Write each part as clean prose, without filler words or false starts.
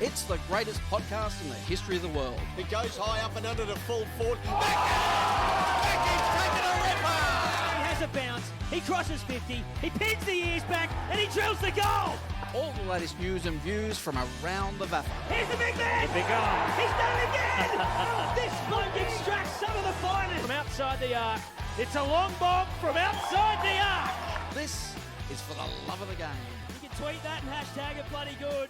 It's the greatest podcast in the history of the world. It goes high up and under to full forward. Mackey's taken a ripper! He has a bounce, he crosses 50, he pins the ears back, and he drills the goal! All the latest news and views from around the VAFA. Here's the big man! Big on. He's done it again! This bloke extracts some of the finest from outside the arc. It's a long bomb from outside the arc! This is for the love of the game. You can tweet that and hashtag it bloody good.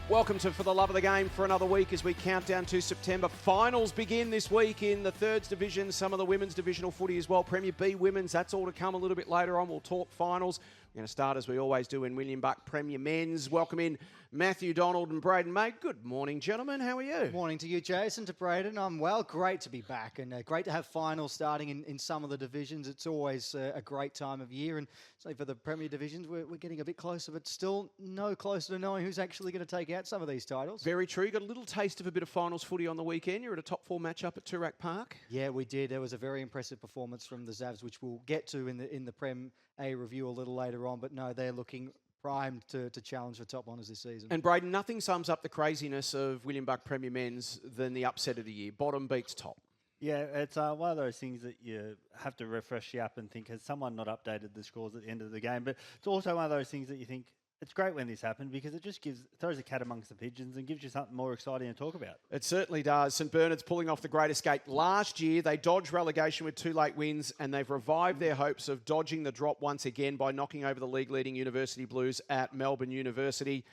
Welcome to For the Love of the Game for another week as we count down to September. Finals begin this week in the Thirds Division, some of the women's divisional footy as well. Premier B Women's, that's all to come a little bit later on. We'll talk finals. We're going to start as we always do in William Buck Premier Men's. Welcome in Matthew, Donald and Brayden May. Good morning, gentlemen. How are you? Good morning to you, Jason, to Brayden. I'm well. Great to be back and great to have finals starting in some of the divisions. It's always a great time of year. And so for the Premier Divisions, we're getting a bit closer, but still no closer to knowing who's actually going to take out some of these titles. Very true. You got a little taste of a bit of finals footy on the weekend. You're at a top four matchup at Toorak Park. Yeah, we did. There was a very impressive performance from the Zavs, which we'll get to in the Prem A review a little later on. But no, they're looking primed to challenge for top honours this season. And Brayden, nothing sums up the craziness of William Buck Premier Men's than the upset of the year. Bottom beats top. Yeah, it's one of those things that you have to refresh you up and think, has someone not updated the scores at the end of the game? But it's also one of those things that you think, it's great when this happened because it just throws a cat amongst the pigeons and gives you something more exciting to talk about. It certainly does. St Bernard's pulling off the great escape. Last year, they dodged relegation with 2 late wins and they've revived their hopes of dodging the drop once again by knocking over the league-leading University Blues at Melbourne University.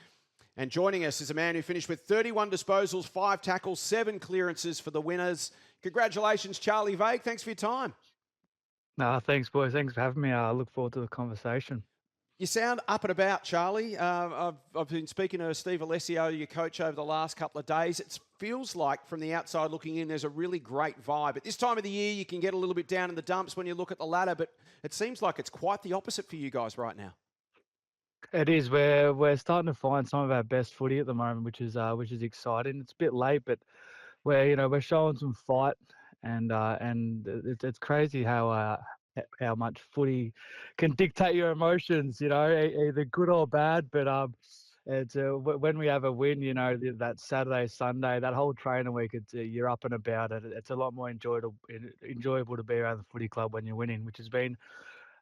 And joining us is a man who finished with 31 disposals, 5 tackles, 7 clearances for the winners. Congratulations, Charlie Vague. Thanks for your time. Thanks, boys. Thanks for having me. I look forward to the conversation. You sound up and about, Charlie. I've been speaking to Steve Alessio, your coach, over the last couple of days. It feels like, from the outside looking in, there's a really great vibe. At this time of the year, you can get a little bit down in the dumps when you look at the ladder, but it seems like it's quite the opposite for you guys right now. It is. We're starting to find some of our best footy at the moment, which is exciting. It's a bit late, but we're showing some fight, and it's crazy how much footy can dictate your emotions, either good or bad. But it's when we have a win, that Saturday, Sunday, that whole training week, you're up and about. It's a lot more enjoyable to be around the footy club when you're winning, which has been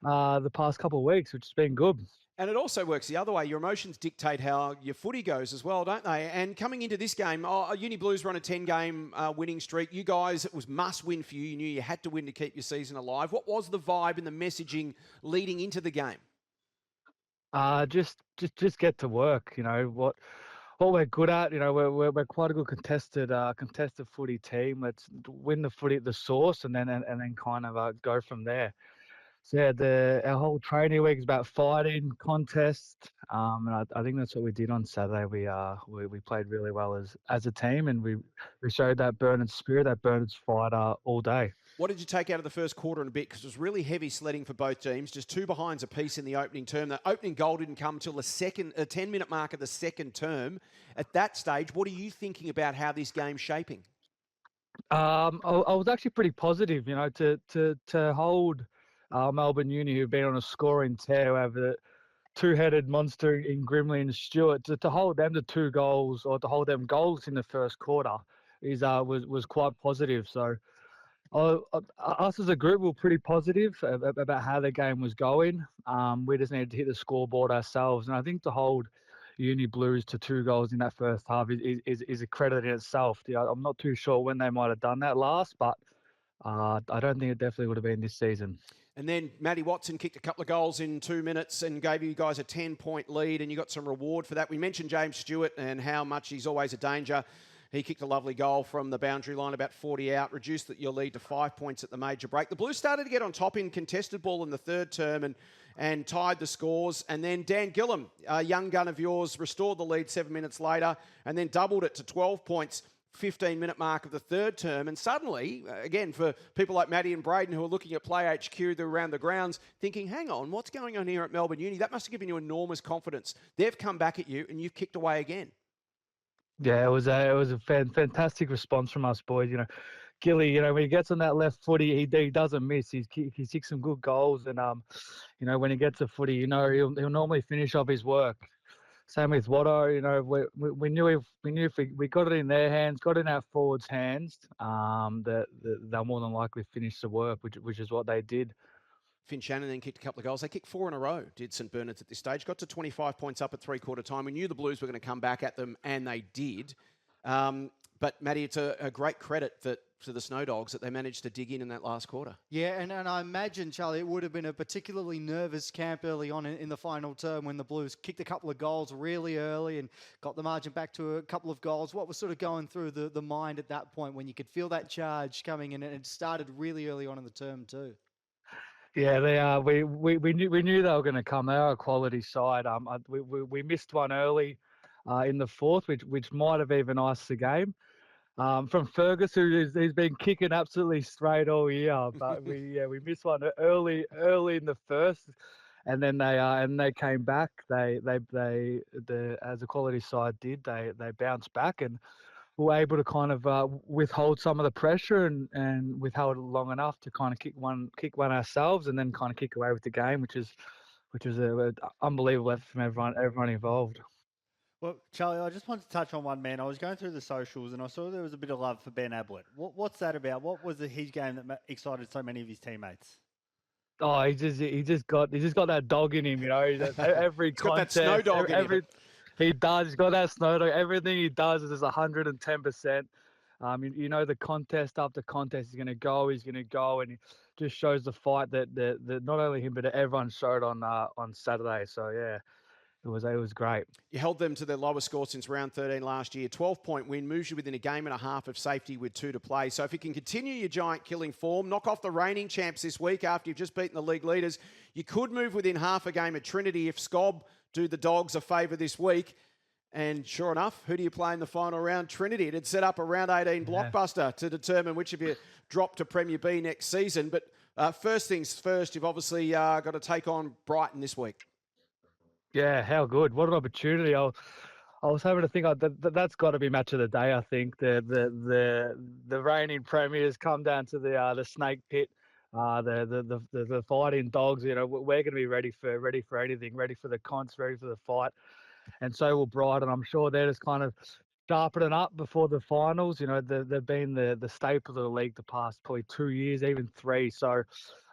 the past couple of weeks, which has been good. And it also works the other way. Your emotions dictate how your footy goes as well, don't they? And coming into this game, Uni Blues run a 10-game winning streak. You guys, it was must-win for you. You knew you had to win to keep your season alive. What was the vibe and the messaging leading into the game? Just get to work. What we're good at. We're quite a good contested footy team. Let's win the footy at the source, and then kind of go from there. So yeah, our whole training week is about fighting, contest, and I think that's what we did on Saturday. We played really well as a team, and we showed that Bernard spirit, that Bernard's fight all day. What did you take out of the first quarter and a bit? Because it was really heavy sledding for both teams, just 2 behinds apiece in the opening term. The opening goal didn't come until a 10-minute mark of the second term. At that stage, what are you thinking about how this game's shaping? I was actually pretty positive, to hold Melbourne Uni, who've been on a scoring tear over the 2-headed monster in Grimley and Stewart, to hold them to 2 goals, or to hold them goals in the first quarter was quite positive. So us as a group were pretty positive about how the game was going. We just needed to hit the scoreboard ourselves. And I think to hold Uni Blues to 2 goals in that first half is a credit in itself. I'm not too sure when they might have done that last, but I don't think it definitely would have been this season. And then Matty Watson kicked a couple of goals in 2 minutes and gave you guys a 10-point lead, and you got some reward for that. We mentioned James Stewart and how much he's always a danger. He kicked a lovely goal from the boundary line, about 40 out, reduced your lead to 5 points at the major break. The Blues started to get on top in contested ball in the third term and tied the scores. And then Dan Gillam, a young gun of yours, restored the lead 7 minutes later and then doubled it to 12 points. 15-minute mark of the third term. And suddenly, again, for people like Matty and Brayden who are looking at Play HQ, they're around the grounds thinking, hang on, what's going on here at Melbourne Uni? That must have given you enormous confidence. They've come back at you and you've kicked away again. Yeah, it was a fantastic response from us boys. Gilly, when he gets on that left footy, he doesn't miss. He kicks some good goals, and when he gets a footy, he'll normally finish off his work. Same with Watto. You know, we knew if we got it in their hands, got it in our forwards' hands, that they'll more than likely finish the work, which is what they did. Finn Shannon then kicked a couple of goals. They kicked 4 in a row, did St Bernard's at this stage. Got to 25 points up at three-quarter time. We knew the Blues were going to come back at them, and they did. But, Matty, it's a great credit to the Snowdogs that they managed to dig in that last quarter. Yeah, and I imagine, Charlie, it would have been a particularly nervous camp early on in the final term when the Blues kicked a couple of goals really early and got the margin back to a couple of goals. What was sort of going through the mind at that point when you could feel that charge coming in, and it started really early on in the term too? Yeah, they are. We knew they were going to come. They are a quality side. We missed one early in the fourth, which might have even iced the game. From Fergus, who's been kicking absolutely straight all year, but we missed one early in the first, and then they came back. They as a quality side did. They bounced back and were able to kind of withhold some of the pressure and withhold it long enough to kind of kick one ourselves and then kind of kick away with the game, which is an unbelievable effort from everyone involved. Well, Charlie, I just wanted to touch on one man. I was going through the socials and I saw there was a bit of love for Ben Ablett. What's that about? What was his game that excited so many of his teammates? Oh, he just got that dog in him, you know. Every contest, got that Snowdog in him. He does. He's got that Snowdog. Everything he does is just 110%. You know, the contest after contest, he's going to go, and he just shows the fight that not only him but everyone showed on Saturday. So yeah, it was great. You held them to their lowest score since round 13 last year. 12-point win moves you within a game and a half of safety with 2 to play. So if you can continue your giant killing form, knock off the reigning champs this week after you've just beaten the league leaders, you could move within half a game at Trinity if Scob do the Dogs a favour this week. And sure enough, who do you play in the final round? Trinity. It'd set up a round 18 blockbuster to determine which of you drop to Premier B next season. But first things first, you've obviously got to take on Brighton this week. Yeah, how good! What an opportunity! I was having to think that's got to be match of the day. I think the reigning premiers come down to the snake pit. The fighting Dogs. You know, we're going to be ready for anything, ready for the cons, ready for the fight, and so will Brighton. I'm sure they're just kind of sharpening up before the finals. You know, they've been the staple of the league the past probably 2 years, even 3. So,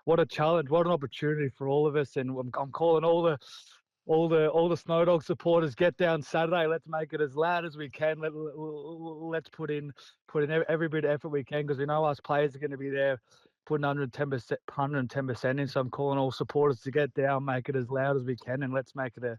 what a challenge! What an opportunity for all of us, and I'm calling all the Snowdog supporters, get down Saturday. Let's make it as loud as we can. Let's put in every bit of effort we can, because we know us players are going to be there putting 110% in. So I'm calling all supporters to get down, make it as loud as we can, and let's make it an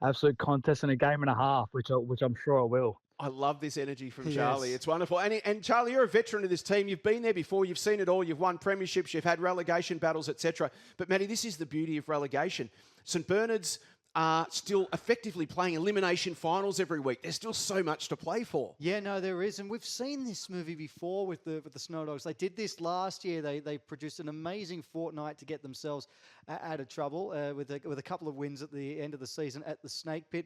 absolute contest in a game and a half, which I'm sure it will. I love this energy from Charlie. It's wonderful. And Charlie, you're a veteran of this team. You've been there before. You've seen it all. You've won premierships. You've had relegation battles, etc. But, Matty, this is the beauty of relegation. St Bernard's are still effectively playing elimination finals every week. There's still so much to play for. Yeah, no, there is. And we've seen this movie before with the Snowdogs. They did this last year. They produced an amazing fortnight to get themselves out of trouble with a couple of wins at the end of the season at the Snake Pit.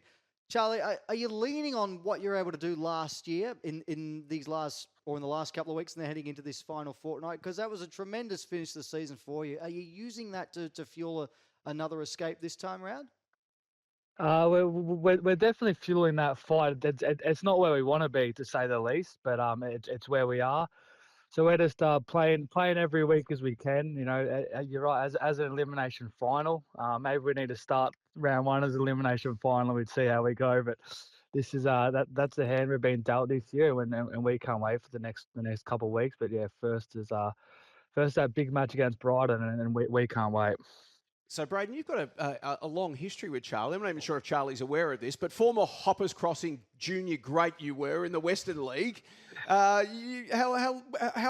Charlie, are you leaning on what you're able to do last year in the last couple of weeks and they're heading into this final fortnight? Because that was a tremendous finish to the season for you. Are you using that to fuel another escape this time around? We're definitely fueling that fight. It's not where we want to be, to say the least, but it's where we are. So we're just playing every week as we can. You know, you're right. As an elimination final, maybe we need to start round 1 as an elimination final. We'd see how we go. But this is that's the hand we've been dealt this year, and we can't wait for the next couple of weeks. But yeah, first that big match against Brighton, and we can't wait. So, Brayden, you've got a long history with Charlie. I'm not even sure if Charlie's aware of this, but former Hoppers Crossing junior great you were in the Western League. How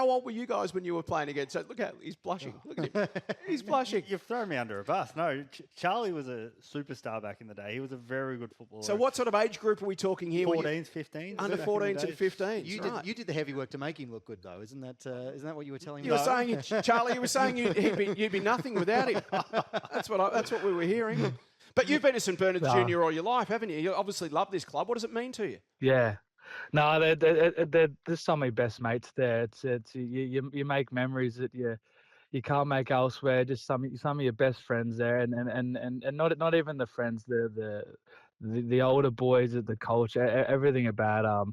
old were you guys when you were playing against? So look how he's blushing. Look at him. He's blushing. You've thrown me under a bus. No, Charlie was a superstar back in the day. He was a very good footballer. So what sort of age group are we talking here? 14s, 15s. Under 14s and 15s. You did the heavy work to make him look good, though. Isn't that what you were telling me? You were saying, Charlie, you'd be nothing without him. That's what we were hearing. But you've been a St Bernard's junior all your life, haven't you? You obviously love this club. What does it mean to you? Yeah. No, there's some of my best mates there. You make memories that you can't make elsewhere. Just some of your best friends there, and not even the friends, the the older boys, the culture, everything about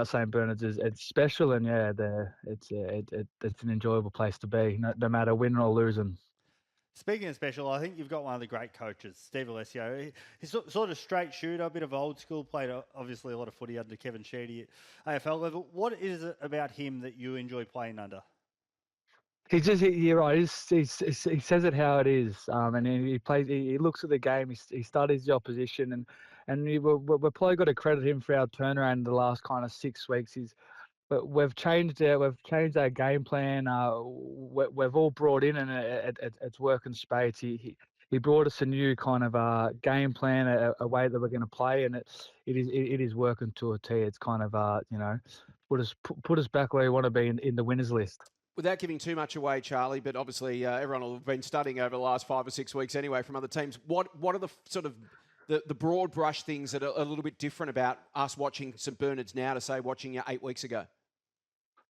St. Bernard's is it's special, and yeah, it's an enjoyable place to be, no matter winning or losing. Speaking of special, I think you've got one of the great coaches, Steve Alessio. He's sort of straight shooter, a bit of old school, played obviously a lot of footy under Kevin Sheedy at AFL level. What is it about him that you enjoy playing under? You're right. He says it how it is, and he plays. He looks at the game. He studies the opposition, and we've probably got to credit him for our turnaround in the last kind of 6 weeks. But we've changed our game plan. We've all brought in, and it's working spades. He brought us a new kind of game plan, a way that we're going to play, and it is working to a T. It's kind of put us back where we want to be in the winners list. Without giving too much away, Charlie, but obviously everyone will have been studying over the last 5 or 6 weeks anyway from other teams. What are the sort of the broad brush things that are a little bit different about us watching St. Bernard's now to say watching you 8 weeks ago?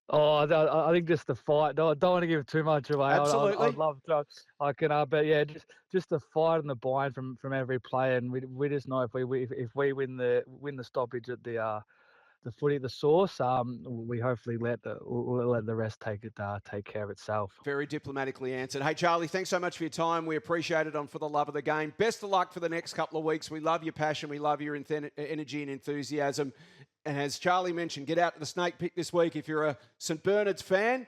Oh, I think just the fight. Don't want to give too much away. Absolutely. I'd love to. I can, but yeah, just the fight and the bind from every player, and we just know if we win the stoppage at the footy, the source, we hopefully let the rest take care of itself. Very diplomatically answered. Hey, Charlie, thanks so much for your time. We appreciate it on For the Love of the Game. Best of luck for the next couple of weeks. We love your passion. We love your energy and enthusiasm. And as Charlie mentioned, get out to the Snake Pit this week. If you're a St. Bernard's fan,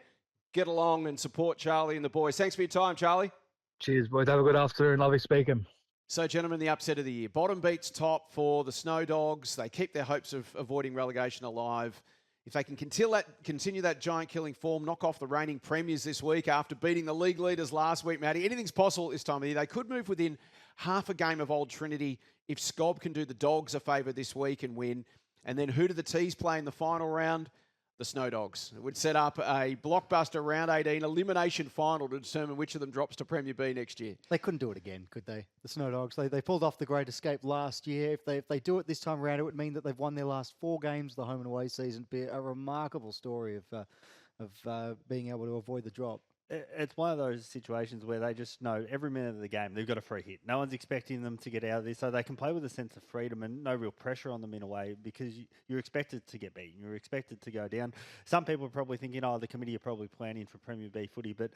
get along and support Charlie and the boys. Thanks for your time, Charlie. Cheers, boys. Have a good afternoon. Lovely speaking. So, gentlemen, the upset of the year. Bottom beats top for the Snowdogs. They keep their hopes of avoiding relegation alive. If they can continue that giant-killing form, knock off the reigning premiers this week after beating the league leaders last week, Matty, anything's possible this time of year. They could move within half a game of Old Trinity if Scob can do the Dogs a favour this week and win. And then who do the T's play in the final round? The Snowdogs. It would set up a blockbuster round 18 elimination final to determine which of them drops to Premier B next year. They couldn't do it again, could they? The Snowdogs. They pulled off the Great Escape last year. If they do it this time around, it would mean that they've won their last 4 games, the home and away season. Be a remarkable story of being able to avoid the drop. It's one of those situations where they just know every minute of the game they've got a free hit. No one's expecting them to get out of this, so they can play with a sense of freedom and no real pressure on them in a way because you're expected to get beaten. You're expected to go down. Some people are probably thinking, the committee are probably planning for Premier B footy, but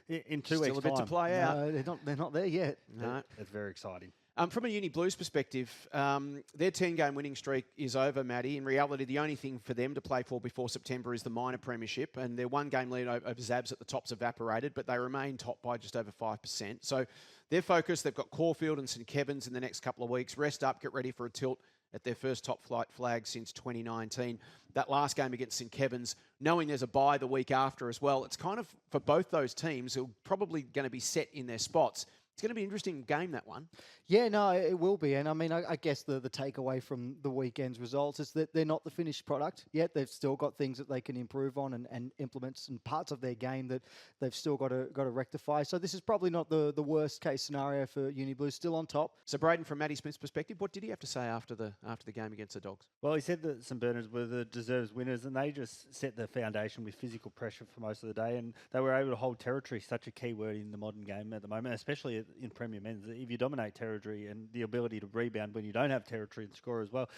in 2 weeks' time... Still a bit to play out. No, they're not there yet. No. It's very exciting. From a Uni Blues perspective, their 10-game winning streak is over, Matty. In reality, the only thing for them to play for before September is the minor premiership, and their 1-game lead over Zabs at the top's evaporated, but they remain top by just over 5%. So their focus, they've got Caulfield and St Kevin's in the next couple of weeks. Rest up, get ready for a tilt at their first top flight flag since 2019. That last game against St Kevin's, knowing there's a bye the week after as well, it's kind of, for both those teams, who are probably going to be set in their spots, it's going to be an interesting game, that one. Yeah, no, it will be. And I mean, I guess the takeaway from the weekend's results is that they're not the finished product yet. They've still got things that they can improve on and implement some parts of their game that they've still got to rectify. So this is probably not the worst case scenario for Uni Blues, still on top. So Brayden, from Matty Smith's perspective, what did he have to say after the game against the Dogs? Well, he said that St Bernard's were the deserved winners and they just set the foundation with physical pressure for most of the day, and they were able to hold territory, such a key word in the modern game at the moment, especially in Premier Men's. If you dominate territory and the ability to rebound when you don't have territory and score as well.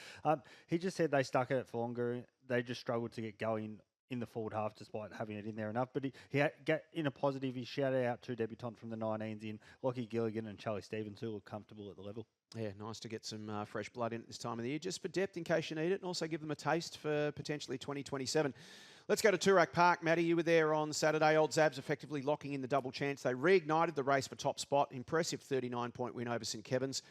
He just said they stuck at it for longer. They just struggled to get going in the forward half despite having it in there enough. But he in a positive, he shouted out 2 debutants from the 19s in Lachie Gilligan and Charlie Stevens, who look comfortable at the level. Yeah, nice to get some fresh blood in at this time of the year, just for depth in case you need it, and also give them a taste for potentially 2027. Let's go to Toorak Park. Matty, you were there on Saturday. Old Zabs effectively locking in the double chance. They reignited the race for top spot. Impressive 39-point win over St Kevin's.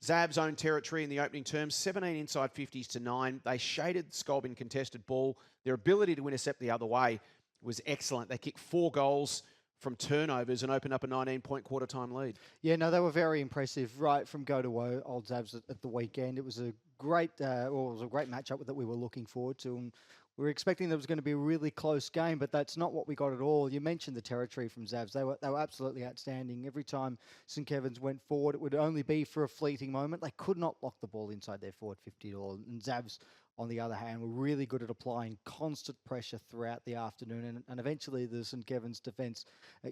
Zabs owned territory in the opening terms, 17 inside 50s to 9. They shaded Scob in contested ball. Their ability to intercept the other way was excellent. They kicked 4 goals from turnovers and opened up a 19-point quarter-time lead. Yeah, no, they were very impressive right from go to woe, Old Zabs at the weekend. It was a great matchup that we were looking forward to. And we were expecting there was going to be a really close game, but that's not what we got at all. You mentioned the territory from Zabs. They were absolutely outstanding. Every time St Kevin's went forward, it would only be for a fleeting moment. They could not lock the ball inside their forward 50 at all. And Zabs on the other hand, were really good at applying constant pressure throughout the afternoon. And eventually the St Kevin's defence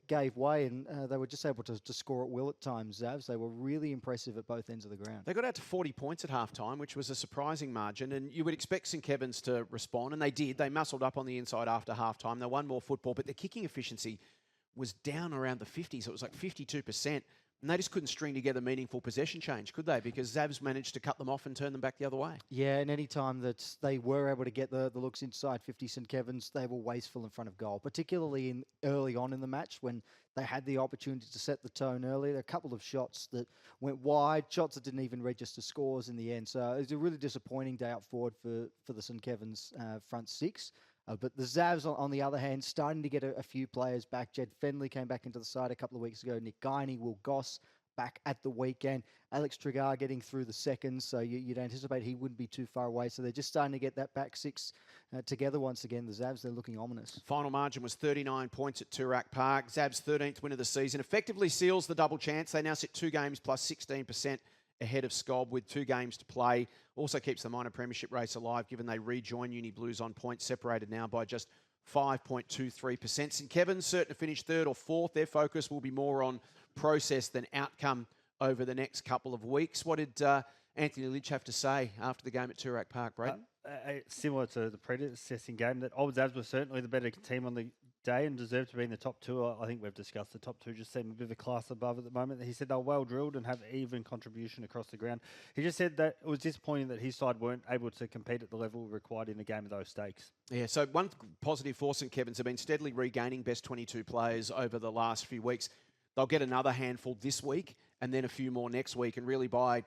gave way, and they were just able to score at will at times, Zavs. They were really impressive at both ends of the ground. They got out to 40 points at half-time, which was a surprising margin, and you would expect St Kevin's to respond, and they did. They muscled up on the inside after half-time. They won more football, but their kicking efficiency was down around the 50s. It was like 52%. And they just couldn't string together meaningful possession change, could they? Because Zavs managed to cut them off and turn them back the other way. Yeah, and any time that they were able to get the looks inside 50 St Kevin's, they were wasteful in front of goal, particularly early on in the match when they had the opportunity to set the tone early. There were a couple of shots that went wide, shots that didn't even register scores in the end. So it was a really disappointing day out forward for the St Kevin's front six. But the Zavs, on the other hand, starting to get a few players back. Jed Fenley came back into the side a couple of weeks ago. Nick Guiney, Will Goss back at the weekend. Alex Trigar getting through the seconds, so you'd anticipate he wouldn't be too far away. So they're just starting to get that back six together once again. The Zavs, they're looking ominous. Final margin was 39 points at Toorak Park. Zavs' 13th win of the season effectively seals the double chance. They now sit 2 games plus 16% ahead of Scob with 2 games to play. Also keeps the minor premiership race alive given they rejoin Uni Blues on points, separated now by just 5.23%. St Kevin's certain to finish 3rd or 4th. Their focus will be more on process than outcome over the next couple of weeks. What did Anthony Lidge have to say after the game at Toorak Park, Brayden? Similar to the predecessing game, that Old Zavs were certainly the better team on the day and deserved to be in the top 2. I think we've discussed the top 2 just seem a bit of a class above at the moment. He said they were well drilled and have even contribution across the ground. He just said that it was disappointing that his side weren't able to compete at the level required in the game of those stakes. Yeah, so one positive for St Kevin's have been steadily regaining best 22 players over the last few weeks. They'll get another handful this week and then a few more next week, and really by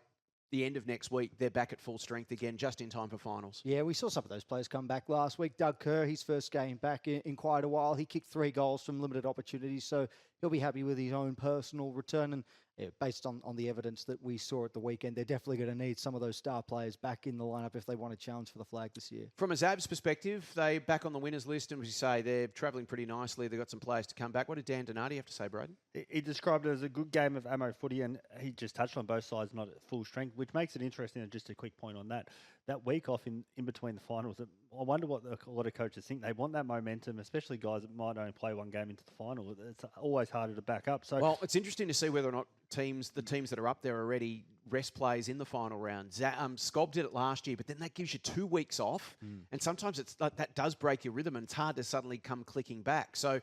the end of next week, they're back at full strength again, just in time for finals. Yeah, we saw some of those players come back last week. Doug Kerr, his first game back in quite a while. He kicked 3 goals from limited opportunities, so he'll be happy with his own personal return. And yeah, based on the evidence that we saw at the weekend, they're definitely going to need some of those star players back in the lineup if they want to challenge for the flag this year. From a Zavs perspective, they back on the winners list, and as you say, they're travelling pretty nicely. They've got some players to come back. What did Dan Donati have to say, Brayden? He described it as a good game of ammo footy, and he just touched on both sides not at full strength, which makes it interesting. And just a quick point on that. That week off in between the finals, I wonder what a lot of coaches think. They want that momentum, especially guys that might only play one game into the final. It's always harder to back up. So, well, it's interesting to see whether or not the teams that are up there already rest players in the final round. Scob did it last year, but then that gives you 2 weeks off, and sometimes that does break your rhythm, and it's hard to suddenly come clicking back. So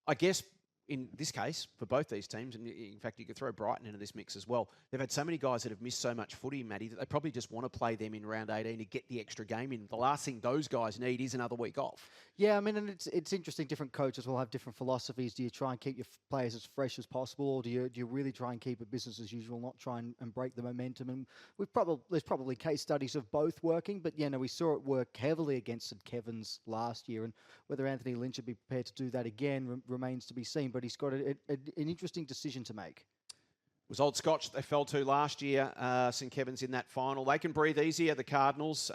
I guess in this case, for both these teams, and in fact, you could throw Brighton into this mix as well, they've had so many guys that have missed so much footy, Matty, that they probably just want to play them in round 18 to get the extra game in. The last thing those guys need is another week off. Yeah, I mean, and it's interesting. Different coaches will have different philosophies. Do you try and keep your players as fresh as possible, or do you really try and keep it business as usual, not try and break the momentum? And there's probably case studies of both working, but yeah, no, we saw it work heavily against St Kevin's last year, and whether Anthony Lynch would be prepared to do that again remains to be seen. But he's got an interesting decision to make. It was Old Scotch they fell to last year, St Kevin's in that final. They can breathe easier, the Cardinals.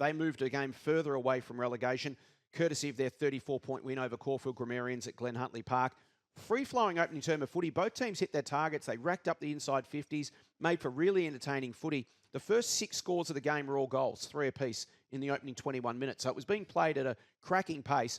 They moved a game further away from relegation, courtesy of their 34-point win over Caulfield Grammarians at Glen Huntly Park. Free-flowing opening term of footy. Both teams hit their targets. They racked up the inside 50s, made for really entertaining footy. The first 6 scores of the game were all goals, 3 apiece in the opening 21 minutes. So it was being played at a cracking pace.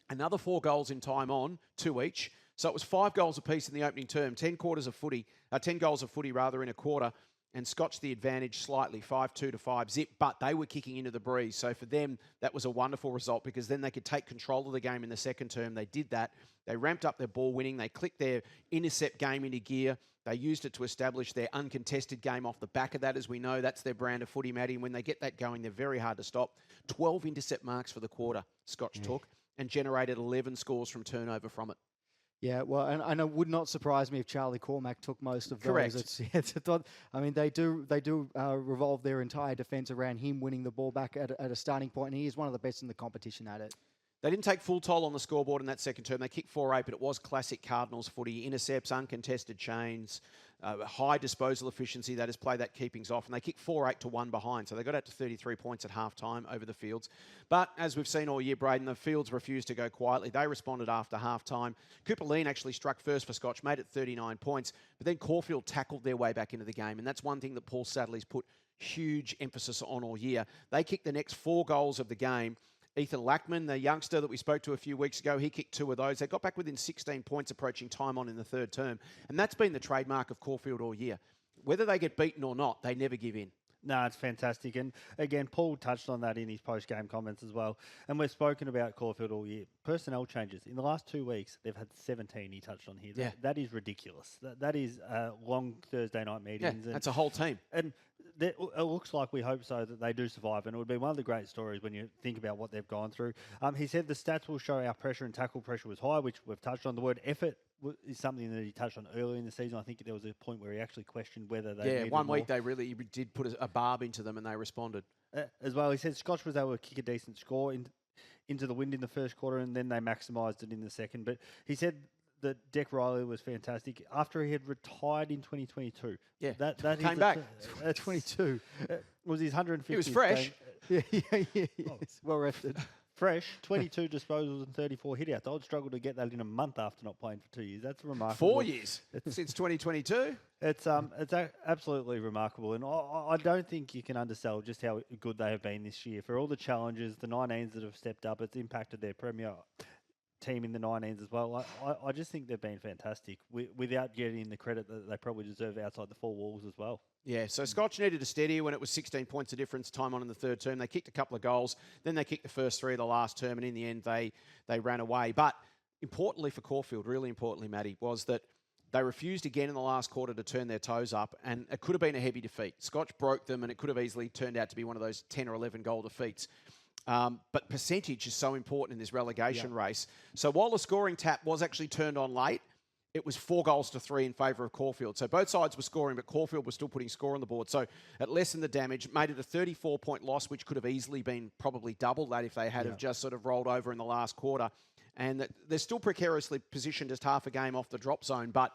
Another 4 goals in time on, 2 each. So it was 5 goals apiece in the opening term, 10 goals of footy in a quarter, and Scotch the advantage slightly, 5-2 to 5-zip, but they were kicking into the breeze. So for them, that was a wonderful result because then they could take control of the game in the second term. They did that. They ramped up their ball winning. They clicked their intercept game into gear. They used it to establish their uncontested game off the back of that. As we know, that's their brand of footy, Matty. And when they get that going, they're very hard to stop. 12 intercept marks for the quarter Scotch took and generated 11 scores from turnover from it. Yeah, well, and it would not surprise me if Charlie Cormack took most of those. Correct. I mean, they do revolve their entire defence around him winning the ball back at a starting point, and he is one of the best in the competition at it. They didn't take full toll on the scoreboard in that second term. They kicked 4-8, but it was classic Cardinals footy. Intercepts, uncontested chains, high disposal efficiency. They just play that keepings off, and they kicked 4-8 to 1 behind. So they got out to 33 points at half-time over the Fields. But as we've seen all year, Brayden, the Fields refused to go quietly. They responded after half-time. Cooper Lean actually struck first for Scotch, made it 39 points. But then Caulfield tackled their way back into the game, and that's one thing that Paul Sadley's put huge emphasis on all year. They kicked the next 4 goals of the game. Ethan Lackman, the youngster that we spoke to a few weeks ago, he kicked 2 of those. They got back within 16 points approaching time on in the third term. And that's been the trademark of Caulfield all year. Whether they get beaten or not, they never give in. No, it's fantastic. And again, Paul touched on that in his post-game comments as well. And we've spoken about Caulfield all year. Personnel changes. In the last 2 weeks, they've had 17 he touched on here. Yeah. That is ridiculous. That is long Thursday night meetings. Yeah, that's a whole team. And it looks like we hope so that they do survive. And it would be one of the great stories when you think about what they've gone through. He said the stats will show our pressure and tackle pressure was high, which we've touched on. The word effort is something that he touched on earlier in the season. I think there was a point where he actually questioned whether they needed one more. week they really did put a barb into them and they responded. As well, he said Scotch was able to kick a decent score into the wind in the first quarter, and then they maximised it in the second. But he said that Deck Riley was fantastic after he had retired in 2022. Yeah, that came back. 22 was his 150th. He was fresh. Yeah, well rested. Fresh, 22 disposals and 34 hitouts. I would struggle to get that in a month after not playing for 2 years. That's remarkable. 4 years since 2022. It's absolutely remarkable, and I don't think you can undersell just how good they have been this year. For all the challenges, the 19s that have stepped up, it's impacted their premier team in the 19s as well. I just think they've been fantastic without getting the credit that they probably deserve outside the 4 walls as well. Yeah, so Scotch needed a steady when it was 16 points of difference time on in the third term. They kicked a couple of goals, then they kicked the first 3 of the last term, and in the end they ran away. But importantly for Caulfield, really importantly, Matty, was that they refused again in the last quarter to turn their toes up, and it could have been a heavy defeat. Scotch broke them, and it could have easily turned out to be one of those 10 or 11 goal defeats. But percentage is so important in this relegation race. So while the scoring tap was actually turned on late, it was 4 goals to 3 in favour of Caulfield. So both sides were scoring, but Caulfield was still putting score on the board. So it lessened the damage, made it a 34-point loss, which could have easily been probably double that if they had have just sort of rolled over in the last quarter. And they're still precariously positioned just half a game off the drop zone, but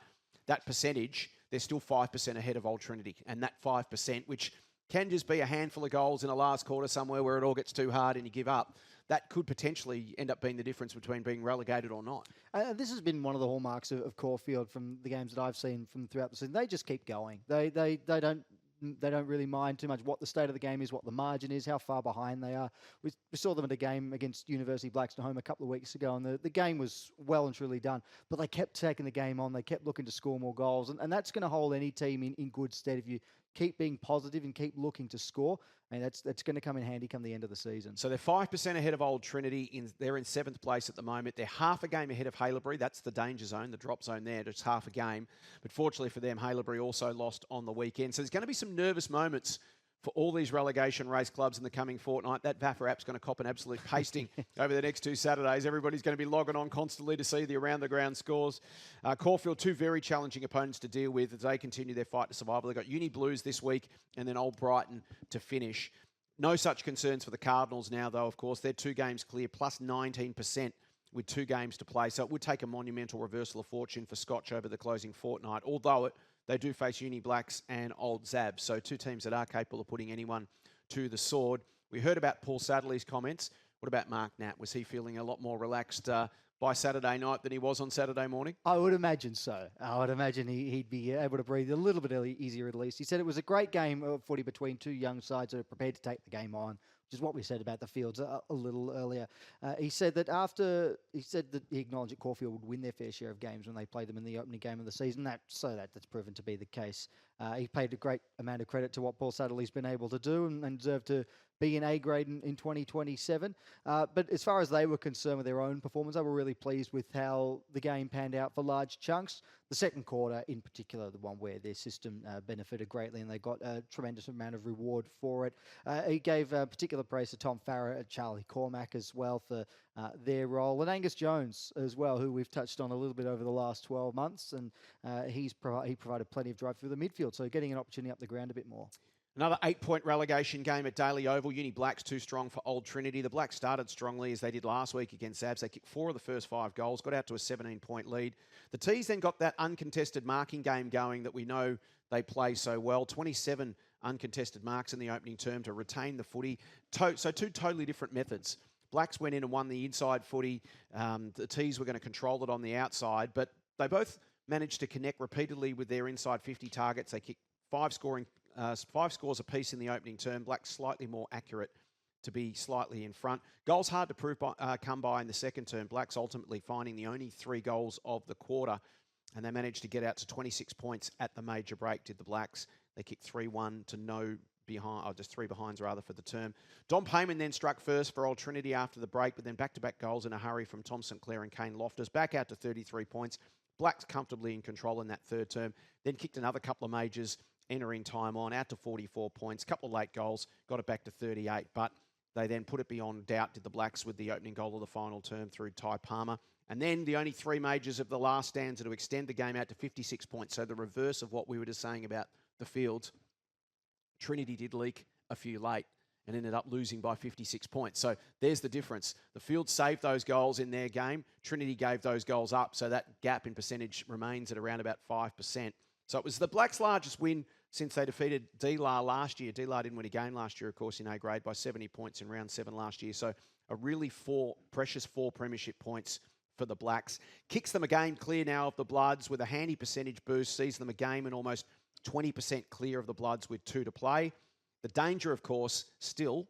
that percentage, they're still 5% ahead of Old Trinity. And that 5%, which can just be a handful of goals in a last quarter somewhere where it all gets too hard and you give up, that could potentially end up being the difference between being relegated or not. This has been one of the hallmarks of Caulfield from the games that I've seen from throughout the season. They just keep going. They don't really mind too much what the state of the game is, what the margin is, how far behind they are. We saw them at a game against University Blackstone Home a couple of weeks ago, and the game was well and truly done. But they kept taking the game on. They kept looking to score more goals, and that's going to hold any team in good stead if you keep being positive and keep looking to score. And that's going to come in handy come the end of the season. So they're 5% ahead of Old Trinity. They're in 7th place at the moment. They're half a game ahead of Haileybury. That's the danger zone, the drop zone there, just half a game. But fortunately for them, Haileybury also lost on the weekend. So there's going to be some nervous moments for all these relegation race clubs in the coming fortnight. That VAFA app's going to cop an absolute pasting over the next 2 Saturdays. Everybody's going to be logging on constantly to see the around-the-ground scores. Caulfield, 2 very challenging opponents to deal with as they continue their fight to survival. They've got Uni Blues this week and then Old Brighton to finish. No such concerns for the Cardinals now, though, of course. They're 2 games clear, plus 19% with 2 games to play. So it would take a monumental reversal of fortune for Scotch over the closing fortnight, although they do face Uni Blacks and Old Zabs. So 2 teams that are capable of putting anyone to the sword. We heard about Paul Sadley's comments. What about Mark Natt? Was he feeling a lot more relaxed by Saturday night than he was on Saturday morning? I would imagine so. I would imagine he'd be able to breathe a little bit easier at least. He said it was a great game of footy between 2 young sides that are prepared to take the game on, which is what we said about the Fields a little earlier. He said that he acknowledged that Caulfield would win their fair share of games when they played them in the opening game of the season. That's proven to be the case. He paid a great amount of credit to what Paul Sadley's been able to do and deserved to be an A grade in 2027. But as far as they were concerned with their own performance, they were really pleased with how the game panned out for large chunks. The second quarter in particular, the one where their system benefited greatly and they got a tremendous amount of reward for it. He gave particular praise to Tom Farrer and Charlie Cormack as well for their role, and Angus Jones as well, who we've touched on a little bit over the last 12 months, and he provided plenty of drive through the midfield, so getting an opportunity up the ground a bit more. Another 8-point relegation game at Daily Oval. Uni Blacks too strong for Old Trinity. The Blacks started strongly as they did last week against Zabs. They kicked 4 of the first 5 goals, got out to a 17-point lead. The Tees then got that uncontested marking game going that we know they play so well. 27 uncontested marks in the opening term to retain the footy. So 2 totally different methods. Blacks went in and won the inside footy. The Tees were going to control it on the outside, but they both managed to connect repeatedly with their inside 50 targets. They kicked 5 scores apiece in the opening term. Blacks slightly more accurate to be slightly in front. Goals hard to come by in the second term. Blacks ultimately finding the only 3 goals of the quarter, and they managed to get out to 26 points at the major break, did the Blacks. They kicked 3-1 to no behind, or just 3 behinds rather for the term. Don Payman then struck first for Old Trinity after the break, but then back-to-back goals in a hurry from Tom St Clair and Kane Loftus, back out to 33 points. Blacks comfortably in control in that third term, then kicked another couple of majors, entering time on, out to 44 points, couple of late goals, got it back to 38, but they then put it beyond doubt, did the Blacks, with the opening goal of the final term through Ty Palmer. And then the only 3 majors of the last stanza to extend the game out to 56 points, so the reverse of what we were just saying about the fields. Trinity did leak a few late and ended up losing by 56 points. So there's the difference. The field saved those goals in their game. Trinity gave those goals up, so that gap in percentage remains at around about 5%. So it was the Blacks' largest win since they defeated DYLAN last year. DYLAN didn't win a game last year, of course, in A grade by 70 points in round 7 last year. So a really precious 4 premiership points for the Blacks. Kicks them a game clear now of the Bloods with a handy percentage boost. Sees them a game and almost 20% clear of the Bloods with 2 to play. The danger, of course, still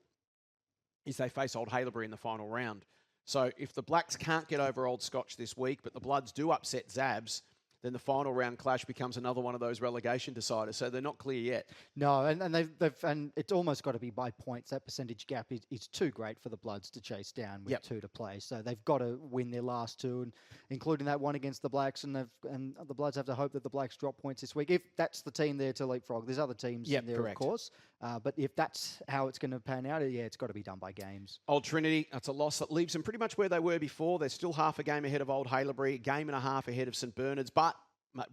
is they face Old Haileybury in the final round. So if the Blacks can't get over Old Scotch this week, but the Bloods do upset Zabs, then the final round clash becomes another one of those relegation deciders. So they're not clear yet. No, and it's almost got to be by points. That percentage gap is too great for the Bloods to chase down with 2 to play. So they've got to win their last 2, and including that one against the Blacks. And the Bloods have to hope that the Blacks drop points this week, if that's the team there to leapfrog. There's other teams in there, correct, of course. But if that's how it's going to pan out, it's got to be done by games. Old Trinity, that's a loss that leaves them pretty much where they were before. They're still half a game ahead of Old Haileybury, a game and a half ahead of St Bernard's. But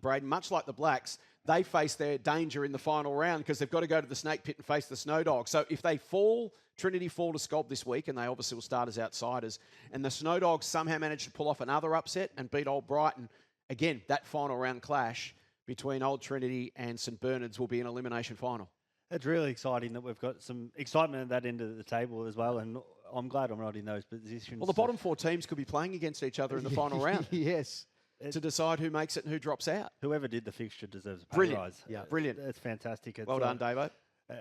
Brayden, much like the Blacks, they face their danger in the final round because they've got to go to the Snake Pit and face the Snowdogs. So if they Trinity fall to Scob this week, and they obviously will start as outsiders, and the Snowdogs somehow manage to pull off another upset and beat Old Brighton, again, that final round clash between Old Trinity and St Bernard's will be an elimination final. It's really exciting that we've got some excitement at that end of the table as well, and I'm glad I'm not in those positions. Well, the bottom 4 teams could be playing against each other in the final round. Yes. To decide who makes it and who drops out. Whoever did the fixture deserves a pay Brilliant. rise. Yeah, brilliant. It's fantastic. Well done, Davo.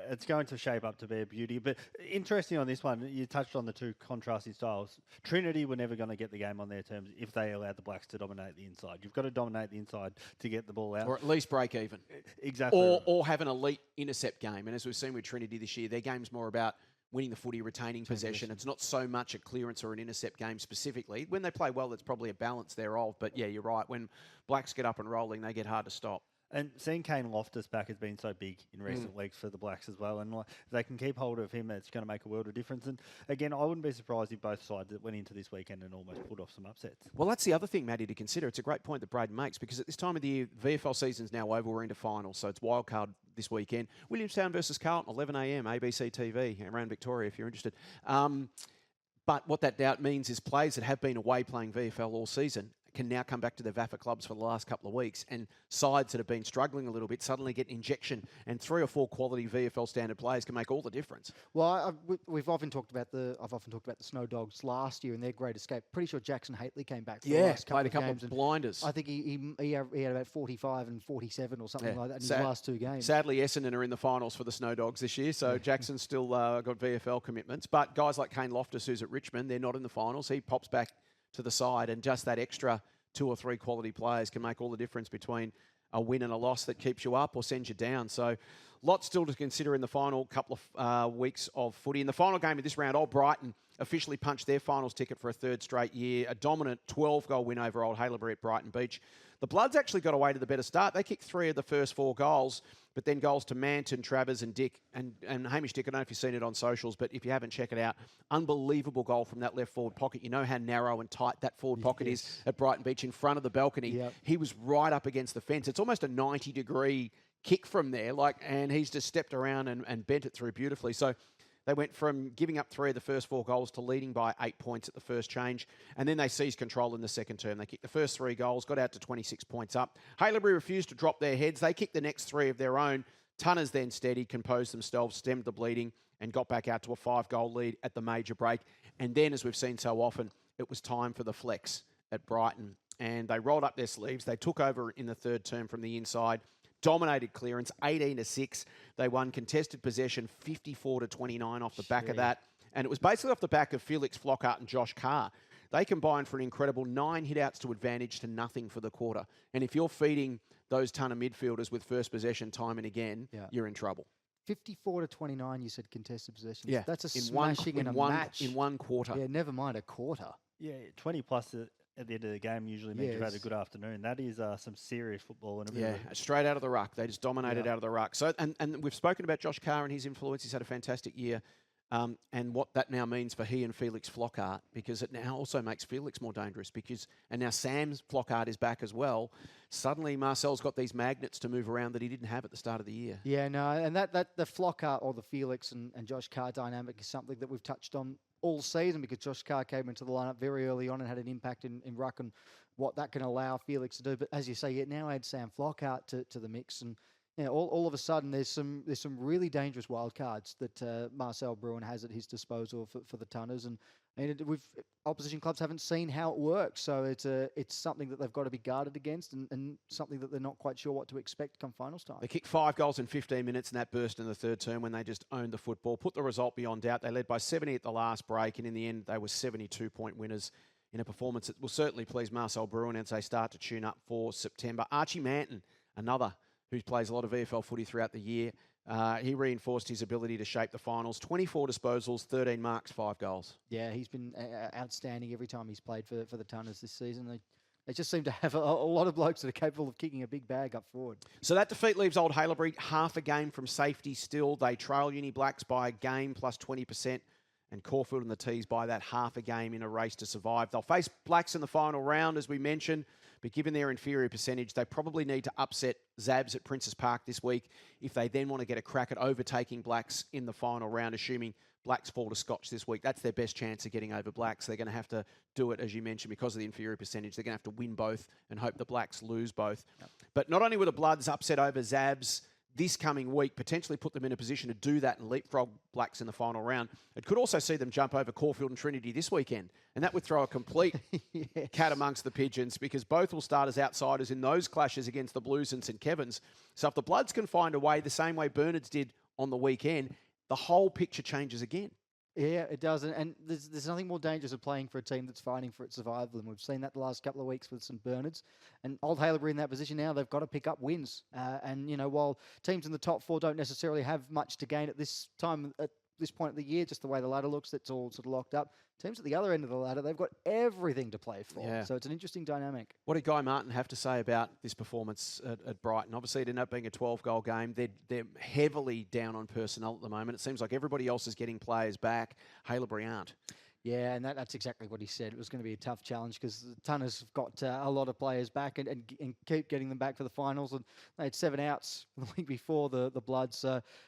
It's going to shape up to be a beauty. But interesting on this one, you touched on the 2 contrasting styles. Trinity were never going to get the game on their terms if they allowed the Blacks to dominate the inside. You've got to dominate the inside to get the ball out. Or at least break even. Exactly. Or have an elite intercept game. And as we've seen with Trinity this year, their game's more about winning the footy, retaining possession. It's not so much a clearance or an intercept game specifically. When they play well, it's probably a balance thereof. But yeah, you're right. When Blacks get up and rolling, they get hard to stop. And seeing Kane Loftus back has been so big in recent weeks for the Blacks as well. And if they can keep hold of him, it's going to make a world of difference. And again, I wouldn't be surprised if both sides that went into this weekend and almost pulled off some upsets. Well, that's the other thing, Matty, to consider. It's a great point that Brayden makes, because at this time of the year, VFL season's now over. We're into finals, so it's wildcard this weekend. Williamstown versus Carlton, 11 a.m, ABC TV, around Victoria if you're interested. But what that doubt means is players that have been away playing VFL all season can now come back to their VAFA clubs for the last couple of weeks, and sides that have been struggling a little bit suddenly get injection, and 3 or 4 quality VFL standard players can make all the difference. Well, I've often talked about the Snowdogs last year and their great escape. Pretty sure Jackson Hately came back for the last played a couple couple of blinders. I think he had about 45 and 47 or something like that in his last 2 games. Sadly, Essendon are in the finals for the Snowdogs this year, so Jackson's still got VFL commitments. But guys like Kane Loftus, who's at Richmond, they're not in the finals. He pops back to the side, and just that extra 2 or 3 quality players can make all the difference between a win and a loss that keeps you up or sends you down. So lots still to consider in the final couple of weeks of footy. In the final game of this round, Old Brighton officially punched their finals ticket for a 3rd straight year, a dominant 12-goal win over Old Haileybury at Brighton Beach. The Bloods actually got away to the better start. They kicked 3 of the first 4 goals, but then goals to Manton, Travers and Dick. And Hamish Dick, I don't know if you've seen it on socials, but if you haven't, check it out. Unbelievable goal from that left forward pocket. You know how narrow and tight that forward pocket is at Brighton Beach in front of the balcony. He was right up against the fence. It's almost a 90-degree kick from there, and he's just stepped around and bent it through beautifully. So they went from giving up 3 of the first 4 goals to leading by 8 points at the first change, and then they seized control in the second term. They kicked the first 3 goals, got out to 26 points up. Haileybury refused to drop their heads. They kicked the next 3 of their own. Tunners then steadied, composed themselves, stemmed the bleeding, and got back out to a 5-goal lead at the major break. And then, as we've seen so often, it was time for the flex at Brighton. And they rolled up their sleeves. They took over in the third term from the inside, dominated clearance, 18-6. They won contested possession, 54-29 off the back of that. And it was basically off the back of Felix Flockhart and Josh Carr. They combined for an incredible 9 hit-outs to advantage to nothing for the quarter. And if you're feeding those ton of midfielders with first possession time and again, you're in trouble. 54-29, you said contested possessions. Yeah. That's a smashing in a match. In one quarter. Yeah, never mind a quarter. Yeah, 20 plus at the end of the game usually means you've had a good afternoon. That is some serious football. And straight out of the ruck. They just dominated out of the ruck. So, and we've spoken about Josh Carr and his influence. He's had a fantastic year. And what that now means for he and Felix Flockhart, because it now also makes Felix more dangerous and now Sam's Flockhart is back as well. Suddenly Marcel's got these magnets to move around that he didn't have at the start of the year. Yeah, no, and that the Flockhart or the Felix and Josh Carr dynamic is something that we've touched on all season, because Josh Carr came into the lineup very early on and had an impact in ruck and what that can allow Felix to do. But as you say, you now add Sam Flockhart to the mix, and all of a sudden there's some really dangerous wild cards that Marcel Bruin has at his disposal for the Tunners, and opposition clubs haven't seen how it works, so it's something that they've got to be guarded against, and something that they're not quite sure what to expect come finals time. They kicked 5 goals in 15 minutes, and that burst in the third term when they just owned the football, put the result beyond doubt. They led by 70 at the last break, and in the end they were 72-point winners in a performance that will certainly please Marcel Bruin as they start to tune up for September. Archie Manton, another who plays a lot of VFL footy throughout the year. He reinforced his ability to shape the finals. 24 disposals, 13 marks, 5 goals. Yeah, he's been outstanding every time he's played for the Tunners this season. They just seem to have a lot of blokes that are capable of kicking a big bag up forward. So that defeat leaves Old Haileybury half a game from safety still. They trail Uni Blacks by a game plus 20%. And Caulfield and the Tees by that half a game in a race to survive. They'll face Blacks in the final round, as we mentioned, but given their inferior percentage, they probably need to upset Zabs at Princes Park this week if they then want to get a crack at overtaking Blacks in the final round, assuming Blacks fall to Scotch this week. That's their best chance of getting over Blacks. They're going to have to do it, as you mentioned, because of the inferior percentage. They're going to have to win both and hope the Blacks lose both. Yep. But not only will the Bloods upset over Zabs this coming week, potentially put them in a position to do that and leapfrog Blacks in the final round, it could also see them jump over Caulfield and Trinity this weekend. And that would throw a complete cat amongst the pigeons, because both will start as outsiders in those clashes against the Blues and St Kevin's. So if the Bloods can find a way, the same way Bernards did on the weekend, the whole picture changes again. Yeah, it does. And there's nothing more dangerous than playing for a team that's fighting for its survival. And we've seen that the last couple of weeks with St Bernards. And Old Haileybury in that position now, they've got to pick up wins. And, while teams in the top 4 don't necessarily have much to gain at this time, at this point of the year, just the way the ladder looks, it's all sort of locked up. Teams at the other end of the ladder, they've got everything to play for. Yeah. So it's an interesting dynamic. What did Guy Martin have to say about this performance at Brighton? Obviously, it ended up being a 12-goal game. They're heavily down on personnel at the moment. It seems like everybody else is getting players back. Haileybury aren't. Yeah, and that's exactly what he said. It was going to be a tough challenge because the Tunners have got a lot of players back and keep getting them back for the finals. And they had 7 outs the week before the Bloods,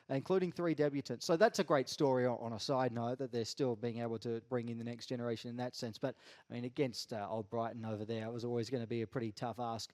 including 3 debutants. So that's a great story on a side note, that they're still being able to bring in the next generation in that sense. But, I mean, against Old Brighton over there, it was always going to be a pretty tough ask.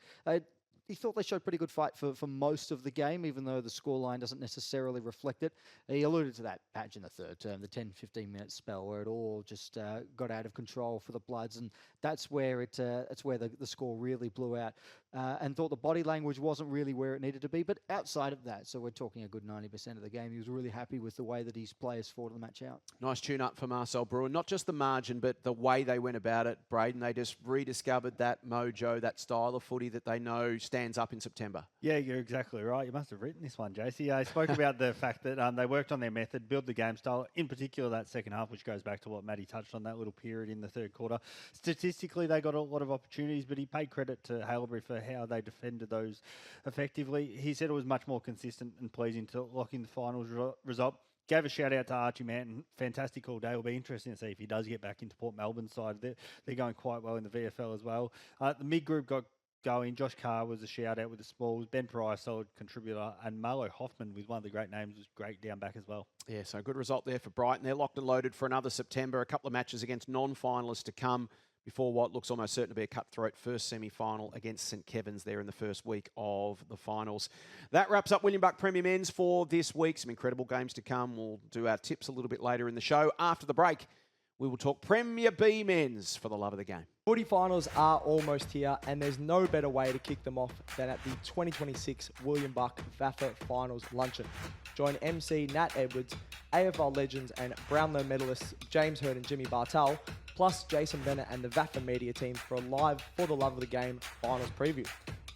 He thought they showed pretty good fight for most of the game, even though the scoreline doesn't necessarily reflect it. He alluded to that patch in the third term, the 10-15-minute spell where it all just got out of control for the Bloods, and that's where the score really blew out. And thought the body language wasn't really where it needed to be, but outside of that, so we're talking a good 90% of the game, he was really happy with the way that his players fought the match out. Nice tune-up for Marcel Bruin. Not just the margin, but the way they went about it, Brayden. They just rediscovered that mojo, that style of footy that they know stands up in September. Yeah, you're exactly right. You must have written this one, JC. I spoke about the fact that they worked on their method, build the game style, in particular that second half, which goes back to what Matty touched on, that little period in the third quarter. Statistically, they got a lot of opportunities, but he paid credit to Haileybury for how they defended those effectively. He said it was much more consistent and pleasing to lock in the finals result. Gave a shout out to Archie Manton. Fantastic all day. It'll be interesting to see if he does get back into Port Melbourne's side. They're going quite well in the VFL as well. The mid group got going. Josh Carr was a shout-out with the Smalls. Ben Price, solid contributor. And Marlo Hoffman, with one of the great names, was great down back as well. Yeah, so good result there for Brighton. They're locked and loaded for another September. A couple of matches against non-finalists to come before what looks almost certain to be a cutthroat first semi-final against St Kevin's there in the first week of the finals. That wraps up William Buck Premier Men's for this week. Some incredible games to come. We'll do our tips a little bit later in the show. After the break, we will talk Premier B Men's for the love of the game. Footy finals are almost here, and there's no better way to kick them off than at the 2026 William Buck VAFA Finals Luncheon. Join MC Nat Edwards, AFL legends and Brownlow medalists James Hurd and Jimmy Bartel, plus Jason Bennett and the VAFA media team for a live For the Love of the Game finals preview.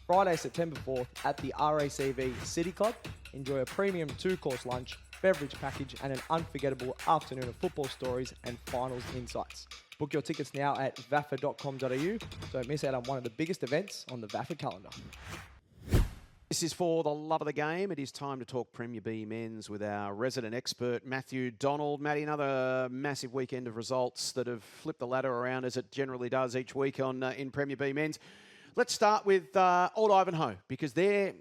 Friday, September 4th at the RACV City Club. Enjoy a premium 2-course lunch, beverage package and an unforgettable afternoon of football stories and finals insights. Book your tickets now at vafa.com.au. Don't miss out on one of the biggest events on the VAFA calendar. This is For the Love of the Game. It is time to talk Premier B Men's with our resident expert, Matthew Donald. Matty, another massive weekend of results that have flipped the ladder around as it generally does each week in Premier B Men's. Let's start with Old Ivanhoe, because they're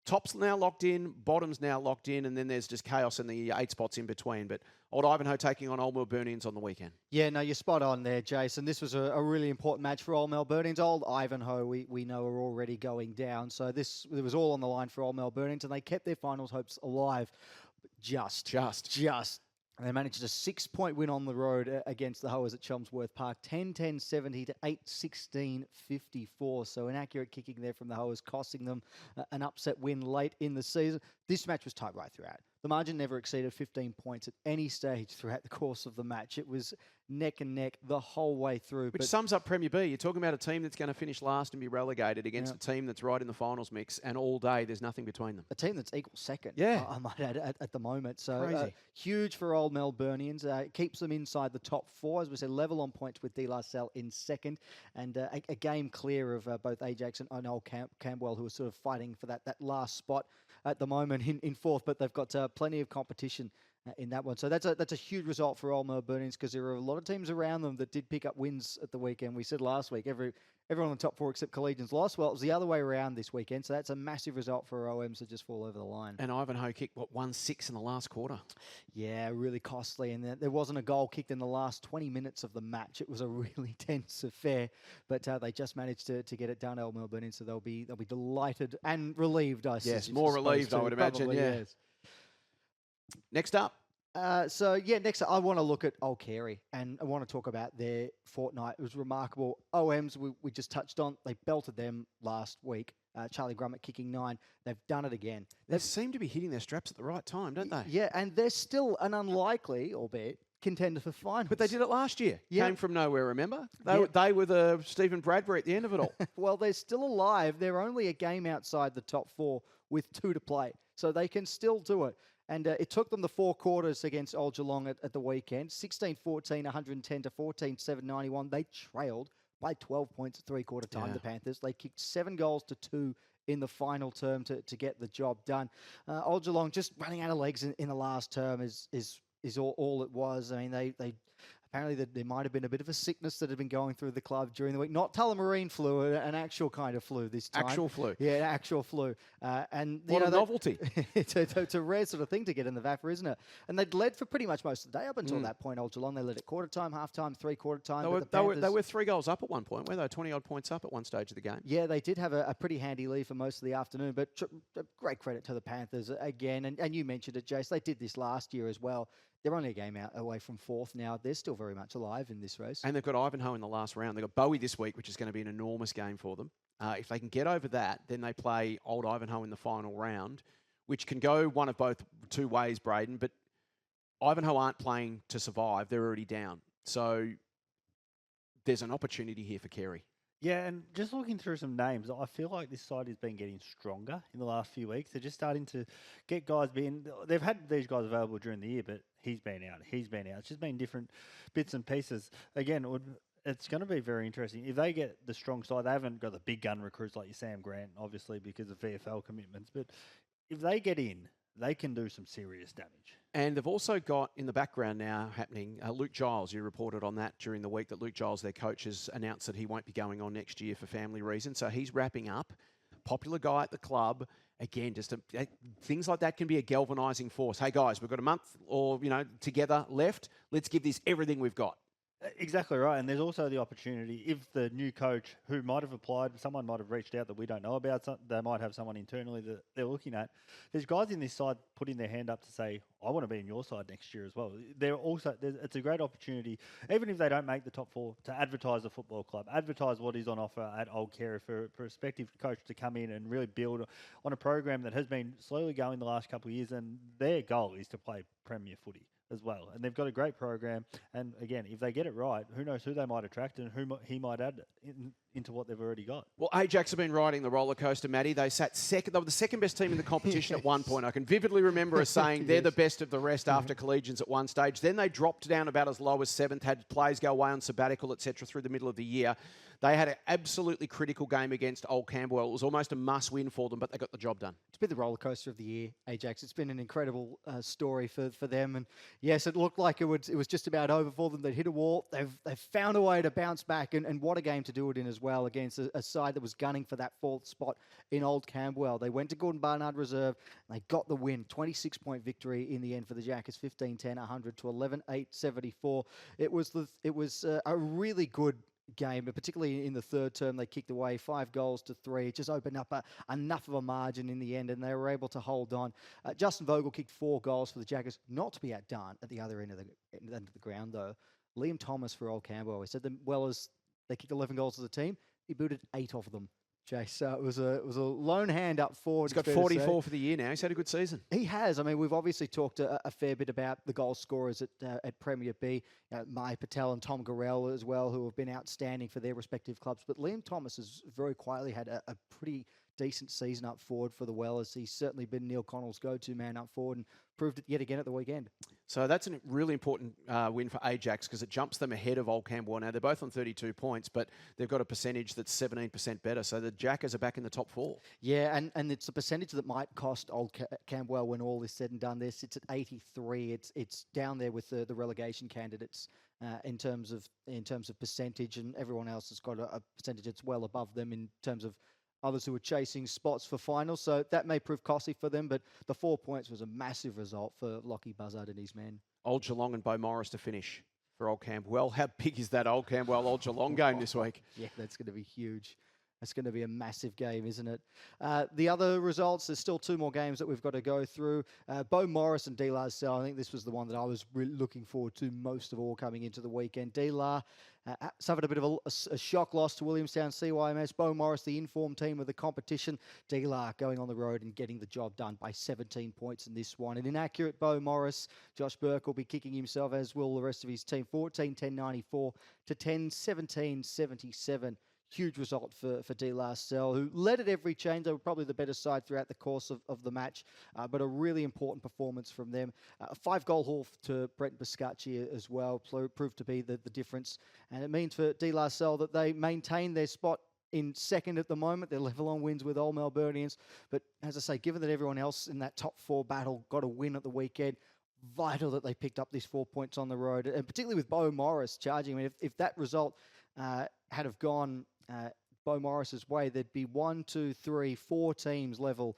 top's now locked in, bottom's now locked in, and then there's just chaos in the 8 spots in between. But Old Ivanhoe taking on Old Melburnians on the weekend. Yeah, no, you're spot on there, Jason. This was a really important match for Old Melburnians. Old Ivanhoe, we know, are already going down. So it was all on the line for Old Melburnians, and they kept their finals hopes alive. Just. And they managed a 6-point win on the road against the Hoers at Chelmsworth Park, 10-10-70 to 8-16-54. So inaccurate kicking there from the Hoers, costing them an upset win late in the season. This match was tight right throughout. The margin never exceeded 15 points at any stage throughout the course of the match. It was neck and neck the whole way through. Which sums up Premier B. You're talking about a team that's going to finish last and be relegated against a team that's right in the finals mix, and all day there's nothing between them. A team that's equal second, yeah, I might add, at the moment. So huge for Old Melburnians. It keeps them inside the top 4. As we said, level on points with De La Salle in second, and a game clear of both Ajax and Old Campbell, who are sort of fighting for that last spot at the moment in 4th, but they've got plenty of competition in that one. So that's a huge result for Old Melburnians, because there are a lot of teams around them that did pick up wins at the weekend. We said last week, everyone in the top 4 except Collegians lost. Well, it was the other way around this weekend, so that's a massive result for OMs to just fall over the line. And Ivanhoe kicked, 1-6 in the last quarter? Yeah, really costly. And there wasn't a goal kicked in the last 20 minutes of the match. It was a really tense affair, but they just managed to get it done, Old Melburnians, so they'll be delighted and relieved, I suppose. Yes, more relieved, I would imagine, yeah. Yes. Next up. Next up, I want to look at Old Carey, and I want to talk about their fortnight. It was remarkable. OMs, we just touched on, they belted them last week. Charlie Grummett kicking 9. They've done it again. They seem to be hitting their straps at the right time, don't they? Yeah, and they're still an unlikely, albeit, contender for finals. But they did it last year. Yeah. Came from nowhere, remember? They were the Stephen Bradbury at the end of it all. Well, they're still alive. They're only a game outside the top 4 with 2 to play, so they can still do it. And it took them the 4 quarters against Old Geelong at the weekend. 16-14, 110 to 14-7, 91. They trailed by 12 points at 3-quarter time, the Panthers. They kicked 7 goals to 2 in the final term to get the job done. Old Geelong just running out of legs in the last term is all it was. I mean, they apparently there might have been a bit of a sickness that had been going through the club during the week. Not tullamarine flu, an actual kind of flu this time. Actual flu. Yeah, actual flu. And what a novelty. It's a rare sort of thing to get in the VAFA, isn't it? And they'd led for pretty much most of the day up until that point, Old Geelong. They led at quarter time, half time, 3-quarter time. They were 3 goals up at one point, weren't they? 20-odd points up at one stage of the game. Yeah, they did have a pretty handy lead for most of the afternoon, but great credit to the Panthers again. And you mentioned it, Jace. They did this last year as well. They're only a game out away from 4th now. They're still very much alive in this race. And they've got Ivanhoe in the last round. They've got Bowie this week, which is going to be an enormous game for them. If they can get over that, then they play Old Ivanhoe in the final round, which can go one of both 2 ways, Brayden. But Ivanhoe aren't playing to survive. They're already down. So there's an opportunity here for Carey. Yeah, and just looking through some names, I feel like this side has been getting stronger in the last few weeks. They're just starting to get guys they've had these guys available during the year, but he's been out. It's just been different bits and pieces. Again, it's going to be very interesting. If they get the strong side, they haven't got the big gun recruits like your Sam Grant, obviously, because of VFL commitments. But if they get in, they can do some serious damage. And they've also got in the background now happening, Luke Giles, you reported on that during the week, that Luke Giles, their coach, has announced that he won't be going on next year for family reasons. So he's wrapping up. Popular guy at the club. Again, things like that can be a galvanising force. Hey, guys, we've got a month or, together left. Let's give this everything we've got. Exactly right. And there's also the opportunity, if the new coach who might have applied, someone might have reached out that we don't know about, they might have someone internally that they're looking at. There's guys in this side putting their hand up to say, I want to be in your side next year as well. It's a great opportunity, even if they don't make the top 4, to advertise the football club, advertise what is on offer at Old Carey for a prospective coach to come in and really build on a program that has been slowly going the last couple of years, and their goal is to play Premier footy as well. And they've got a great program. And again, if they get it right, who knows who they might attract and who he might add into what they've already got. Well, Ajax have been riding the roller coaster, Matty. They sat second. They were the second best team in the competition at one point. I can vividly remember us saying they're the best of the rest after collegians at one stage. Then they dropped down about as low as 7th, had players go away on sabbatical, etc. through the middle of the year. They had an absolutely critical game against Old Camberwell. It was almost a must-win for them, but they got the job done. It's been the roller coaster of the year, Ajax. It's been an incredible story for them. And yes, it looked like it was just about over for them. They'd hit a wall. They've found a way to bounce back, and what a game to do it in as well against a side that was gunning for that 4th spot in Old Camberwell. They went to Gordon Barnard Reserve, and they got the win. 26-point victory in the end for the Jackets, 15-10, 100 to 11-8, 74. It was a really good game, but particularly in the third term, they kicked away 5 goals to 3. It just opened up enough of a margin in the end, and they were able to hold on. Justin Vogel kicked 4 goals for the Jackets, not to be outdone at the other end of the ground, though. Liam Thomas for Old Camberwell, he said that well as they kicked 11 goals as a team, he booted 8 of them. Chase, so it was a lone hand up forward. He's got 44 for the year now. He's had a good season. He has. I mean, we've obviously talked a fair bit about the goal scorers at Premier B, Mai Patel and Tom Gorell as well, who have been outstanding for their respective clubs. But Liam Thomas has very quietly had a pretty decent season up forward for the Wellers. He's certainly been Neil Connell's go-to man up forward and proved it yet again at the weekend. So that's a really important win for Ajax because it jumps them ahead of Old Camberwell. Now, they're both on 32 points, but they've got a percentage that's 17% better. So the Jackers are back in the top 4. Yeah, and it's a percentage that might cost Old Camberwell when all is said and done. There sits at 83. It's down there with the relegation candidates in terms of percentage, and everyone else has got a percentage that's well above them in terms of others who are chasing spots for finals. So that may prove costly for them, but the 4 points was a massive result for Lockie Buzzard and his men. Old Geelong and Bo Morris to finish for Old Camberwell. How big is that Old Camberwell, Old Geelong game this week? Yeah, that's going to be huge. That's going to be a massive game, isn't it? The other results, there's still 2 more games that we've got to go through. Bo Morris and DYLAN CENCH, I think this was the one that I was really looking forward to most of all coming into the weekend. DYLAN suffered a bit of a shock loss to Williamstown CYMS. Bo Morris, the informed team of the competition. DYLAN going on the road and getting the job done by 17 points in this one. An inaccurate Bo Morris. Josh Burke will be kicking himself, as will the rest of his team. 14-10-94 to 10-17-77. Huge result for DYLAN CENCH, who led at every change. They were probably the better side throughout the course of the match, but a really important performance from them. A 5-goal haul to Brent Biscacci as well proved to be the difference. And it means for DYLAN CENCH that they maintain their spot in second at the moment. They're level on wins with Old Melburnians. But as I say, given that everyone else in that top 4 battle got a win at the weekend, vital that they picked up these 4 points on the road, and particularly with Bo Morris charging. I mean, if that result had have gone Bo Morris's way, there'd be 1, 2, 3, 4 teams level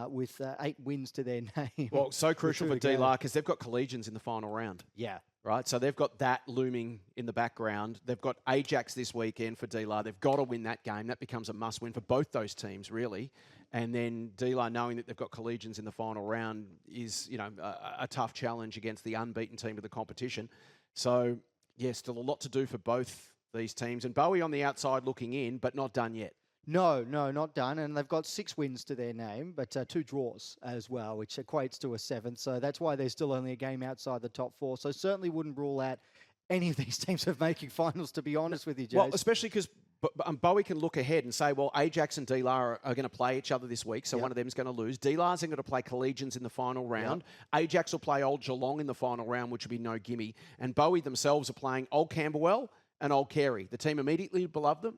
with 8 wins to their name. Well, so crucial for DYLAN because they've got collegians in the final round. Yeah. Right, so they've got that looming in the background. They've got Ajax this weekend for DYLAN. They've got to win that game. That becomes a must-win for both those teams, really. And then DYLAN, knowing that they've got collegians in the final round, is a tough challenge against the unbeaten team of the competition. So, yeah, still a lot to do for both these teams. And Bowie on the outside looking in, but not done yet. No, not done. And they've got 6 wins to their name, but 2 draws as well, which equates to a 7th. So that's why they're still only a game outside the top 4. So certainly wouldn't rule out any of these teams of making finals, to be honest with you, Jace. Well, especially because Bowie can look ahead and say, well, Ajax and DYLAN are going to play each other this week, so one of them is going to lose. DYLAN's going to play collegians in the final round. Ajax will play Old Geelong in the final round, which will be no gimme. And Bowie themselves are playing Old Camberwell and Old Carey, the team immediately above them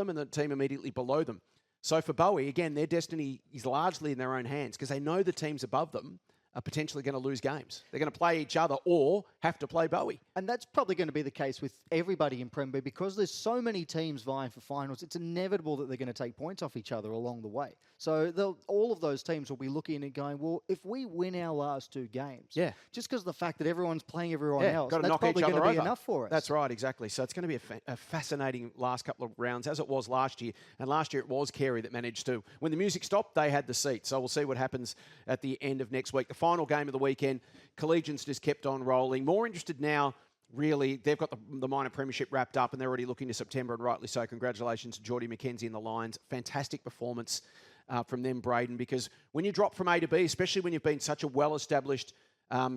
and the team immediately below them. So for Bowie, again, their destiny is largely in their own hands because they know the teams above them are potentially going to lose games. They're going to play each other or have to play Bowie. And that's probably going to be the case with everybody in Prem B because there's so many teams vying for finals. It's inevitable that they're going to take points off each other along the way. So all of those teams will be looking and going, well, if we win our last 2 games, just because of the fact that everyone's playing everyone else, that's probably going to be enough for us. That's right, exactly. So it's going to be a fascinating last couple of rounds, as it was last year. And last year it was Carey that managed to, when the music stopped, they had the seat. So we'll see what happens at the end of next week. The final game of the weekend, Collegians just kept on rolling. More interested now, really, they've got the minor premiership wrapped up and they're already looking to September, and rightly so. Congratulations to Geordie McKenzie and the Lions. Fantastic performance from them, Brayden, because when you drop from A to B, especially when you've been such a well-established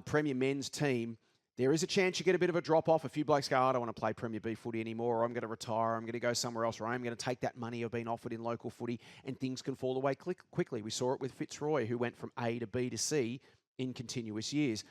Premier men's team, there is a chance you get a bit of a drop-off. A few blokes go, I don't want to play Premier B footy anymore, or I'm going to retire, I'm going to go somewhere else, or I'm going to take that money I've been offered in local footy, and things can fall away quickly. We saw it with Fitzroy, who went from A to B to C in continuous years.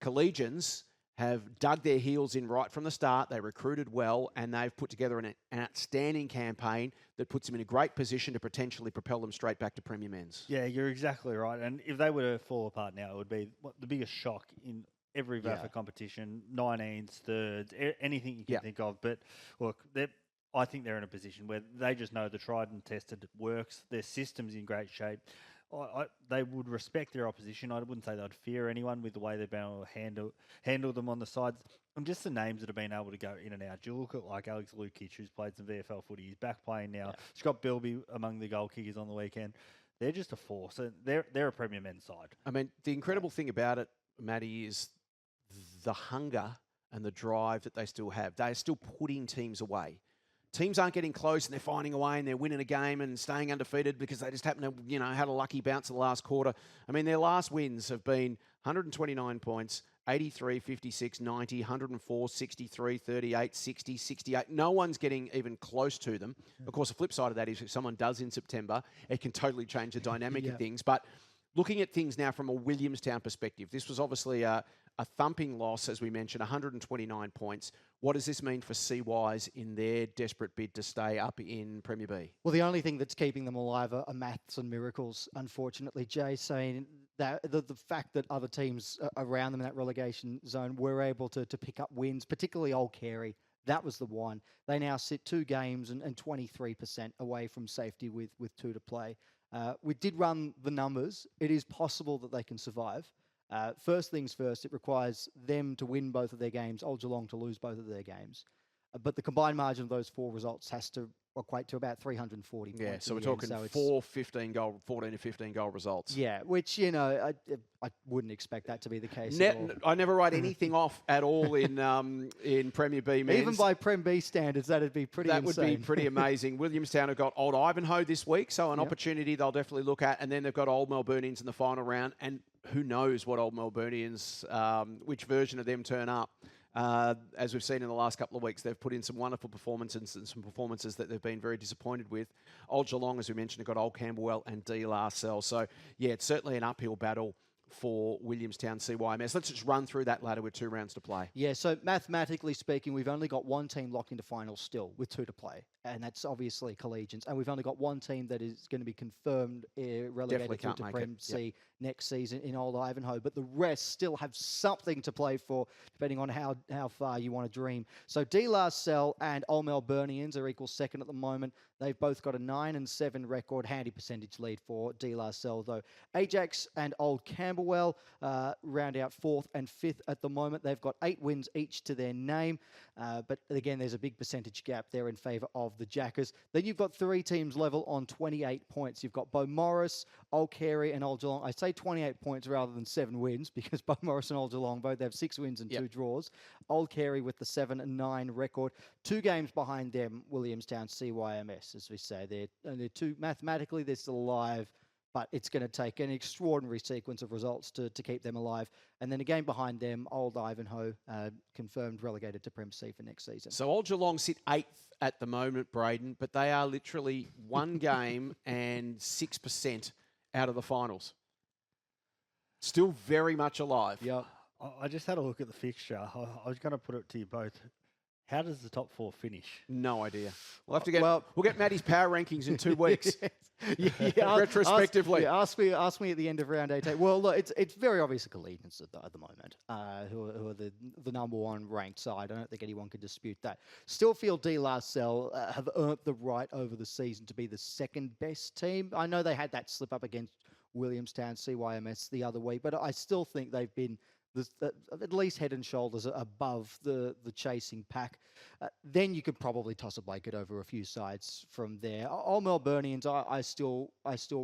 Collegians have dug their heels in right from the start. They recruited well, and they've put together an outstanding campaign that puts them in a great position to potentially propel them straight back to Premier Men's. Yeah, you're exactly right. And if they were to fall apart now, it would be the biggest shock in every VAFA competition, 19s, thirds, anything you can think of. But look, I think they're in a position where they just know the tried and tested works. Their system's in great shape. They would respect their opposition. I wouldn't say they'd fear anyone with the way they've been able to handle them on the sides. And just the names that have been able to go in and out. You look at like Alex Lukic, who's played some VFL footy. He's back playing now. Scott Bilby among the goal kickers on the weekend. They're just a force. They're a Premier men's side. I mean, the incredible thing about it, Matty, is the hunger and the drive that they still have. They are still putting teams away. Teams aren't getting close and they're finding a way and they're winning a game and staying undefeated because they just happen to, had a lucky bounce in the last quarter. I mean, their last wins have been 129 points, 83, 56, 90, 104, 63, 38, 60, 68. No one's getting even close to them. Of course, the flip side of that is if someone does in September, it can totally change the dynamic of things. But looking at things now from a Williamstown perspective, this was obviously a thumping loss, as we mentioned, 129 points. What does this mean for CYs in their desperate bid to stay up in Premier B? Well, the only thing that's keeping them alive are maths and miracles, unfortunately, Jay, saying that the fact that other teams around them in that relegation zone were able to pick up wins, particularly Old Carey. That was the one. They now sit 2 games and 23% away from safety with 2 to play. We did run the numbers. It is possible that they can survive. First things first, it requires them to win both of their games, Old Geelong to lose both of their games. But the combined margin of those 4 results has to equate to about 340 points. Yeah, so we're talking 14 to 15 goal results. Yeah, which, I wouldn't expect that to be the case. I never write anything off at all in Premier B men's. Even by Prem B standards, that'd be pretty insane. That would be pretty amazing. Williamstown have got Old Ivanhoe this week, so an opportunity they'll definitely look at. And then they've got Old Melburnians in the final round. And who knows what Old Melburnians, which version of them turn up. As we've seen in the last couple of weeks, they've put in some wonderful performances and some performances that they've been very disappointed with. Old Geelong, as we mentioned, have got Old Camberwell and DYLAN CENCH. So, yeah, it's certainly an uphill battle for Williamstown CYMS. Let's just run through that ladder with 2 rounds to play. Yeah, so mathematically speaking, we've only got 1 team locked into finals still with 2 to play, and that's obviously Collegians. And we've only got 1 team that is going to be confirmed relegated to Prem C next season in Old Ivanhoe, but the rest still have something to play for, depending on how far you want to dream. So DYLAN CENCH and Old Melburnians are equal second at the moment. They've both got a 9-7 record, handy percentage lead for DYLAN CENCH, though. Ajax and Old Camberwell round out 4th and 5th at the moment. They've got 8 wins each to their name, but again, there's a big percentage gap there in favour of the Jackers. Then you've got 3 teams level on 28 points. You've got Beaumaris, Old Carey and Old Geelong. I say 28 points rather than 7 wins because Beaumaris and Old Geelong both have 6 wins and 2 draws. Old Carey with the 7-9 record. 2 games behind them, Williamstown CYMS, as we say. They're 2, mathematically, they're still alive, but it's going to take an extraordinary sequence of results to keep them alive. And then a game behind them, Old Ivanhoe, confirmed relegated to Prem C for next season. So Old Geelong sit 8th at the moment, Brayden, but they are literally 1 game and 6% out of the finals. Still very much alive. Yeah, I just had a look at the fixture. I was going to put it to you both. How does the top 4 finish? No idea. We'll have to get. We'll get Maddie's power rankings in 2 weeks. Yeah, retrospectively. Ask me at the end of round 18. Well, look, it's very obvious Collegians at the moment, who are the number 1 ranked side. I don't think anyone can dispute that. Still feel DYLAN CENCH have earned the right over the season to be the second best team. I know they had that slip up against Williamstown CYMS the other week, but I still think they've been at least head and shoulders above the chasing pack. Then you could probably toss a blanket over a few sides from there. All Melburnians, I still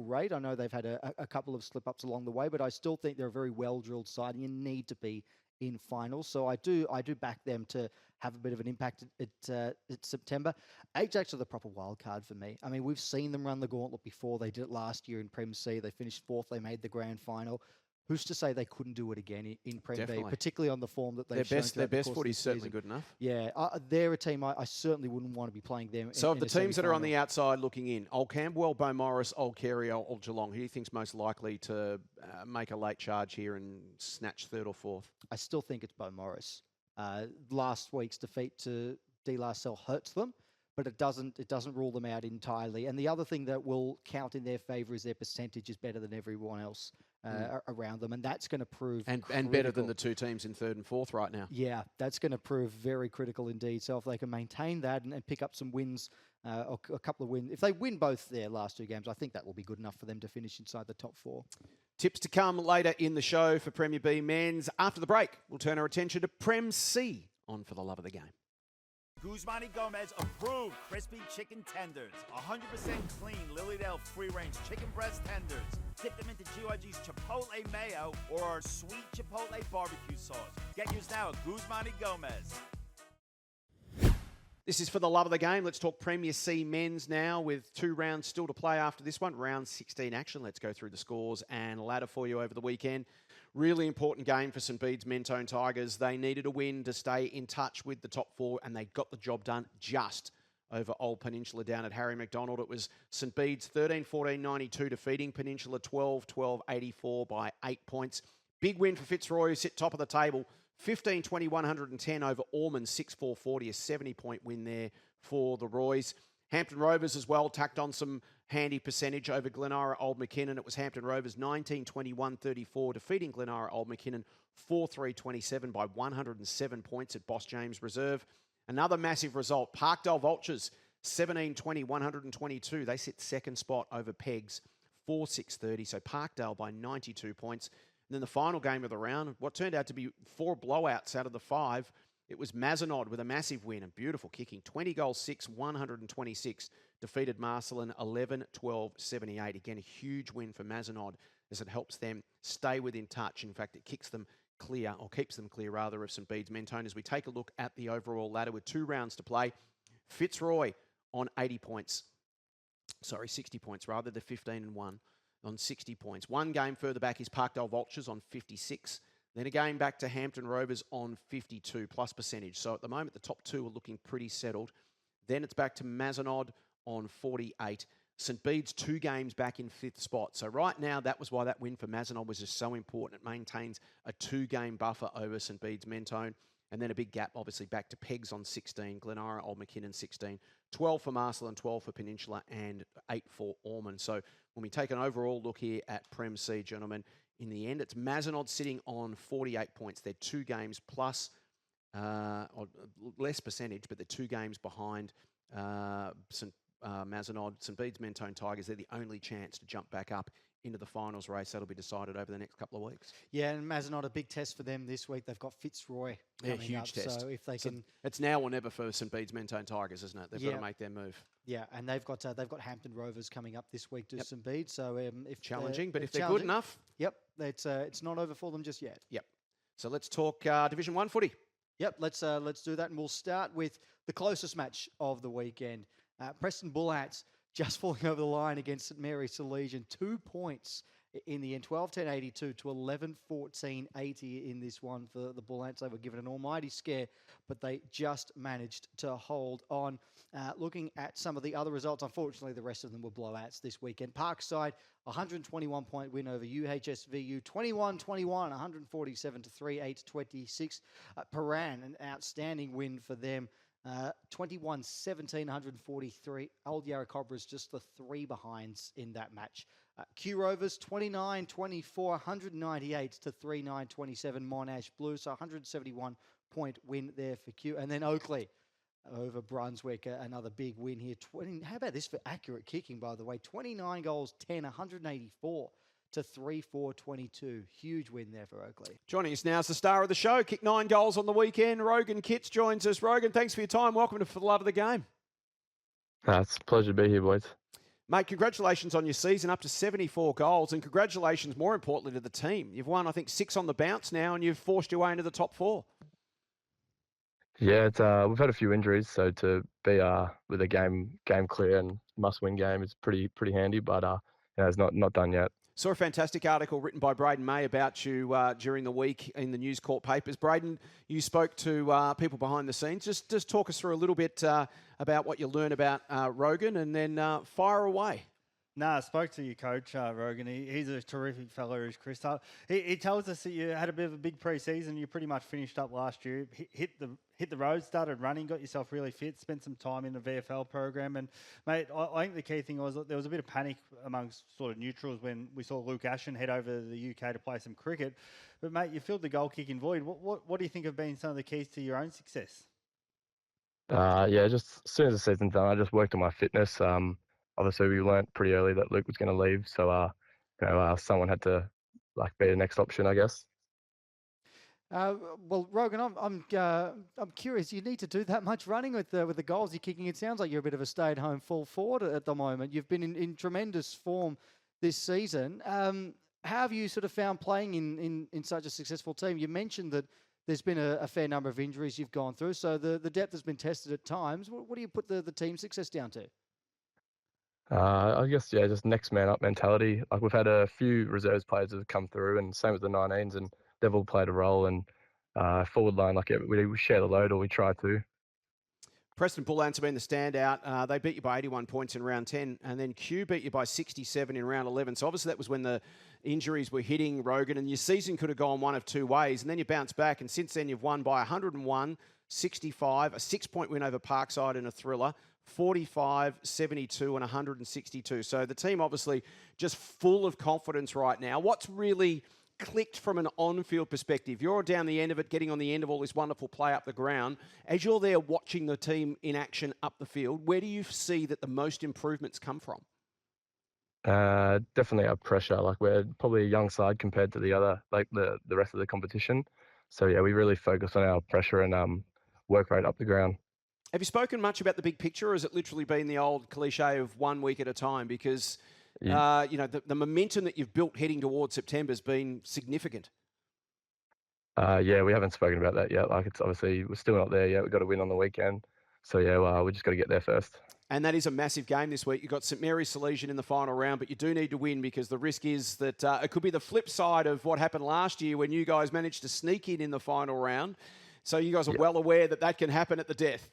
rate. I know they've had a couple of slip-ups along the way, but I still think they're a very well-drilled side, and you need to be in finals. So I do back them to have a bit of an impact at September. Ajax are the proper wild card for me. I mean, we've seen them run the gauntlet before. They did it last year in Prem C. They finished 4th. They made the grand final. Who's to say they couldn't do it again in Prem B, particularly on the form that they've shown? Their best footy is certainly good enough. Yeah, they're a team I certainly wouldn't want to be playing them. So of the teams that are on the outside looking in, Old Camberwell, Beaumaris, Old Carey, Old Geelong, who do you think's most likely to make a late charge here and snatch 3rd or 4th? I still think it's Beaumaris. Last week's defeat to DYLAN CENCH hurts them, but it doesn't rule them out entirely. And the other thing that will count in their favour is their percentage is better than everyone else around them, and that's going to prove and better than the 2 teams in 3rd and 4th right now. Yeah, that's going to prove very critical indeed. So if they can maintain that and pick up some wins, or a couple of wins, if they win both their last 2 games, I think that will be good enough for them to finish inside the top 4. Tips to come later in the show for Premier B men's. After the break, we'll turn our attention to Prem C on For the Love of the Game. Guzmani Gomez approved crispy chicken tenders. 100% clean Lilydale free-range chicken breast tenders. Dip them into GYG's Chipotle mayo or our sweet Chipotle barbecue sauce. Get yours now at Guzmani Gomez. This is For the Love of the Game. Let's talk Premier C men's now with 2 rounds still to play after this one. Round 16 action. Let's go through the scores and ladder for you over the weekend. Really important game for St Bede's Mentone Tigers. They needed a win to stay in touch with the top 4, and they got the job done just over Old Peninsula down at Harry McDonald. It was St Bede's 13-14-92 defeating Peninsula 12-12-84 by 8 points. Big win for Fitzroy, who sit top of the table. 15-20-110 over Ormond, 6-4-40, a 70-point win there for the Roys. Hampton Rovers as well tacked on some handy percentage over Glenara Old McKinnon. It was Hampton Rovers 19-21-34, defeating Glenara Old McKinnon 4-3-27 by 107 points at Boss James Reserve. Another massive result, Parkdale Vultures 17-20-122. They sit 2nd spot over Pegs 4-6-30, so Parkdale by 92 points. And then the final game of the round, what turned out to be 4 blowouts out of the 5. It was Mazenod with a massive win and beautiful kicking. 20 goals, 6, 126. Defeated Marcelin 11-12-78. Again, a huge win for Mazenod as it helps them stay within touch. In fact, it kicks them clear, or keeps them clear rather, of St Bede's Mentone. As we take a look at the overall ladder with 2 rounds to play, Fitzroy on 80 points. Sorry, 60 points rather. They're 15-1 on 60 points. 1 game further back is Parkdale Vultures on 56. Then again back to Hampton Rovers on 52 plus percentage. So at the moment, the top 2 are looking pretty settled. Then it's back to Mazenod on 48. St Bede's 2 games back in 5th spot. So right now, that was why that win for Mazenod was just so important. It maintains a 2-game buffer over St Bede's Mentone. And then a big gap, obviously, back to Pegs on 16, Glenara Old McKinnon 16, 12 for Marcelin, 12 for Peninsula, and 8 for Ormond. So when we take an overall look here at Prem C, gentlemen, in the end, it's Mazenod sitting on 48 points. They're 2 games plus, or less percentage, but they're 2 games behind Mazenod. St Bede's Mentone Tigers, they're the only chance to jump back up into the finals race. That'll be decided over the next couple of weeks. Yeah, and Mazenod, a big test for them this week. They've got Fitzroy coming huge up, test. so if they can... It's now or never for St Bede's Mentone Tigers, isn't it? They've got to make their move. Yeah, and they've got Hampton Rovers coming up this week to St Bede. So if challenging, but if they're good enough, yep, it's not over for them just yet. Yep. So let's talk Division 1 footy. Yep, let's do that, and we'll start with the closest match of the weekend. Preston Bullhats just falling over the line against St Mary's Salesian, 2 points in the end, 12-10-82 to 11-14-80 in this one for the Bullhats. They were given an almighty scare, but they just managed to hold on. Looking at some of the other results, unfortunately, the rest of them were blowouts this weekend. Parkside, 121-point win over UHSVU, 21-21, 147-3, 8-26. Paran, an outstanding win for them. 21-17, 143. Old Yarra Cobras just the 3 behinds in that match. Q Rovers 29-24, 198 to 39-27 Monash Blues. So 171 point win there for Q. And then Oakleigh over Brunswick, another big win here. How about this for accurate kicking, by the way? 29 goals, 10, 184 to 3-4-22. Huge win there for Oakleigh. Joining us now is the star of the show. Kicked 9 goals on the weekend. ROGAN KITTS joins us. ROGAN, thanks for your time. Welcome to For the Love of the Game. It's a pleasure to be here, boys. Mate, congratulations on your season, up to 74 goals, and congratulations, more importantly, to the team. You've won, I think, 6 on the bounce now, and you've forced your way into the top 4. Yeah, it's, we've had a few injuries, so to be with a game clear and must-win game is pretty handy, but it's not done yet. Saw a fantastic article written by Brayden May about you during the week in the News Corp papers. Brayden, you spoke to people behind the scenes. Just talk us through a little bit about what you learned about ROGAN, and then fire away. I spoke to your coach, ROGAN. He's a terrific fellow, is Chris. He tells us that you had a bit of a big pre-season. You pretty much finished up last year, hit the road, started running, got yourself really fit, spent some time in the VFL program. And, mate, I think the key thing was that there was a bit of panic amongst sort of neutrals when we saw Luke Ashen head over to the UK to play some cricket. But, mate, you filled the goal-kicking void. What do you think have been some of the keys to your own success? Just as soon as the season's done, I just worked on my fitness. Obviously, we learnt pretty early that Luke was going to leave, so someone had to be the next option, I guess. Well, ROGAN, I'm curious. You need to do that much running with the goals you're kicking. It sounds like you're a bit of a stay-at-home full forward at the moment. You've been in tremendous form this season. How have you sort of found playing in such a successful team? You mentioned that there's been a fair number of injuries you've gone through, so the depth has been tested at times. What do you put the team success down to? I guess, just next man up mentality. We've had a few reserves players that have come through, and same with the 19s, and they've all played a role. And forward line, we share the load, or we try to. Preston Bullants have been the standout. They beat you by 81 points in round 10, and then Q beat you by 67 in round 11. So obviously that was when the injuries were hitting, ROGAN, and your season could have gone one of two ways. And then you bounced back, and since then you've won by 101, 65, a 6-point win over Parkside in a thriller, 45, 72 and 162. So the team obviously just full of confidence right now. What's really clicked from an on-field perspective? You're down the end of it, getting on the end of all this wonderful play up the ground. As you're there watching the team in action up the field, where do you see that the most improvements come from? Definitely our pressure. We're probably a young side compared to the other, the rest of the competition. So we really focus on our pressure and work rate up the ground. Have you spoken much about the big picture, or has it literally been the old cliche of 1 week at a time? Because, the momentum that you've built heading towards September has been significant. We haven't spoken about that yet. It's obviously, we're still not there yet. We've got to win on the weekend. So, we just got to get there first. And that is a massive game this week. You've got St Mary's Salesian in the final round, but you do need to win, because the risk is that it could be the flip side of what happened last year when you guys managed to sneak in the final round. So you guys are well aware that can happen at the death.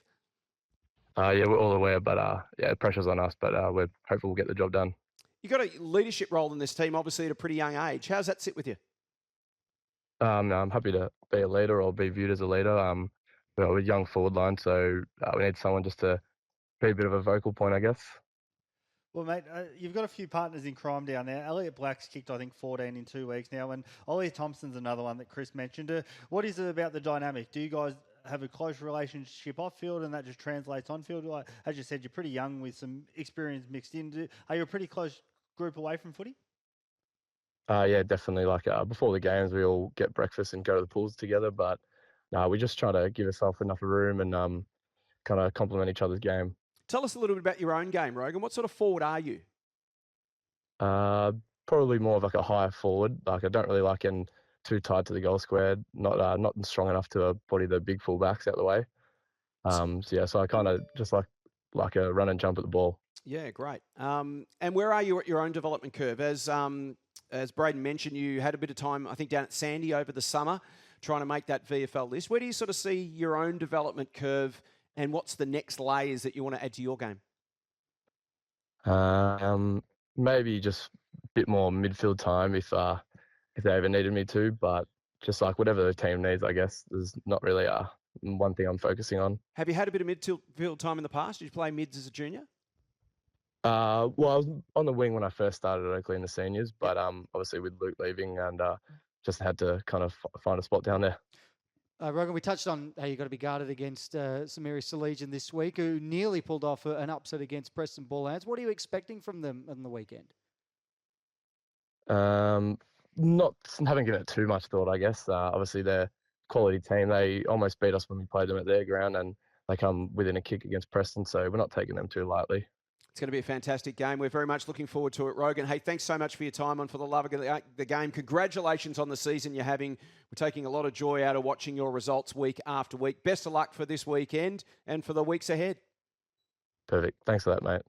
We're all aware, but the pressure's on us, but we're hopeful we'll get the job done. You've got a leadership role in this team, obviously, at a pretty young age. How's that sit with you? I'm happy to be a leader or be viewed as a leader. We're a young forward line, so we need someone just to be a bit of a vocal point, I guess. Well, mate, you've got a few partners in crime down there. Elliot Black's kicked, I think, 14 in 2 weeks now, and Ollie Thompson's another one that Chris mentioned. What is it about the dynamic? Do you guys have a close relationship off-field, and that just translates on-field? As you said, you're pretty young with some experience mixed in. Are you a pretty close group away from footy? Definitely. Before the games, we all get breakfast and go to the pools together, but we just try to give ourselves enough room and kind of complement each other's game. Tell us a little bit about your own game, ROGAN. What sort of forward are you? Probably more of a higher forward. I don't really like getting too tight to the goal square. Not strong enough to body the big fullbacks out the way. So I kind of just like a run and jump at the ball. Yeah, great. And where are you at your own development curve? As Brayden mentioned, you had a bit of time, I think, down at Sandy over the summer trying to make that VFL list. Where do you sort of see your own development curve, and what's the next layers that you want to add to your game? Maybe just a bit more midfield time if they ever needed me to, but just whatever the team needs, I guess. There's not really one thing I'm focusing on. Have you had a bit of midfield time in the past? Did you play mids as a junior? Well, I was on the wing when I first started at Oakleigh in the seniors, but obviously with Luke leaving and just had to kind of find a spot down there. Rogan, we touched on how you've got to be guarded against St Mary's Salesian this week, who nearly pulled off an upset against Preston Bullhounds. What are you expecting from them on the weekend? Not haven't given it too much thought, I guess. Obviously, they're a quality team. They almost beat us when we played them at their ground, and they come within a kick against Preston, so we're not taking them too lightly. It's going to be a fantastic game. We're very much looking forward to it, Rogan. Hey, thanks so much for your time and for the love of the game. Congratulations on the season you're having. We're taking a lot of joy out of watching your results week after week. Best of luck for this weekend and for the weeks ahead. Perfect. Thanks for that, mate.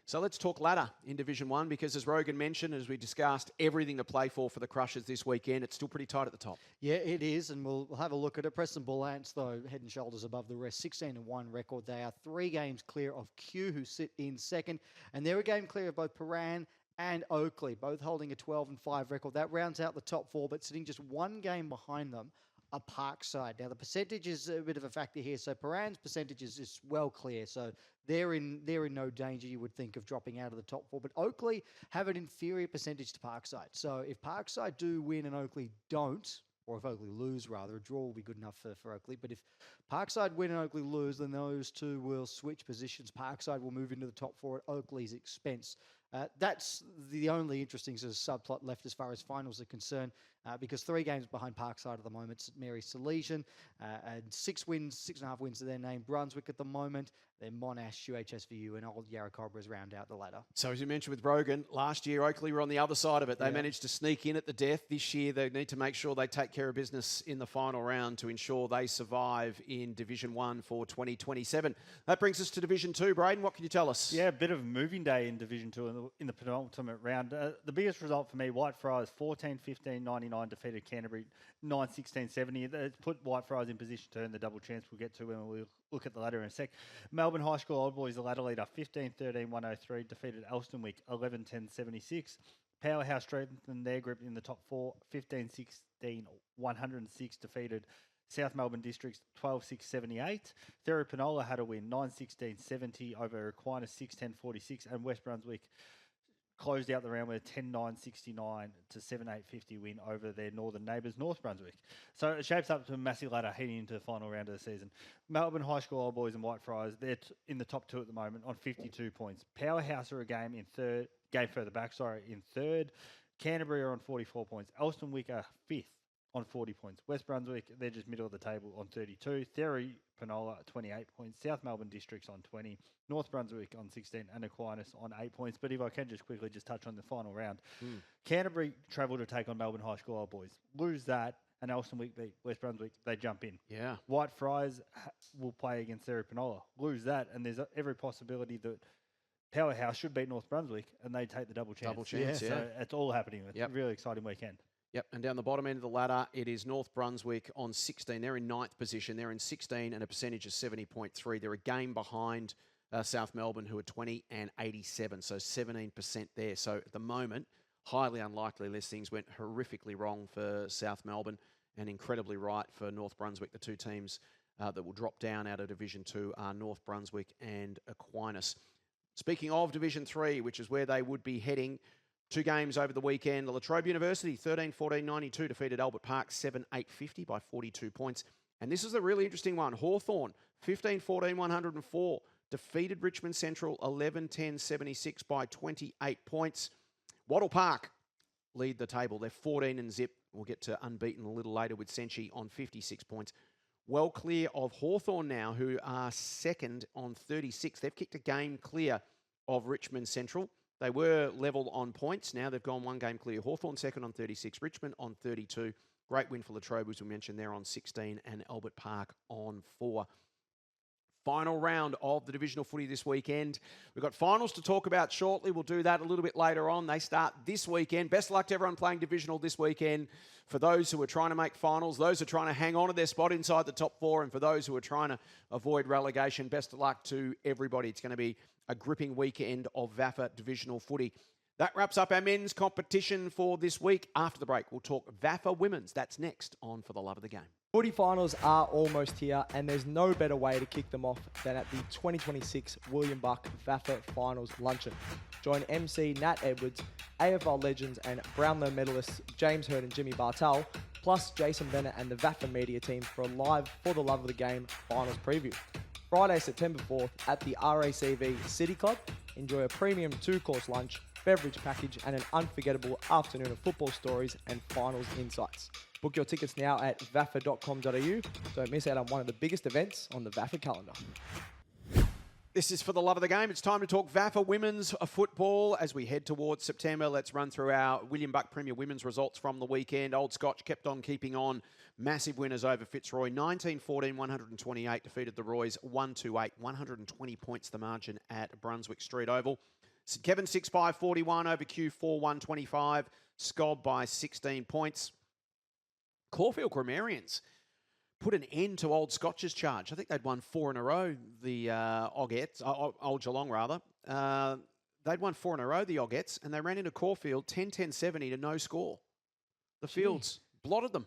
So let's talk ladder in Division 1 because, as Rogan mentioned, as we discussed, everything to play for the Krushers this weekend. It's still pretty tight at the top. Yeah, it is, and we'll have a look at it. Preston Bullhounds, though, head and shoulders above the rest, 16-1 record. They are 3 games clear of Kew, who sit in second, and they're a game clear of both Paran and Oakleigh, both holding a 12-5 record. That rounds out the top 4, but sitting just 1 game behind them are Parkside. Now, the percentage is a bit of a factor here. So Paran's percentage is well clear. So they're in no danger, you would think, of dropping out of the top 4. But Oakleigh have an inferior percentage to Parkside. So if Parkside do win and Oakleigh don't, or if Oakleigh lose, rather, a draw will be good enough for Oakleigh. But if Parkside win and Oakleigh lose, then those two will switch positions. Parkside will move into the top 4 at Oakley's expense. That's the only interesting sort of subplot left as far as finals are concerned, because 3 games behind Parkside at the moment, St Mary's Salesian, and 6.5 wins to their name. Brunswick at the moment, then Monash, UHSVU, and Old Yarra Cobras round out the ladder. So as you mentioned with Rogan, last year Oakleigh were on the other side of it. They managed to sneak in at the death. This year they need to make sure they take care of business in the final round to ensure they survive in Division 1 for 2027. That brings us to Division 2. Brayden, what can you tell us? Yeah, a bit of a moving day in Division 2 in the penultimate round. The biggest result for me, Whitefriars 14-15-99 defeated Canterbury 9-16-70. It's put Whitefriars in position to earn the double chance we'll get to when we look at the ladder in a sec. Melbourne High School Old Boys, the ladder leader, 15-13-103, defeated Elstonwick 11-10-76. Powerhouse strengthened their grip in the top 4, 15-16-106, defeated South Melbourne Districts 12-6-78. Thera Penola had a win 9-16-70 over Aquinas 6-10-46, and West Brunswick closed out the round with a 10-9-69 to 7-8-50 win over their northern neighbours, North Brunswick. So it shapes up to a massive ladder heading into the final round of the season. Melbourne High School Old Boys and Whitefriars, they're in the top 2 at the moment on 52 points. Powerhouse are a game further back, in third. Canterbury are on 44 points. Elstonwick are 5th on 40 points. West Brunswick, they're just middle of the table on 32. Thera Penola, 28 points. South Melbourne Districts on 20. North Brunswick on 16. And Aquinas on 8 points. But if I can just quickly touch on the final round. Canterbury travel to take on Melbourne High School Old Boys. Lose that, and Elstonwick beat West Brunswick. They jump in. Yeah. Whitefriars will play against Thera Penola. Lose that, and there's every possibility that Powerhouse should beat North Brunswick, and they take the double chance. Yeah. So it's all happening. It's a really exciting weekend. Yep, and down the bottom end of the ladder, it is North Brunswick on 16. They're in 9th position. They're in 16 and a percentage of 70.3. They're a game behind South Melbourne, who are 20 and 87, so 17% there. So at the moment, highly unlikely, unless things went horrifically wrong for South Melbourne and incredibly right for North Brunswick. The 2 teams that will drop down out of Division 2 are North Brunswick and Aquinas. Speaking of Division 3, which is where they would be heading, 2 games over the weekend. La Trobe University, 13-14-92, defeated Albert Park 7-8-50 by 42 points. And this is a really interesting one. Hawthorn, 15-14-104, defeated Richmond Central 11-10-76 by 28 points. Wattle Park lead the table. They're 14 and zip. We'll get to unbeaten a little later with Senchi on 56 points. Well clear of Hawthorn now, who are second on 36. They've kicked a game clear of Richmond Central. They were level on points. Now they've gone 1 game clear. Hawthorn second on 36, Richmond on 32. Great win for La Trobe, as we mentioned, they're on 16, and Albert Park on 4. Final round of the divisional footy this weekend. We've got finals to talk about shortly. We'll do that a little bit later on. They start this weekend. Best of luck to everyone playing divisional this weekend. For those who are trying to make finals, those who are trying to hang on to their spot inside the top 4, and for those who are trying to avoid relegation, best of luck to everybody. It's going to be a gripping weekend of VAFA divisional footy. That wraps up our men's competition for this week. After the break, we'll talk VAFA Women's. That's next on For the Love of the Game. Footy finals are almost here, and there's no better way to kick them off than at the 2026 William Buck VAFA Finals Luncheon. Join MC Nat Edwards, AFL legends and Brownlow medalists James Hurd and Jimmy Bartel, plus Jason Bennett and the VAFA media team for a live For the Love of the Game finals preview. Friday, September 4th at the RACV City Club. Enjoy a premium 2-course lunch, beverage package and an unforgettable afternoon of football stories and finals insights. Book your tickets now at vafa.com.au. Don't miss out on one of the biggest events on the VAFA calendar. This is For the Love of the Game. It's time to talk VAFA Women's football as we head towards September. Let's run through our William Buck Premier Women's results from the weekend. Old Scotch kept on keeping on. Massive winners over Fitzroy. 19-14, 128 defeated the Roys. 128, 120 points the margin at Brunswick Street Oval. St Kevin 6-5, 41 over Q4, 125. Scob by 16 points. Caulfield Grammarians put an end to Old Scotch's charge. I think they'd won 4 in a row, the Ogettes, Old Geelong rather. They'd won 4 in a row, the Ogettes, and they ran into Caulfield 10-10-70 to no score. The Fields blotted them.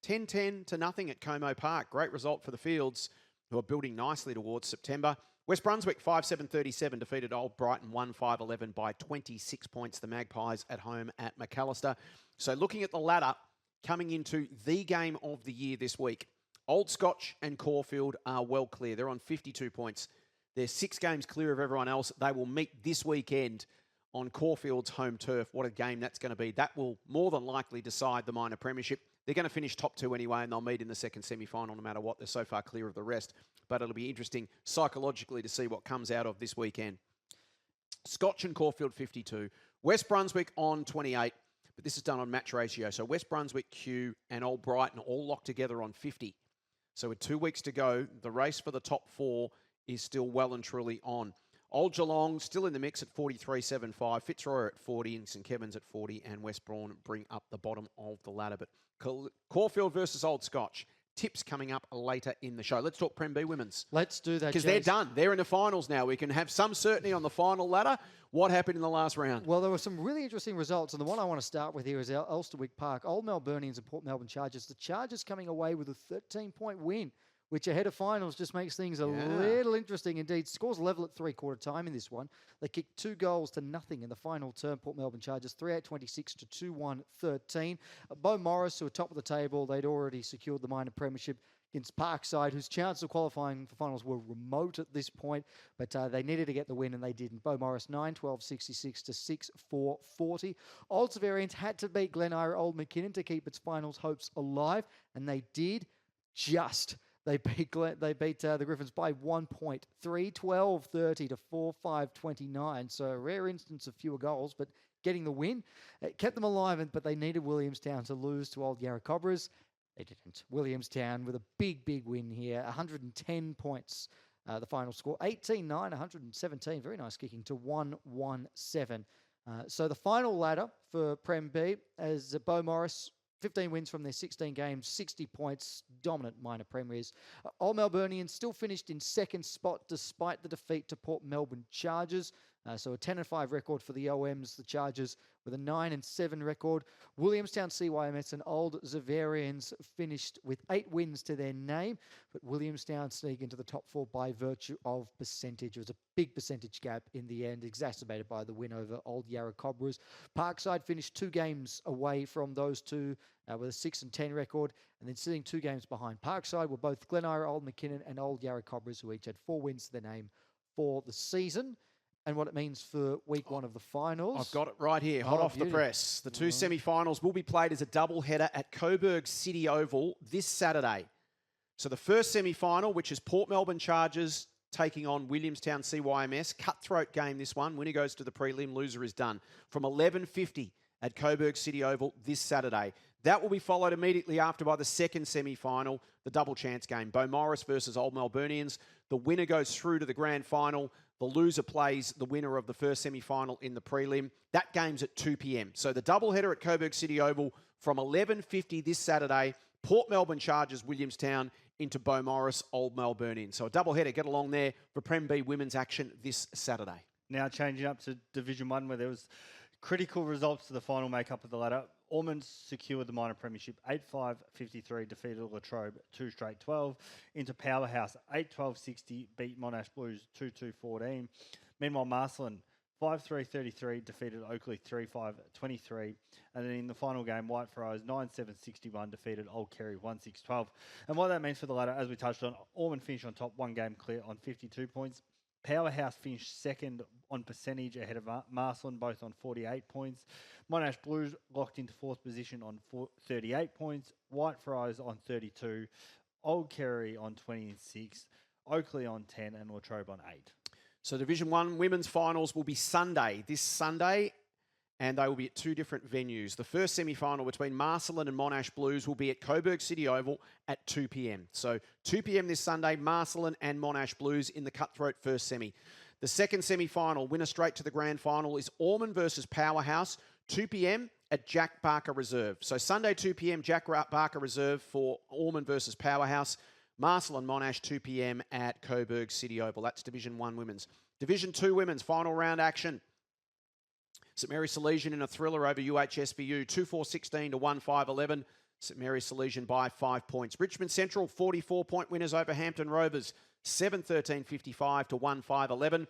10-10 to nothing at Como Park. Great result for the Fields, who are building nicely towards September. West Brunswick 5-7-37 defeated Old Brighton 1-5-11 by 26 points. The Magpies at home at McAllister. So looking at the ladder, coming into the game of the year this week, Old Scotch and Caulfield are well clear. They're on 52 points. They're 6 games clear of everyone else. They will meet this weekend on Caulfield's home turf. What a game that's going to be. That will more than likely decide the minor premiership. They're going to finish top 2 anyway, and they'll meet in the second semi-final no matter what. They're so far clear of the rest. But it'll be interesting psychologically to see what comes out of this weekend. Scotch and Caulfield 52. West Brunswick on 28. But this is done on match ratio. So West Brunswick, Q, and Old Brighton all locked together on 50. So with 2 weeks to go, the race for the top 4 is still well and truly on. Old Geelong still in the mix at 43.75. Fitzroy at 40 and St Kevin's at 40. And Westbourne bring up the bottom of the ladder. But Caulfield versus Old Scotch. Tips coming up later in the show. Let's talk Prem B Women's. Let's do that, because they're done. They're in the finals now. We can have some certainty on the final ladder. What happened in the last round? Well, there were some really interesting results, and the one I want to start with here is Ulsterwick Park. Old Melburnians and Port Melbourne Chargers. The Chargers coming away with a 13-point win, which ahead of finals just makes things a little interesting indeed. Scores level at three-quarter time in this one. They kicked 2 goals to nothing in the final term. Port Melbourne Chargers 38-26 to 2-1-13. Bo Morris, who are top of the table, they'd already secured the minor premiership against Parkside, whose chances of qualifying for finals were remote at this point, but they needed to get the win and they didn't. Bo Morris 9-12-66 to 6-4-40. Old Severians had to beat Glen Ira Old McKinnon to keep its finals hopes alive, and they did just. They beat the Griffins by 1 point, 3-12-30 to 4-5-29. So a rare instance of fewer goals, but getting the win. It kept them alive, but they needed Williamstown to lose to Old Yarra Cobras. They didn't. Williamstown with a big, big win here. 110 points, the final score. 18-9, 117. Very nice kicking to 1-1-7. So the final ladder for Prem B as Bo Morris, 15 wins from their 16 games, 60 points, dominant minor premiers. Old Melburnians still finished in second spot despite the defeat to Port Melbourne Chargers. So a 10-5 record for the OMs, the Chargers with a 9-7 record. Williamstown CYMS and Old Zavarians finished with 8 wins to their name, but Williamstown sneak into the top 4 by virtue of percentage. It was a big percentage gap in the end, exacerbated by the win over Old Yarra Cobras. Parkside finished 2 games away from those two with a 6-10 record, and then sitting 2 games behind Parkside were both Glen Ira, Old McKinnon and Old Yarra Cobras, who each had 4 wins to their name for the season. And what it means for week 1 of the finals. I've got it right here, hot off the press. The 2 semi-finals will be played as a doubleheader at Coburg City Oval this Saturday. So the first semi-final, which is Port Melbourne Chargers taking on Williamstown CYMS. Cutthroat game, this one. Winner goes to the prelim, loser is done. From 11:50 at Coburg City Oval this Saturday. That will be followed immediately after by the second semi-final, the double chance game. Bo Morris versus Old Melburnians. The winner goes through to the grand final. The loser plays the winner of the first semi-final in the prelim. That game's at 2 p.m. So the doubleheader at Coburg City Oval from 11:50 this Saturday. Port Melbourne Chargers Williamstown into Bo Morris, Old Melburnians. So a doubleheader, get along there for Prem B Women's action this Saturday. Now changing up to Division 1 where there was Critical results to the final makeup of the ladder. Ormonds secured the minor premiership 8-5-53, defeated Latrobe 2 straight 12. Into Powerhouse 8-12-60, beat Monash Blues 2-2-14. Meanwhile, Marcelin 5-3-33, defeated Oakleigh 3-5-23. And then in the final game, Whitefriars 9-7-61, defeated Old Kerry 1-6-12. And what that means for the ladder, as we touched on, Ormond finished on top, one game clear on 52 points. Powerhouse finished second on percentage ahead of Marcelin, both on 48 points. Monash Blues locked into fourth position on 38 points. Whitefriars on 32. Old Kerry on 26. Oakleigh on 10 and Latrobe on 8. So Division 1 women's finals will be this Sunday, and they will be at two different venues. The first semi-final between Marcelin and Monash Blues will be at Coburg City Oval at 2 p.m. So 2 p.m. this Sunday, Marcelin and Monash Blues in the cutthroat first semi. The second semi-final, winner straight to the grand final, is Ormond versus Powerhouse, 2 p.m. at Jack Barker Reserve. So Sunday, 2 p.m, Jack Barker Reserve for Ormond versus Powerhouse. Marcelin Monash, 2 p.m. at Coburg City Oval. That's Division 1 women's. Division 2 women's, final round action. St Mary's Salesian in a thriller over UHSBU, 2-4-16 to 1-5-11. St Mary's Salesian by 5 points. Richmond Central, 44-point winners over Hampton Rovers, 7-13-55 to 1-5-11.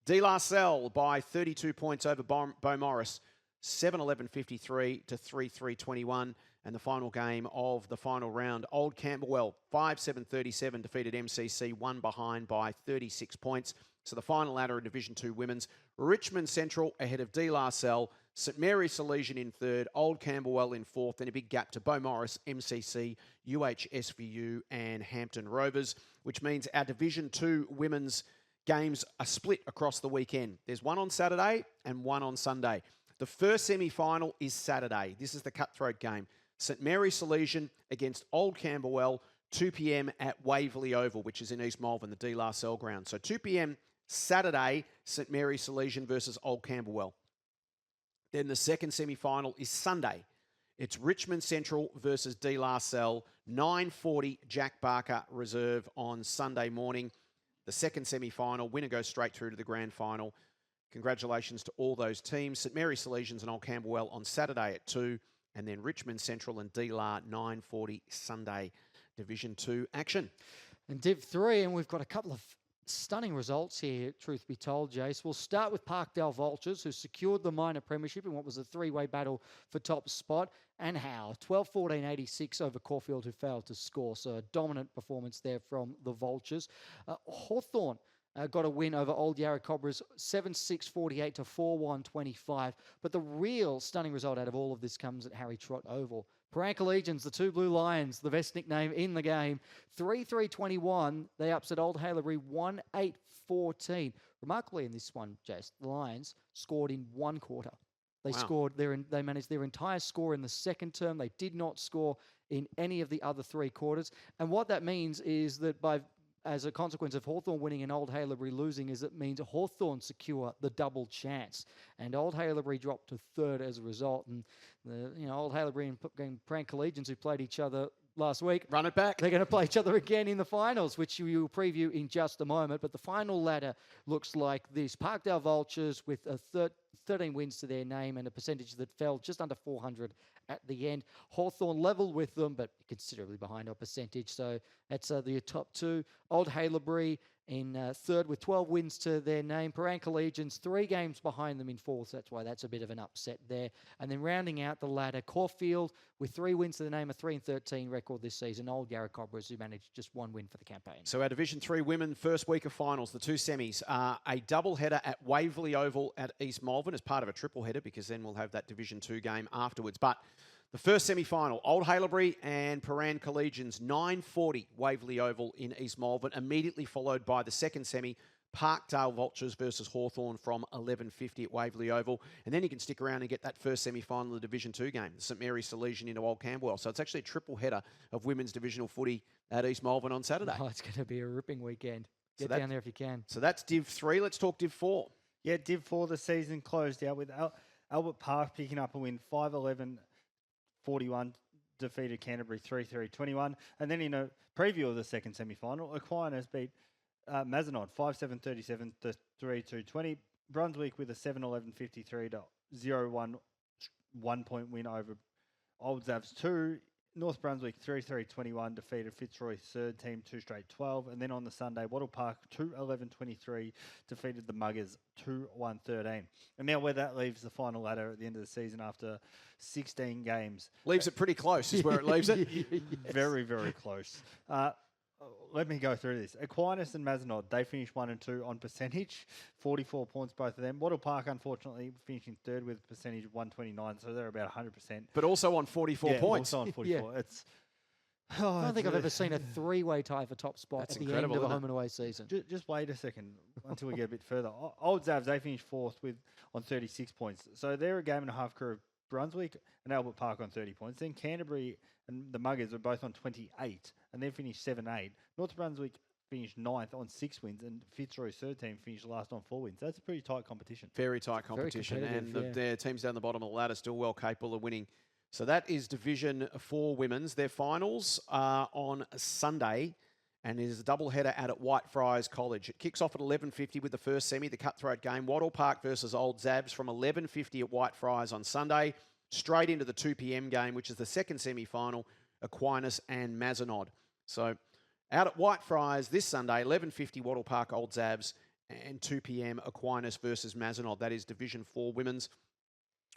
De La Salle by 32 points over Beaumaris, 7-11-53 to 3-3-21. And the final game of the final round, Old Camberwell, 5-7-37, defeated MCC, one behind by 36 points. So the final ladder in Division 2 women's, Richmond Central ahead of De La Salle, St Mary's Salesian in third, Old Camberwell in fourth, and a big gap to Beaumaris, MCC, UHSVU and Hampton Rovers, which means our Division 2 women's games are split across the weekend. There's one on Saturday and one on Sunday. The first semi-final is Saturday. This is the cutthroat game. St Mary's Salesian against Old Camberwell, 2 p.m. at Waverley Oval, which is in East Malvern, the De La Salle ground. So 2 p.m. Saturday, St Mary's Salesian versus Old Camberwell. Then the second semi-final is Sunday. It's Richmond Central versus De La Salle, 9:40 Jack Barker Reserve on Sunday morning. The second semi-final, winner goes straight through to the grand final. Congratulations to all those teams. St Mary's Salesians and Old Camberwell on Saturday at 2, and then Richmond Central and De La 9:40 Sunday. Division 2 action. And Div 3, and we've got a couple of stunning results here, truth be told, Jace. We'll start with Parkdale Vultures, who secured the minor premiership in what was a three-way battle for top spot. And how? 12-14-86 over Caulfield, who failed to score. So a dominant performance there from the Vultures. Hawthorn got a win over Old Yarra Cobras, 7-6-48 to 4-1-25. But the real stunning result out of all of this comes at Harry Trott Oval. Paranka Legions, the two Blue Lions, the best nickname in the game, 3-3-21. They upset Old Haileybury 1-8-14. Remarkably in this one, Jace, the Lions scored in one quarter. They they managed their entire score in the second term. They did not score in any of the other three quarters. And what that means is that as a consequence of Hawthorn winning and Old Haileybury losing, is it means Hawthorn secure the double chance. And Old Haileybury dropped to third as a result. And Old Haileybury and Paranka Legions, who played each other last week, run it back. They're going to play each other again in the finals, which we will preview in just a moment. But the final ladder looks like this. Parkdale Vultures with 13 wins to their name and a percentage that fell just under 400 at the end. Hawthorn level with them, but considerably behind our percentage. So that's the top two. Old Haileybury in third with 12 wins to their name. Paranka Legions, 3 games behind them in fourth. So that's why that's a bit of an upset there. And then rounding out the ladder, Caulfield with 3 wins to the name, a 3-13 record this season. Old Yarra Cobras, who managed just 1 win for the campaign. So our Division 3 women first week of finals, the 2 semis, are a double header at Waverley Oval at East Malvern as part of a triple header, because then we'll have that Division 2 game afterwards. But the first semi-final, Old Haileybury and Paranka Legions, 9:40 Waverley Oval in East Malvern, immediately followed by the second semi, Parkdale Vultures versus Hawthorn from 11:50 at Waverley Oval. And then you can stick around and get that first semi-final of the Division 2 game, St Mary's Salesian into Old Camberwell. So it's actually a triple header of women's divisional footy at East Malvern on Saturday. Oh, it's going to be a ripping weekend. Get down there if you can. So that's Div 3. Let's talk Div 4. Yeah, Div 4, the season closed out with Albert Park picking up a win, 5-11-41, defeated Canterbury 3-3-21. And then in a preview of the second semi-final, Aquinas beat Mazanod 5-7-37 to 3-2-20. Brunswick with a 7-11-53 to 0-1 1-point win over Old Zavs 2. North Brunswick 3-3-21 defeated Fitzroy's third team 2 straight 12. And then on the Sunday, Wattle Park 2-11-23 defeated the Muggers 2-1-13. And now where that leaves the final ladder at the end of the season after 16 games. Leaves it pretty close is where it leaves it. Yes. Very, very close. Let me go through this. Aquinas and Mazenod, they finished 1 and 2 on percentage, 44 points both of them. Wattle Park, unfortunately, finishing third with a percentage of 129, so they're about 100%. But also on 44 points. Also on 44. Yeah. It's. I don't think I've ever seen a three-way tie for top spot That's at the end of a incredible, home and away season. Just wait a second until we get a bit further. Old Zavs, they finished fourth on 36 points. So they're a game and a half crew of Brunswick and Albert Park on 30 points. Then Canterbury and the Muggers were both on 28, and they finished 7-8. North Brunswick finished 9th on 6 wins, and Fitzroy's third team finished last on 4 wins. That's a pretty tight competition. Very tight competition, and competitive, their teams down the bottom of the ladder still well capable of winning. So that is Division 4 Women's. Their finals are on Sunday, and it is a doubleheader out at Whitefriars College. It kicks off at 11:50 with the first semi, the cutthroat game. Wattle Park versus Old Zabs from 11:50 at Whitefriars on Sunday, straight into the 2 p.m. game, which is the second semi-final, Aquinas and Mazenod. So out at Whitefriars this Sunday, 11:50 Wattle Park Old Zabs, and 2 p.m. Aquinas versus Mazenod. That is Division 4 Women's,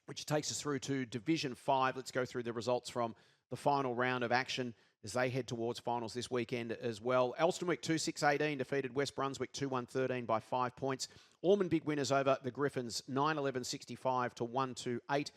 which takes us through to Division 5. Let's go through the results from the final round of action as they head towards finals this weekend as well. Elstonwick 2-6-18 defeated West Brunswick 2-1-13 by 5 points. Ormond big winners over the Griffins 9-11-65 to 1-2-8.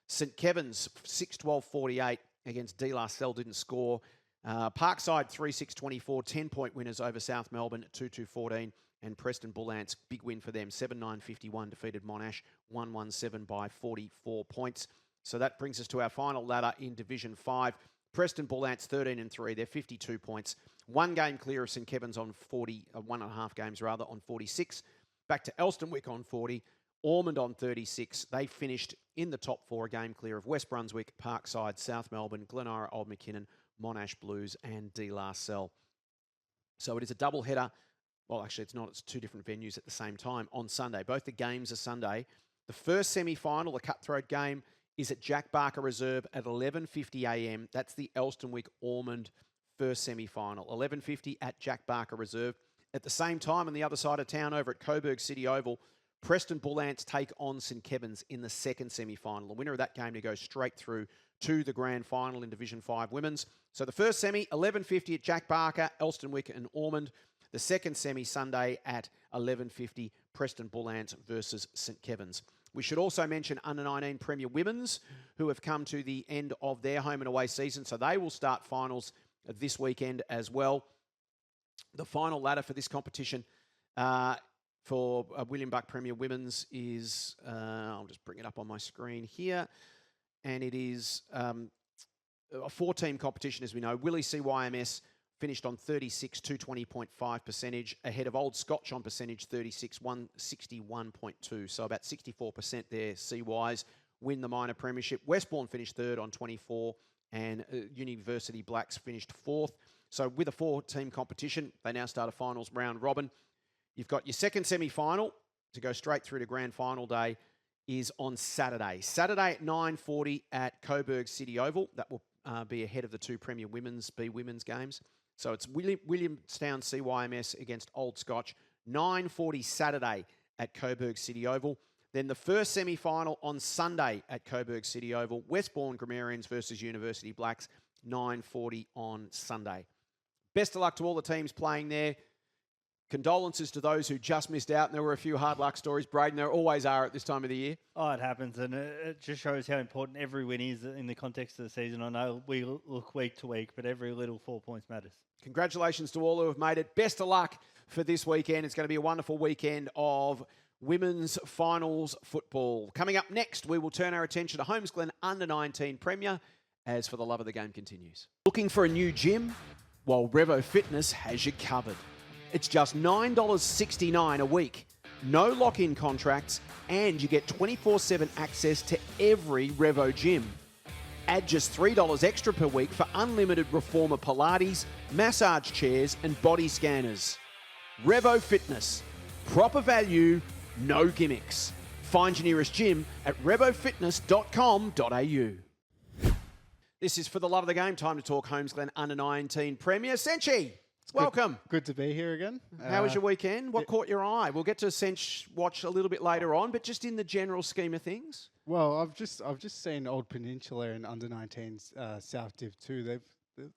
St Kevin's 6-12-48 against DYLAN CENCH didn't score. Parkside 3-6-24, 10-point winners over South Melbourne 2-2-14. And Preston Bullants, big win for them, 7-9-51, defeated Monash 1-1-7 by 44 points. So that brings us to our final ladder in Division 5. Preston Bullants 13-3, they're 52 points. 1 game clear of St Kevin's on 40, 1.5 games rather, on 46. Back to Elstonwick on 40. Ormond on 36. They finished in the top 4, a game clear of West Brunswick, Parkside, South Melbourne, Glen Ira, Old McKinnon, Monash Blues and DYLAN CENCH. So it is a double header. Well, actually, it's not. It's 2 different venues at the same time on Sunday. Both the games are Sunday. The first semi-final, the cutthroat game, is at Jack Barker Reserve at 11:50 a.m. That's the Elstonwick-Ormond first semi-final. 11:50 at Jack Barker Reserve. At the same time, on the other side of town, over at Coburg City Oval, Preston Bullants take on St Kevin's in the second semi-final. The winner of that game to go straight through to the grand final in Division 5 Women's. So the first semi, 11:50 at Jack Barker, Elstonwick and Ormond. The second semi Sunday at 11:50, Preston Bullants versus St Kevin's. We should also mention under-19 Premier Women's, who have come to the end of their home and away season. So they will start finals this weekend as well. The final ladder for this competition for William Buck Premier Women's is, I'll just bring it up on my screen here, and it is a 4-team competition, as we know. Willie CYMS finished on 36, 220.5 percentage, ahead of Old Scotch on percentage 36, 161.2. So about 64% there, CYs win the minor premiership. Westbourne finished third on 24, and University Blacks finished 4th. So with a 4-team competition, they now start a finals round robin. You've got your second semi-final to go straight through to grand final day is on Saturday. Saturday at 9:40 at Coburg City Oval. That will be ahead of the 2 Premier Women's women's games. So it's Williamstown CYMS against Old Scotch, 9:40 Saturday at Coburg City Oval. Then the first semi-final on Sunday at Coburg City Oval, Westbourne Grammarians versus University Blacks, 9:40 on Sunday. Best of luck to all the teams playing there. Condolences to those who just missed out, and there were a few hard luck stories. Brayden, there always are at this time of the year. Oh, it happens, and it just shows how important every win is in the context of the season. I know we look week to week, but every little 4 points matters. Congratulations to all who have made it. Best of luck for this weekend. It's going to be a wonderful weekend of women's finals football. Coming up next, we will turn our attention to Holmesglen Under 19 Premier as For the Love of the Game continues. Looking for a new gym? Well, Revo Fitness has you covered. It's just $9.69 a week. No lock-in contracts, and you get 24/7 access to every Revo gym. Add just $3 extra per week for unlimited reformer Pilates, massage chairs, and body scanners. Revo Fitness. Proper value, no gimmicks. Find your nearest gym at rebofitness.com.au. This is For the Love of the Game. Time to talk Holmesglen Under 19 Premier. Senchi, welcome. Good to be here again. How was your weekend? What caught your eye? We'll get to Cench Watch a little bit later on, but just in the general scheme of things. Well, I've just seen Old Peninsula and Under 19s South Div 2.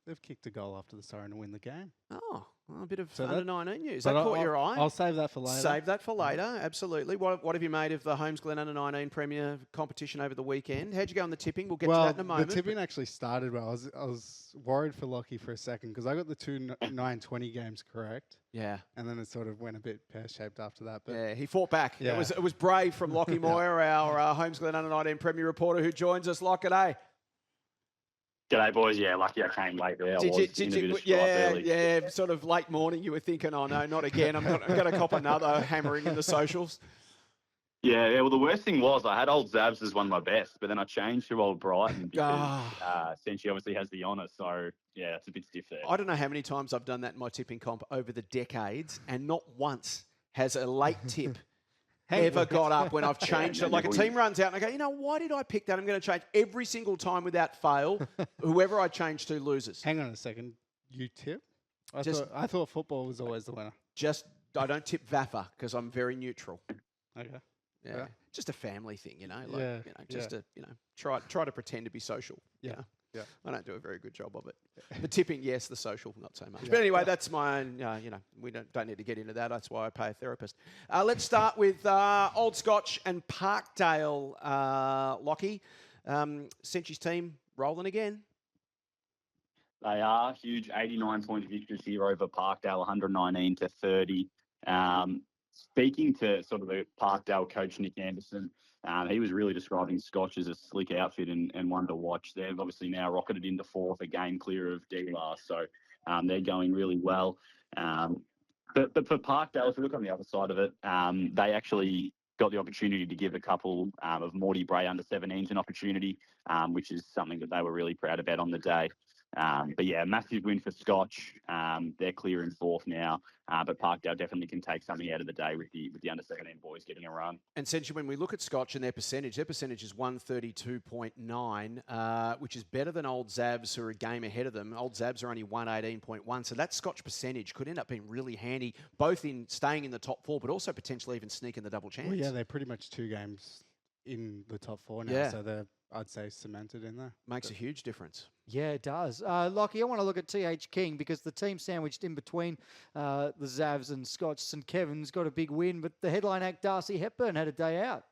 They've kicked a goal after the siren to win the game. Oh, well, a bit of So Under that- 19 news. but That caught your eye. I'll save that for later. Save that for later, absolutely. What have you made of the Holmesglen Under 19 Premier competition over the weekend? How'd you go on the tipping? We'll get to that in a moment. The tipping actually started well. I was worried for Lockie for a second because I got the two 9-20 games correct. Yeah. And then it sort of went a bit pear-shaped after that. But Yeah, he fought back. Yeah. It was brave from LACHIE MOIR, our Holmesglen Under 19 Premier reporter who joins us. Lock g'day. G'day, boys. Yeah, lucky I came late there. I was in a bit of strife early. Yeah, sort of late morning. You were thinking, oh no, not again. I'm going to cop another hammering in the socials. Yeah. Well, the worst thing was I had old Zabs as one of my best, but then I changed to old Brighton because Senchi obviously has the honour. So yeah, it's a bit stiff there. I don't know how many times I've done that in my tipping comp over the decades, and not once has a late tip ever got up when I've changed it. Like a team runs out and I go, you know, why did I pick that? I'm going to change every single time without fail. Whoever I change to loses. hang on a second. You tip? I thought football was always the winner. I don't tip VAFA because I'm very neutral. Okay. Yeah. Just a family thing, you know. Like, Yeah, you know, just to, you know, try to pretend to be social. you Yeah. know. Yeah. I don't do a very good job of it. The tipping, yes. The social, not so much. But anyway, that's my own, you know, we don't need to get into that. That's why I pay a therapist. Let's start with Old Scotch and Parkdale, Lockie. Senchi's team rolling again. They are huge 89-point victors here over Parkdale, 119-30. Speaking to sort of the Parkdale coach, Nick Anderson, he was really describing Scotch as a slick outfit and one to watch. They've obviously now rocketed into fourth, a game clear of DYLAN, so they're going really well. But for Parkdale, if you look on the other side of it, they actually got the opportunity to give a couple of Morty Bray under 17s an opportunity, which is something that they were really proud about on the day. But yeah, massive win for Scotch. They're clear in fourth now, but Parkdale definitely can take something out of the day with the under 17 boys getting a run. And essentially, when we look at Scotch and their percentage is 132.9, which is better than Old Zabs, who are a game ahead of them. Old Zabs are only 118.1, so that Scotch percentage could end up being really handy, both in staying in the top four, but also potentially even sneaking the double chance. Well, yeah, they're pretty much 2 games in the top 4 now, so they're, I'd say, cemented in there. Makes a huge difference. Yeah, it does. Lockie, I want to look at TH King because the team sandwiched in between the Zavs and Scotch. St Kevin's got a big win, but the headline act, Darcy Hepburn, had a day out.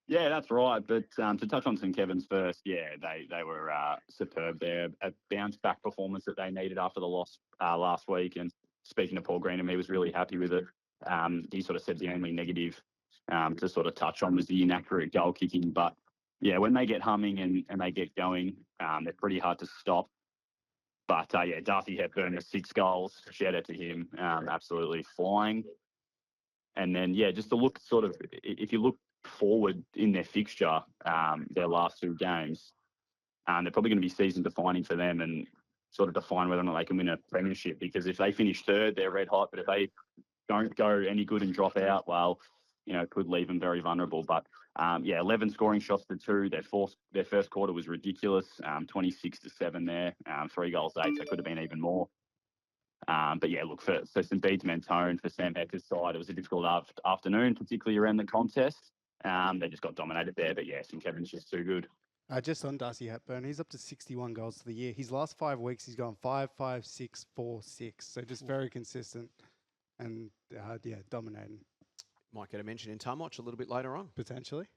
Yeah, that's right. But to touch on St Kevin's first, yeah, they were superb there. A bounce-back performance that they needed after the loss last week. And speaking to Paul Greenham, he was really happy with it. He sort of said the only negative to sort of touch on was the inaccurate goal kicking. But yeah, when they get humming and they get going, they're pretty hard to stop. But yeah, Darcy Hepburn has 6 goals. Shout out to him. Absolutely flying. And then, yeah, just to look sort of, if you look forward in their fixture, their last 2 games, they're probably going to be season defining for them and sort of define whether or not they can win a premiership. Because if they finish third, they're red hot. But if they don't go any good and drop out, well, you know, it could leave them very vulnerable. But yeah, 11 scoring shots to 2. Their first quarter was ridiculous. 26-7 there. 3 goals, 8. So it could have been even more. But yeah, look, for St Bede's Mentone, for Sam Hector's side, it was a difficult afternoon, particularly around the contest. They just got dominated there. But yeah, St Kevin's just too good. Just on Darcy Hepburn, he's up to 61 goals for the year. His last 5 weeks, he's gone 5, 5, 6, 4, 6. So just very consistent and yeah, dominating. Might get a mention in Time Watch a little bit later on. Potentially.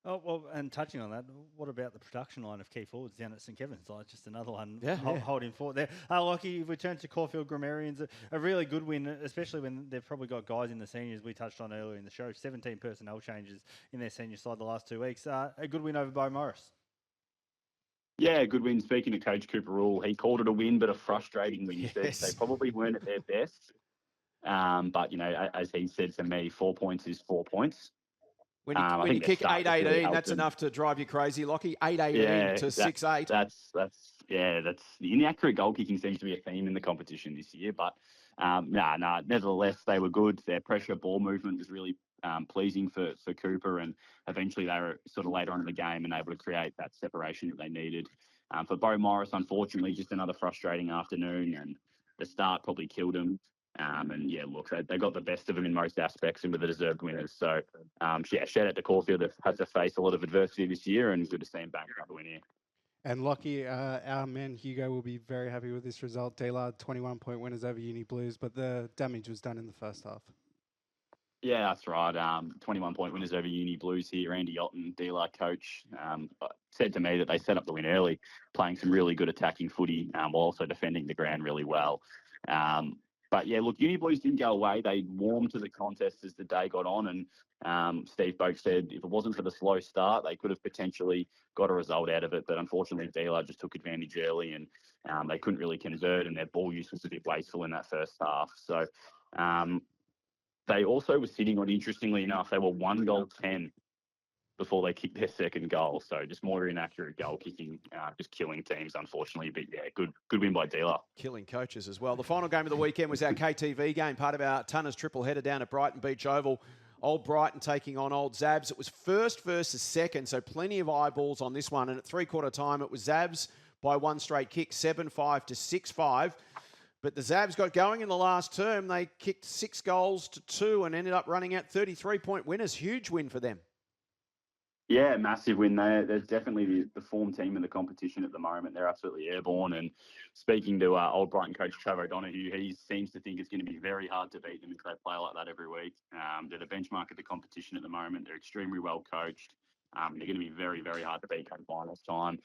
Oh, well, and touching on that, what about the production line of key forwards down at St Kevin's? Like just another one holding fort there. Lockie, if we turn to Caulfield Grammarians, a really good win, especially when they've probably got guys in the seniors we touched on earlier in the show. 17 personnel changes in their senior side the last 2 weeks. A good win over Bo Morris. Yeah, good win. Speaking of Coach Cooper Rule, he called it a win, but a frustrating win. He said they probably weren't at their best. But, you know, as he said to me, 4 points is 4 points. When you kick 8-18, really that's enough to drive you crazy, Lockie. 8-18 to 6-8. That's the inaccurate goal kicking seems to be a theme in the competition this year. But nevertheless, they were good. Their pressure ball movement was really pleasing for Cooper, and eventually they were sort of later on in the game and able to create that separation that they needed. For Bo Morris, unfortunately, just another frustrating afternoon, and the start probably killed him. And yeah, look, they got the best of him in most aspects and were the deserved winners. So yeah, shout out to Caulfield. They've had to face a lot of adversity this year, and good to see him back up a win here. And Lockie, our man Hugo will be very happy with this result. DYLAN 21-point winners over Uni Blues, but the damage was done in the first half. Yeah, that's right. 21-point winners over Uni Blues here. Andy Otten, DYLAN coach, said to me that they set up the win early, playing some really good attacking footy while also defending the ground really well. But yeah, look, Uni Blues didn't go away. They warmed to the contest as the day got on, and Steve Boak said if it wasn't for the slow start, they could have potentially got a result out of it. But unfortunately, DYLAN just took advantage early, and they couldn't really convert, and their ball use was a bit wasteful in that first half. So they also were sitting on, interestingly enough, they were 1-10 before they kicked their second goal. So just more inaccurate goal kicking, just killing teams, unfortunately. But yeah, good win by DYLAN. Killing coaches as well. The final game of the weekend was our KTV game, part of our Tunners triple header down at Brighton Beach Oval. Old Brighton taking on Old Zabs. It was first versus second, so plenty of eyeballs on this one. And at three-quarter time, it was Zabs by one straight kick, 7-5 to 6-5. But the Zabs got going in the last term. They kicked 6 goals to 2 and ended up running out 33-point winners. Huge win for them. Yeah, massive win there. They're definitely the form team in the competition at the moment. They're absolutely airborne. And speaking to Old Brighton coach Trav O'Donoghue, he seems to think it's going to be very hard to beat them if they play like that every week. They're the benchmark of the competition at the moment. They're extremely well coached. They're going to be very, very hard to beat come finals time.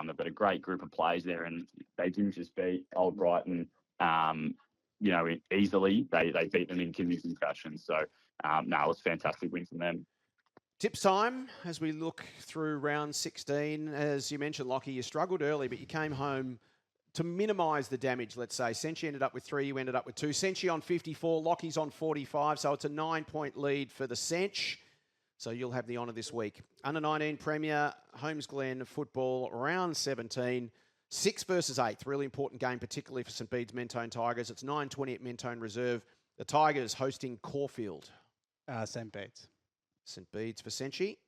They've got a great group of players there, and they didn't just beat Old Brighton, easily. They beat them in convincing fashion. So, it was a fantastic win from them. Tips time as we look through round 16. As you mentioned, Lockie, you struggled early, but you came home to minimise the damage, let's say. Senchi ended up with 3, you ended up with 2. Senchi on 54, Lockie's on 45, so it's a 9-point lead for the Sench. So you'll have the honour this week. Under 19 Premier, Holmesglen football, round 17. 6 versus 8th, really important game, particularly for St Bede's Mentone Tigers. It's 9:20 at Mentone Reserve. The Tigers hosting Caulfield. St Bede's. St Bede's for Senchi.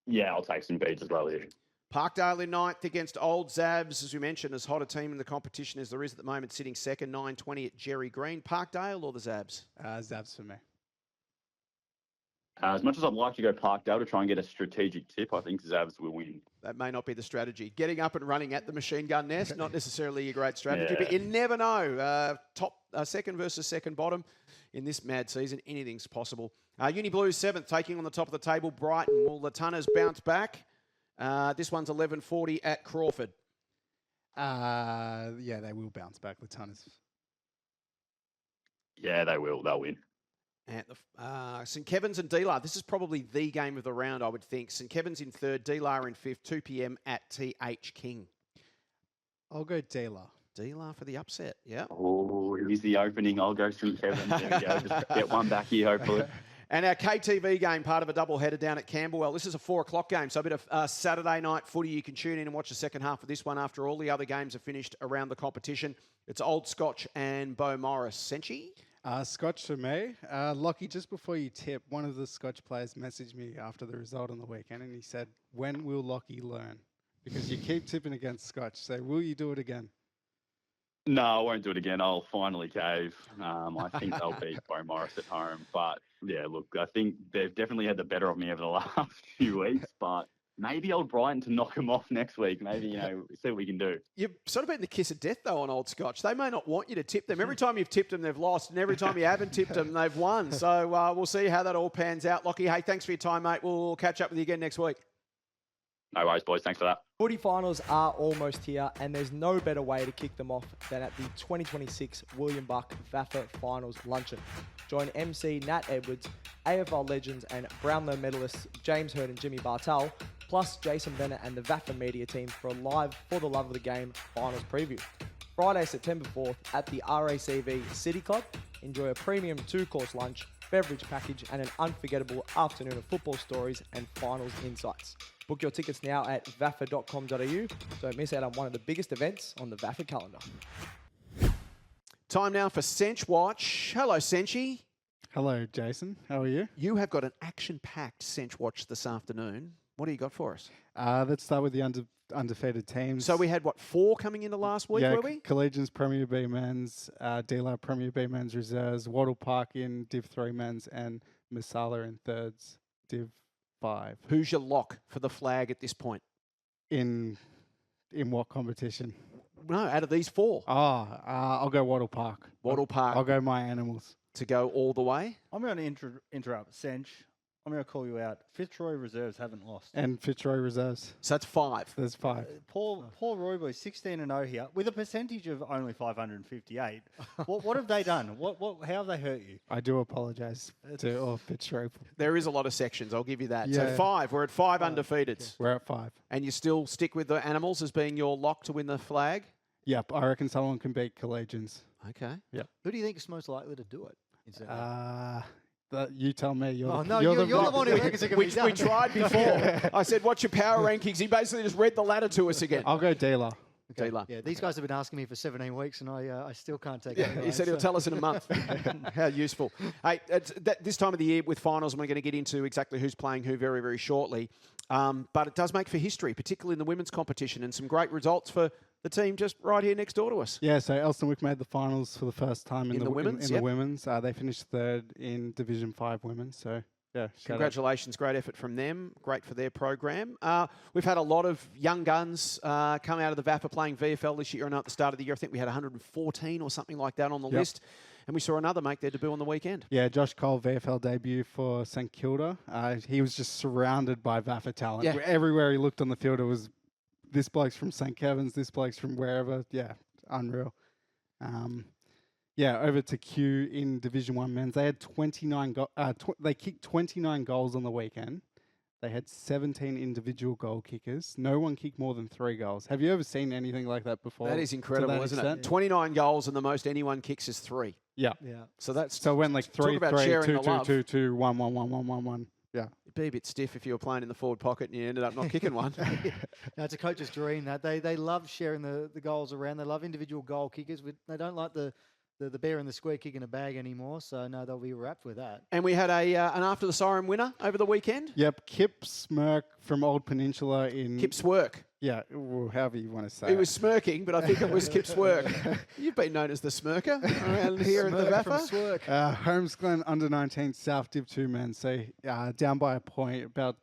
Yeah, I'll take St Bede's as well here. Parkdale in 9th against Old Zabs, as we mentioned, as hot a team in the competition as there is at the moment, sitting second, 9:20 at Jerry Green. Parkdale or the Zabs? Zabs for me. As much as I'd like to go Parkdale to try and get a strategic tip, I think Zabs will win. That may not be the strategy. Getting up and running at the machine gun nest, not necessarily a great strategy, Yeah. but you never know. Second versus second bottom in this mad season, anything's possible. Uni Blues 7th, taking on the top of the table, Brighton. Will the Tunners bounce back? This one's 11:40 at Crawford. Yeah, they will bounce back, the Tunners. Yeah, they will. They'll win. At the, St Kevin's and DYLAN. This is probably the game of the round, I would think. St Kevin's in 3rd, DYLAN in 5th, 2 p.m. at TH King. I'll go DYLAN. DYLAN for the upset, yeah. Oh, here's the opening. I'll go St Kevin's. There we go. Just get one back here, hopefully. And our KTV game, part of a double-header down at Camberwell. This is a 4 o'clock game, so a bit of Saturday night footy. You can tune in and watch the second half of this one after all the other games are finished around the competition. It's Old Scotch and Bo Morris. Senchi? Scotch for me. Lockie, just before you tip, one of the Scotch players messaged me after the result on the weekend, and he said, when will Lockie learn? Because you keep tipping against Scotch, so will you do it again? No, I won't do it again. I'll finally cave. I think they'll beat Bo Morris at home. But, yeah, look, I think they've definitely had the better of me over the last few weeks. But maybe Old Brighton to knock them off next week. Maybe, see what we can do. You've sort of been the kiss of death, though, on Old Scotch. They may not want you to tip them. Every time you've tipped them, they've lost. And every time you haven't tipped them, they've won. So we'll see how that all pans out. Lockie, hey, thanks for your time, mate. We'll catch up with you again next week. No worries, boys. Thanks for that. Footy finals are almost here, and there's no better way to kick them off than at the 2026 William Buck VAFA Finals Luncheon. Join MC Nat Edwards, AFL legends and Brownlow medalists James Hurd and Jimmy Bartel, plus Jason Bennett and the VAFA media team for a live For the Love of the Game finals preview. Friday, September 4th at the RACV City Club. Enjoy a premium 2-course lunch, beverage package and an unforgettable afternoon of football stories and finals insights. Book your tickets now at vafa.com.au. Don't miss out on one of the biggest events on the VAFA calendar. Time now for Cench Watch. Hello, Senchi. Hello, Jason. How are you? You have got an action-packed Cench Watch this afternoon. What do you got for us? Let's start with the undefeated teams. So we had, what, 4 coming into last week, were we? Collegians Premier B Men's, DLA Premier B Men's Reserves, Wattle Park in Div 3 Men's, and Masala in thirds, Div 5. Who's your lock for the flag at this point? In what competition? No, out of these 4. I'll go Wattle Park. Wattle Park. I'll go My Animals. To go all the way? I'm going to interrupt. Cench, I'm going to call you out. Fitzroy Reserves haven't lost. And Fitzroy Reserves. So that's 5. There's 5. Poor Roy Boy, 16-0 here, with a percentage of only 558. What have they done? How have they hurt you? I do apologise to all Fitzroy. There is a lot of sections, I'll give you that. Yeah. So 5, we're at 5 undefeateds. We're at 5. And you still stick with the Animals as being your lock to win the flag? Yep, I reckon someone can beat Collegians. Okay. Yep. Who do you think is most likely to do it? You tell me. You're the one who reckons it can be done. We tried before. I said, what's your power rankings? He basically just read the ladder to us again. I'll go dealer. Okay. Dealer. Yeah, these guys have been asking me for 17 weeks, and I still can't take it. He said he'll tell us in a month. How useful. Hey, this time of the year with finals, and we're going to get into exactly who's playing who very, very shortly. But it does make for history, particularly in the women's competition, and some great results for the team just right here next door to us. Yeah, so Elsternwick made the finals for the first time in the women's. Yep. The women's, they finished 3rd in Division 5 women. So yeah, congratulations, great effort from them. Great for their program. We've had a lot of young guns come out of the VAFA playing VFL this year. And at the start of the year, I think we had 114 or something like that on the list. And we saw another make their debut on the weekend. Yeah, Josh Cole, VFL debut for St Kilda. He was just surrounded by VAFA talent. Yeah. Everywhere he looked on the field, it was this bloke's from St Kevin's, this bloke's from wherever. Yeah, unreal. Over to Q in Division 1 men's. They had 29 they kicked 29 goals on the weekend. They had 17 individual goal kickers. No one kicked more than 3 goals. Have you ever seen anything like that before? That is incredible, isn't it? 29 goals and the most anyone kicks is 3. Yeah. So that's it went like 3, 3, 2, 2, 2, 2, 1, 1, 1, 1, 1, 1. Yeah. It'd be a bit stiff if you were playing in the forward pocket and you ended up not kicking one. No, it's a coach's dream that they love sharing the goals around. They love individual goal kickers. They don't like the bear in the square kicking a bag anymore. So no, they'll be wrapped with that. And we had an after the siren winner over the weekend. Yep, Kip Smirk from Old Peninsula in Kip's work. Yeah, well, however you want to say He it. was smirking, but I think it was Kip's work. You've been known as the smirker around here at the VAFA. Holmesglen Under 19 South Div 2 men. So down by a point, about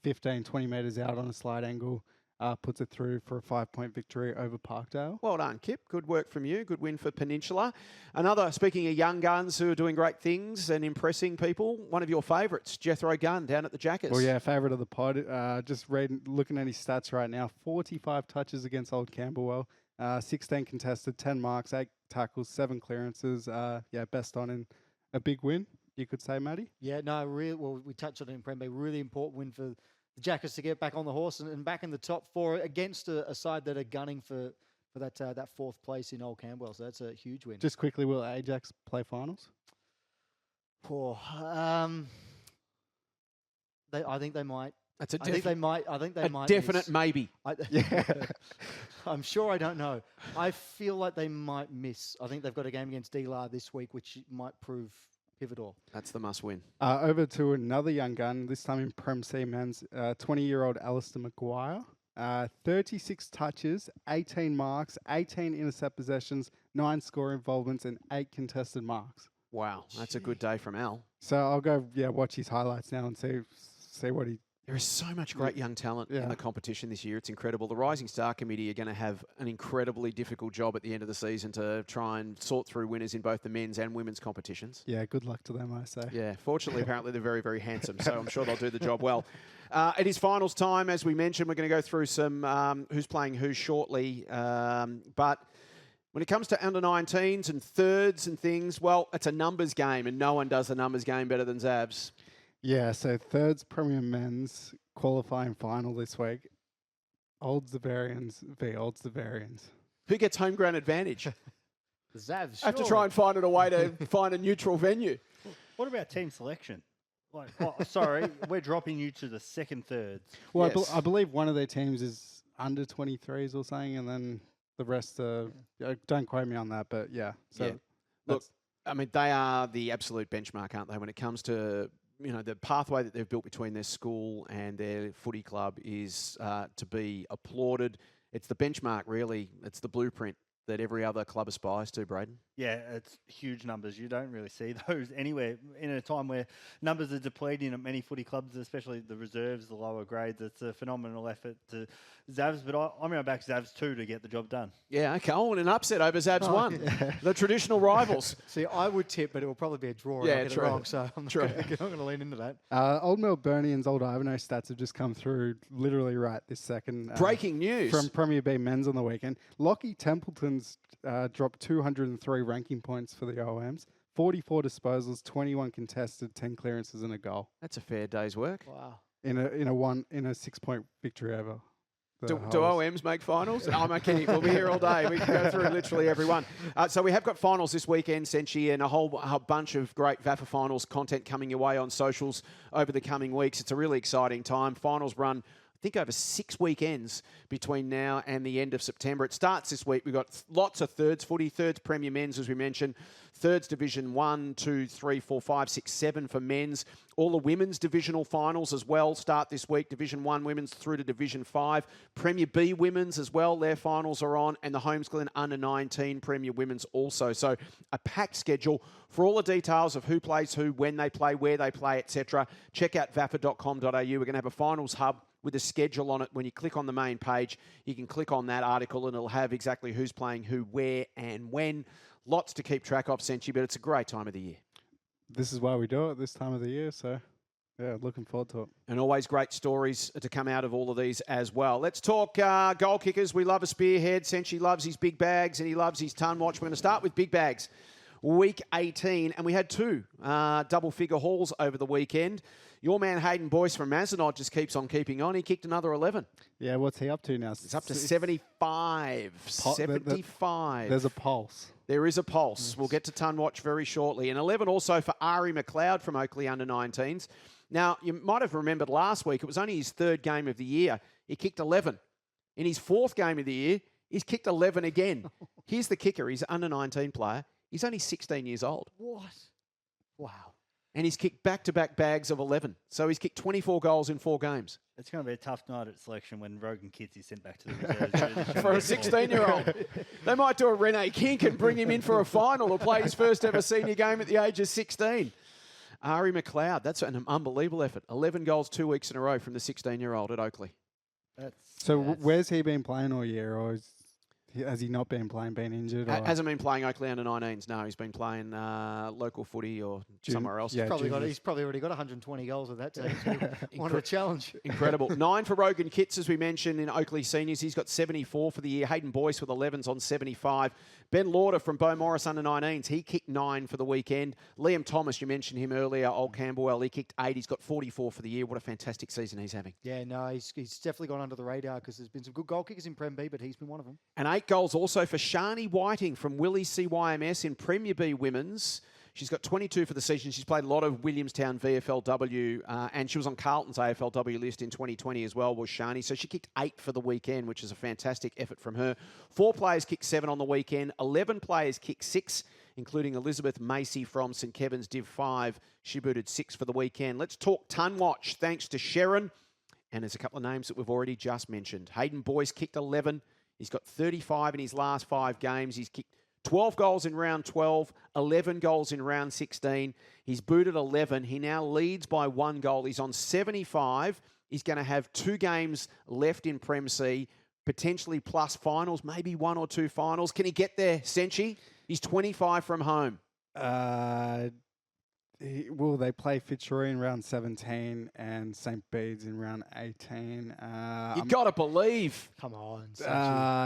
15, 20 metres out on a slide angle. Puts it through for a 5-point victory over Parkdale. Well done, Kip. Good work from you. Good win for Peninsula. Another, speaking of young guns who are doing great things and impressing people, one of your favourites, Jethro Gunn, down at the Jackers. Well, yeah, favourite of the pod. Just looking at his stats right now, 45 touches against Old Camberwell, 16 contested, 10 marks, 8 tackles, 7 clearances. Best on in a big win, you could say, Matty? Yeah, no, we touched on it in Prem Bay. Really important win for the Jackers to get back on the horse and back in the top 4 against a side that are gunning for that 4th place in Old Camberwell. So that's a huge win. Just quickly, will Ajax play finals? I think they might. That's a I think they might. Definite maybe. I'm sure I don't know. I feel like they might miss. I think they've got a game against DLA this week, which might prove pivotal. That's the must win. Over to another young gun, this time in Prem C men's, 20-year-old Alistair Maguire. 36 touches, 18 marks, 18 intercept possessions, 9 score involvements, and 8 contested marks. Wow, that's a good day from Al. So I'll go, watch his highlights now and see what he... There is so much great young talent in the competition this year. It's incredible. The Rising Star Committee are going to have an incredibly difficult job at the end of the season to try and sort through winners in both the men's and women's competitions. Yeah, good luck to them, I say. Yeah, fortunately, apparently they're very, very handsome, so I'm sure they'll do the job well. It is finals time. As we mentioned, we're going to go through some who's playing who shortly. But when it comes to under-19s and thirds and things, well, it's a numbers game, and no one does the numbers game better than Zabs. Yeah, so thirds Premier Men's qualifying final this week. Olds the Varians v Olds the Varians. Who gets home ground advantage? The Zabs. I have to try and find a way to find a neutral venue. What about team selection? Like, sorry, we're dropping you to the second thirds. Well, yes. I believe one of their teams is under 23s or something, and then the rest are... Don't quote me on that, but yeah. So Look, I mean, they are the absolute benchmark, aren't they, when it comes to, you know, the pathway that they've built between their school and their footy club is to be applauded. It's the benchmark, really. It's the blueprint that every other club aspires to, Brayden. Yeah, it's huge numbers. You don't really see those anywhere in a time where numbers are depleting at many footy clubs, especially the reserves, the lower grades. It's a phenomenal effort to Zavs, but I'm going to back Zavs 2 to get the job done. Yeah, okay. Oh, and an upset over Zavs 1. Yeah. The traditional rivals. See, I would tip, but it will probably be a draw. Yeah, and I'll get it wrong, so I'm not going to lean into that. Old Melburnian's old Ivanhoe stats have just come through literally right this second. Breaking news. From Premier B men's on the weekend. Lachie Templeton's dropped 203 ranking points for the OMs, 44 disposals, 21 contested, 10 clearances and a goal. That's a fair day's work. Wow. In a 6-point victory over. Do OMs make finals? I'm not kidding. We'll be here all day. We can go through literally everyone. So we have got finals this weekend, Senchi, and a whole bunch of great VAFA finals content coming your way on socials over the coming weeks. It's a really exciting time. Finals run, I think, over 6 weekends between now and the end of September. It starts this week. We've got lots of thirds footy, thirds Premier Men's, as we mentioned, thirds Division 1, 2, 3, 4, 5, 6, 7 for men's. All the women's divisional finals as well start this week. Division 1 women's through to Division 5. Premier B women's as well, their finals are on. And the Holmesglen Under 19 Premier Women's also. So a packed schedule. For all the details of who plays who, when they play, where they play, etc., check out vafa.com.au. We're going to have a finals hub with a schedule on it. When you click on the main page, you can click on that article and it'll have exactly who's playing who, where and when. Lots to keep track of, Senchi, but it's a great time of the year. This is why we do it this time of the year, so yeah, looking forward to it. And always great stories to come out of all of these as well. Let's talk goal kickers. We love a spearhead. Senchi loves his big bags and he loves his ton watch. We're going to start with big bags. Week 18, and we had 2 double-figure hauls over the weekend. Your man Hayden Boyce from Mazenod just keeps on keeping on. He kicked another 11. Yeah, what's he up to now? It's up to 75. 75. There's a pulse. There is a pulse. Yes. We'll get to ton watch very shortly. And 11 also for Ari McLeod from Oakleigh Under 19s. Now, you might have remembered last week, it was only his 3rd game of the year. He kicked 11. In his 4th game of the year, he's kicked 11 again. Here's the kicker. He's an under 19 player. He's only 16 years old. What? Wow. And he's kicked back-to-back bags of 11. So he's kicked 24 goals in 4 games. It's going to be a tough night at selection when ROGAN KITTS is sent back to the reserves. For a 16-year-old. They might do a Rene Kink and bring him in for a final or play his first ever senior game at the age of 16. Ari McLeod, that's an unbelievable effort. 11 goals 2 weeks in a row from the 16-year-old at Oakleigh. Where's he been playing all year, or has he not been playing, been injured? Or? Hasn't been playing Oakleigh Under 19s, no. He's been playing local footy or somewhere else. Yeah, he's probably already got 120 goals with that team. Wanted a challenge. Incredible. 9 for ROGAN KITTS, as we mentioned, in Oakleigh Seniors. He's got 74 for the year. Hayden Boyce with 11s on 75. Ben Lauder from Beau Morris Under 19s. He kicked 9 for the weekend. Liam Thomas, you mentioned him earlier, Old Camberwell. He kicked 8. He's got 44 for the year. What a fantastic season he's having. Yeah, no, he's definitely gone under the radar because there's been some good goal kickers in Prem B, but he's been one of them. And 8 goals also for Shani Whiting from Willie CYMS in Premier B Women's. She's got 22 for the season. She's played a lot of Williamstown VFLW, and she was on Carlton's AFLW list in 2020 as well, was Shani. So she kicked 8 for the weekend, which is a fantastic effort from her. 4 players kicked 7 on the weekend. 11 players kicked 6, including Elizabeth Macy from St Kevin's Div 5. She booted 6 for the weekend. Let's talk ton watch, thanks to Sharon. And there's a couple of names that we've already just mentioned. Hayden Boyce kicked 11. He's got 35 in his last 5 games. He's kicked 12 goals in round 12, 11 goals in round 16. He's booted 11. He now leads by 1 goal. He's on 75. He's going to have 2 games left in Prem C, potentially plus finals, maybe 1 or 2 finals. Can he get there, Senchi? He's 25 from home. They play Fitzroy in round 17 and St. Bede's in round 18. You got to believe. Come on.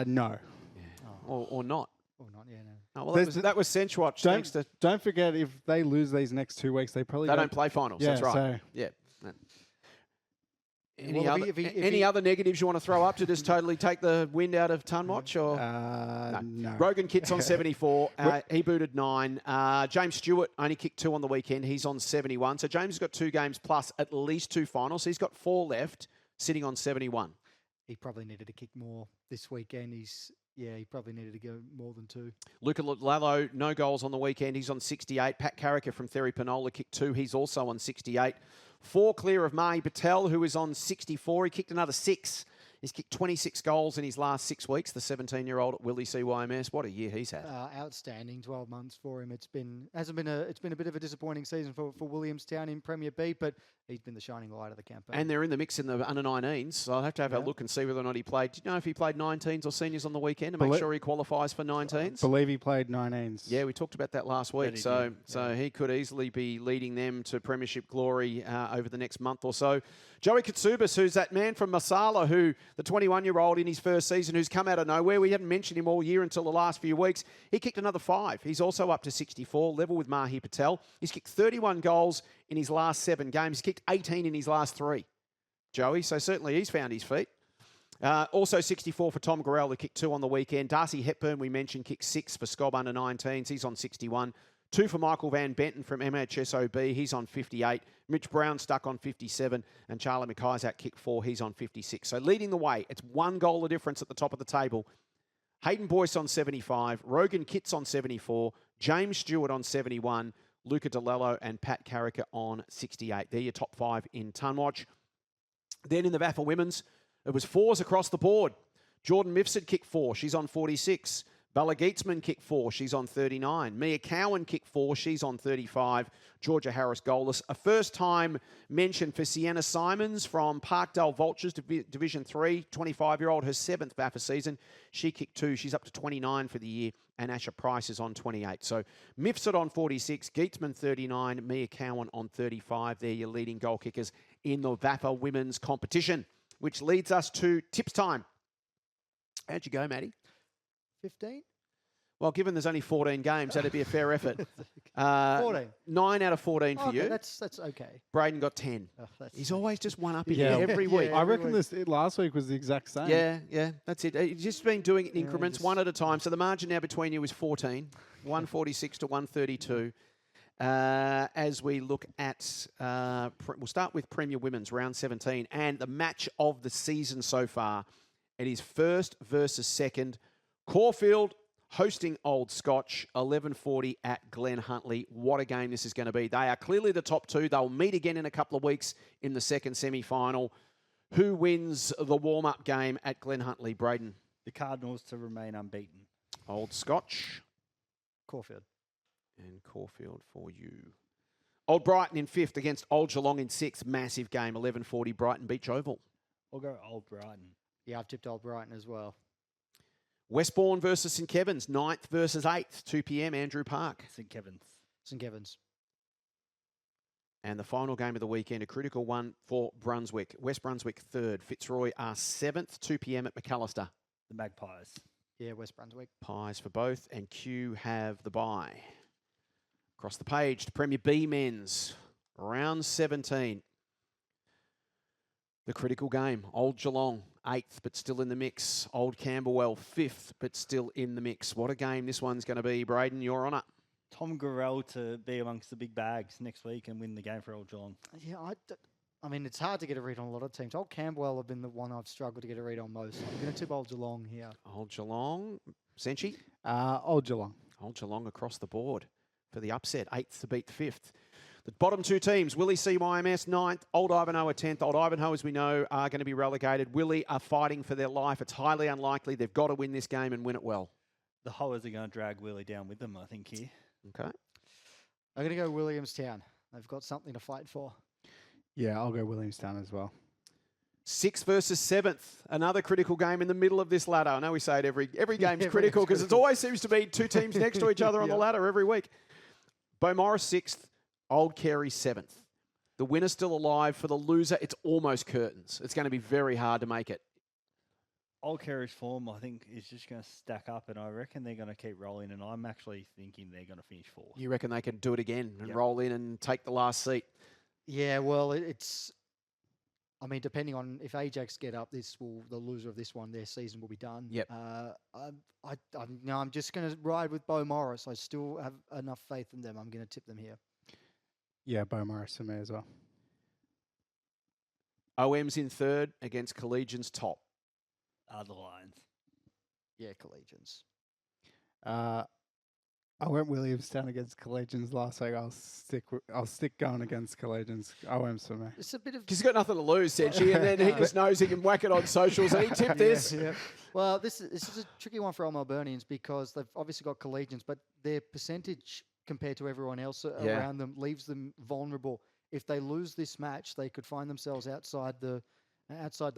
No. Yeah. Or not. Or not, yeah, no. Oh, well, that was Cench Watch. Don't forget, if they lose these next 2 weeks, they don't play finals. Yeah, that's right. So yeah. Any other negatives you want to throw up to just totally take the wind out of ton watch? Or no. ROGAN KITTS on 74. He booted 9. James Stewart only kicked 2 on the weekend. He's on 71. So James has got 2 games plus at least 2 finals. So he's got 4 left, sitting on 71. He probably needed to kick more this weekend. Yeah, he probably needed to go more than 2. Luca Lallo, no goals on the weekend. He's on 68. Pat Carricker from Therry Panola kicked 2. He's also on 68. 4 clear of Mahi Patel, who is on 64. He kicked another 6. He's kicked 26 goals in his last 6 weeks, the 17-year-old at Willie CYMS. What a year he's had. Outstanding, 12 months for him. It's been a bit of a disappointing season for Williamstown in Premier B, but he's been the shining light of the campaign. And they're in the mix in the under-19s, so I'll have to have a look and see whether or not he played. Do you know if he played 19s or seniors on the weekend to make sure he qualifies for 19s? I believe he played 19s. Yeah, we talked about that last week, so he could easily be leading them to premiership glory over the next month or so. Joey Katsubas, who's that man from Masala, who the 21-year-old in his first season, who's come out of nowhere. We hadn't mentioned him all year until the last few weeks. He kicked another 5. He's also up to 64, level with Mahi Patel. He's kicked 31 goals in his last 7 games. He's kicked 18 in his last 3, Joey. So certainly he's found his feet. Also 64 for Tom Gorell, who kicked 2 on the weekend. Darcy Hepburn, we mentioned, kicked 6 for Scob under 19s. He's on 61. 2 for Michael Van Benton from MHSOB. He's on 58. Mitch Brown stuck on 57. And Charlie McIsaac kicked 4. He's on 56. So leading the way, it's 1 goal of difference at the top of the table. Hayden Boyce on 75. Rogan Kitts on 74. James Stewart on 71. Luca DeLello and Pat Carricker on 68. They're your top 5 in Tunwatch. Then in the VAFA Women's, it was 4s across the board. Jordan Mifsud kicked 4. She's on 46. Bella Geetsman kicked 4. She's on 39. Mia Cowan kicked 4. She's on 35. Georgia Harris goalless. A first-time mention for Sienna Simons from Parkdale Vultures, Division 3, 25-year-old, her 7th VAFA season. She kicked 2. She's up to 29 for the year. And Asha Price is on 28. So Mifsud on 46, Geetsman 39, Mia Cowan on 35. They're your leading goal kickers in the VAFA Women's competition, which leads us to tips time. How'd you go, Maddie? 15? Well, given there's only 14 games, that'd be a fair effort. 14. 9 out of 14 for you. That's okay. Brayden got 10. He's always just one up in Yeah. every week. I reckon last week was the exact same. Yeah, that's it. He's just been doing it in increments, one at a time. So the margin now between you is 14, 146 to 132. As we look at, we'll start with Premier Women's, round 17. And the match of the season so far, it is first versus second. Caulfield hosting Old Scotch, 11:40 at Glen Huntly. What a game this is going to be. They are clearly the top 2. They'll meet again in a couple of weeks in the second semi-final. Who wins the warm-up game at Glen Huntly, Brayden? The Cardinals to remain unbeaten. Old Scotch. Caulfield. And Caulfield for you. Old Brighton in 5th against Old Geelong in 6th. Massive game, 11:40 Brighton Beach Oval. I'll go Old Brighton. Yeah, I've tipped Old Brighton as well. Westbourne versus St Kevin's, 9th versus 8th, 2 p.m, Andrew Park. St Kevin's. St Kevin's. And the final game of the weekend, a critical one for Brunswick. West Brunswick 3rd, Fitzroy are 7th, 2 p.m. at McAllister. The Magpies. Yeah, West Brunswick. Pies for both, and Q have the bye. Across the page to Premier B Men's, round 17. The critical game, Old Geelong, 8th, but still in the mix. Old Camberwell, 5th, but still in the mix. What a game this one's going to be. Brayden, you're on it. Tom Gorell to be amongst the big bags next week and win the game for Old Geelong. Yeah, I mean, it's hard to get a read on a lot of teams. Old Camberwell have been the one I've struggled to get a read on most. I'm going to tip Old Geelong here. Old Geelong, Senchi? Old Geelong. Old Geelong across the board for the upset, 8th to beat 5th. The bottom 2 teams, Willie CYMS 9th, Old Ivanhoe 10th. Old Ivanhoe, as we know, are going to be relegated. Willie are fighting for their life. It's highly unlikely. They've got to win this game and win it well. The Hoers are going to drag Willie down with them, I think, here. Okay. I'm going to go Williamstown. They've got something to fight for. Yeah, I'll go Williamstown as well. 6th versus 7th, another critical game in the middle of this ladder. I know we say it every game's critical because it always seems to be 2 teams next to each other on the ladder every week. Beaumaris 6th, Old Carey 7th. The winner's still alive. For the loser, it's almost curtains. It's going to be very hard to make it. Old Carey's form, I think, is just going to stack up, and I reckon they're going to keep rolling, and I'm actually thinking they're going to finish 4th. You reckon they can do it again and roll in and take the last seat? Yeah, well, it's... I mean, depending on if Ajax get up, the loser of this one, their season will be done. Yep. I'm just going to ride with Beaumaris. I still have enough faith in them. I'm going to tip them here. Yeah, Beaumaris for me as well. OM's in 3rd against Collegians top. The Lions. Yeah, Collegians. I went Williamstown against Collegians last week. I'll stick going against Collegians. OMs for me. It's a bit of... He's got nothing to lose, Senchi, and then he just knows he can whack it on socials, and he tipped this. Yeah. Well, this is a tricky one for all Melburnians because they've obviously got Collegians, but their percentage compared to everyone else around them leaves them vulnerable. If they lose this match, they could find themselves outside the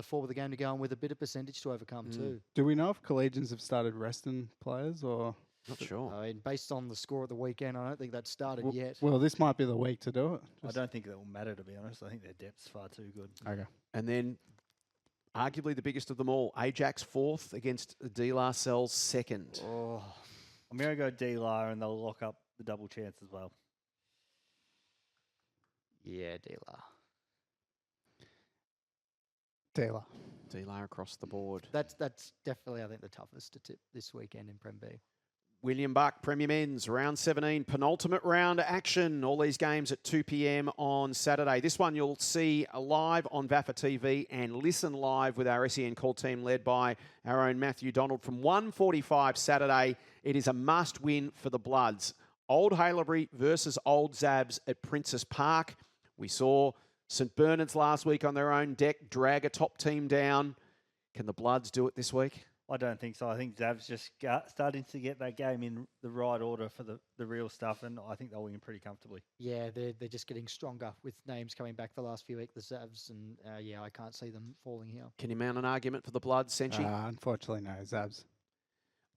four with the game to go and with a bit of percentage to overcome too. Do we know if Collegians have started resting players or? Not sure. I mean, based on the score at the weekend, I don't think that's started yet. Well, this might be the week to do it. I don't think that will matter, to be honest. I think their depth's far too good. Okay. And then, arguably the biggest of them all, Ajax 4th against DYLAN CENCH 2nd. Oh, I'm going to go DYLAN, and they'll lock up the double chance as well. Yeah, DYLAN. DYLAN across the board. That's definitely, I think, the toughest to tip this weekend in Prem B. William Buck, Premier Men's, round 17, penultimate round action. All these games at 2 p.m. on Saturday. This one you'll see live on VAFA TV and listen live with our SEN call team led by our own Matthew Donald from 1:45 Saturday. It is a must-win for the Bloods. Old Haileybury versus Old Zabs at Princess Park. We saw St Bernard's last week on their own deck drag a top team down. Can the Bloods do it this week? I don't think so. I think Zab's just starting to get that game in the right order for the real stuff, and I think they'll win pretty comfortably. Yeah, they're just getting stronger with names coming back the last few weeks, the Zabs, and I can't see them falling here. Can you mount an argument for the Bloods, Senchi? Unfortunately, no, Zabs.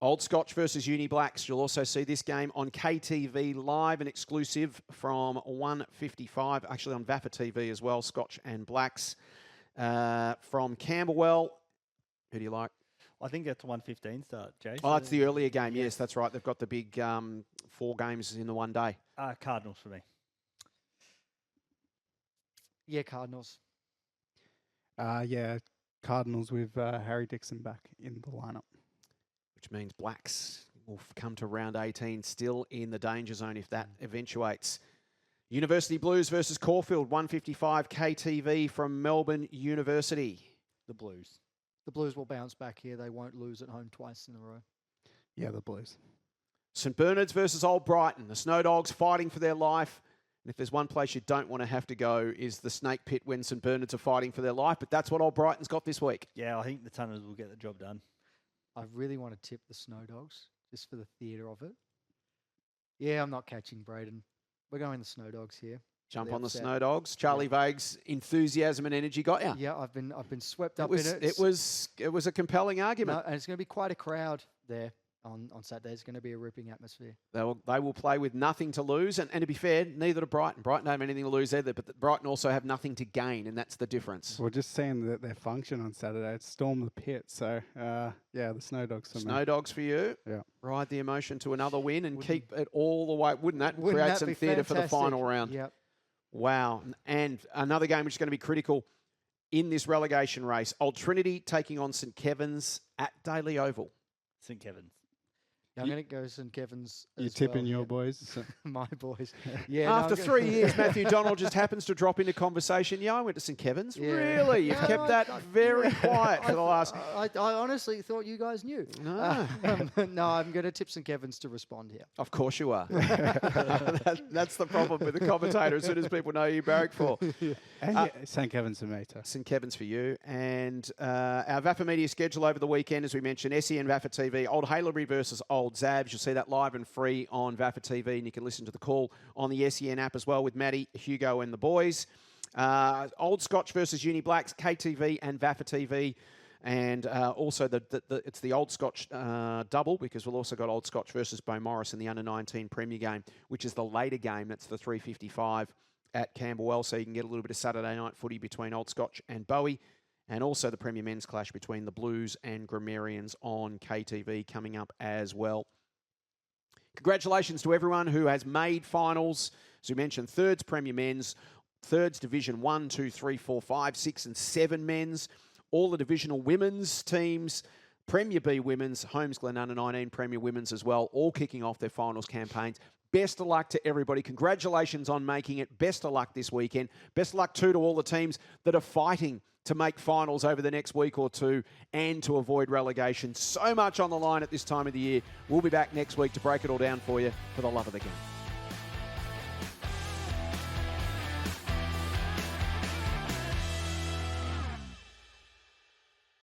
Old Scotch versus Uni Blacks. You'll also see this game on KTV live and exclusive from 1:55. Actually on VAFA TV as well, Scotch and Blacks. From Camberwell, who do you like? I think that's 1:15 start, Jason. Oh, it's the earlier game. Yes, that's right. They've got the big 4 games in the one day. Cardinals for me. Yeah, Cardinals. Yeah, Cardinals with Harry Dixon back in the lineup. Which means Blacks will come to round 18 still in the danger zone if that eventuates. University Blues versus Caulfield, 1:55 KTV from Melbourne University. The Blues. The Blues will bounce back here. They won't lose at home twice in a row. Yeah, the Blues. St Bernard's versus Old Brighton. The Snowdogs fighting for their life. And if there's one place you don't want to have to go is the Snake Pit when St Bernard's are fighting for their life. But that's what Old Brighton's got this week. Yeah, I think the Tunners will get the job done. I really want to tip the Snowdogs just for the theatre of it. Yeah, I'm not catching Brayden. We're going the Snowdogs here. Jump on the Snowdogs. Charlie Vague's enthusiasm and energy got you. Yeah, I've been swept up in it. It was a compelling argument. No, and it's going to be quite a crowd there on Saturday. It's going to be a ripping atmosphere. They will play with nothing to lose. And to be fair, neither do Brighton. Brighton don't have anything to lose either, but Brighton also have nothing to gain, and that's the difference. We're just seeing that their function on Saturday. It's Storm the Pit. So, yeah, the Snowdogs for me. Snowdogs for you. Yeah. Ride the emotion to another win and keep it all the way. Wouldn't that create some theatre for the final round? Yep. Wow. And another game which is going to be critical in this relegation race. Old Trinity taking on St Kevin's at Daily Oval. St Kevin's. Yeah, I'm going to go St Kevin's. You're tipping your boys? My boys. Yeah. After 3 years, Matthew Donald just happens to drop into conversation. Yeah, I went to St Kevin's. Yeah. Really? You've kept that very quiet for the last... I honestly thought you guys knew. No. No, I'm going to tip St Kevin's to respond here. Of course you are. That's the problem with the commentator. As soon as people know you barrack for. St Kevin's for me too. St Kevin's for you. And our VAFA media schedule over the weekend, as we mentioned, SEN VAFA TV, Old Haileybury versus Old Zabs. You'll see that live and free on VAFA TV, and you can listen to the call on the SEN app as well with Maddie, Hugo, and the boys. Old Scotch versus Uni Blacks, KTV and VAFA TV. And also, it's the Old Scotch double, because we've also got Old Scotch versus Beaumaris in the Under-19 Premier game, which is the later game. That's the 3:55 at Camberwell, so you can get a little bit of Saturday night footy between Old Scotch and Bowie. And also the Premier Men's clash between the Blues and Grammarians on KTV coming up as well. Congratulations to everyone who has made finals. As we mentioned, thirds Premier Men's, thirds Division 1, 2, 3, 4, 5, 6 and 7 men's. All the divisional women's teams, Premier B women's, Holmesglen Under 19 Premier women's as well, all kicking off their finals campaigns. best of luck to everybody. Congratulations on making it. Best of luck this weekend. Best of luck too to all the teams that are fighting to make finals over the next week or two and to avoid relegation. So much on the line at this time of the year. We'll be back next week to break it all down for you for the love of the game.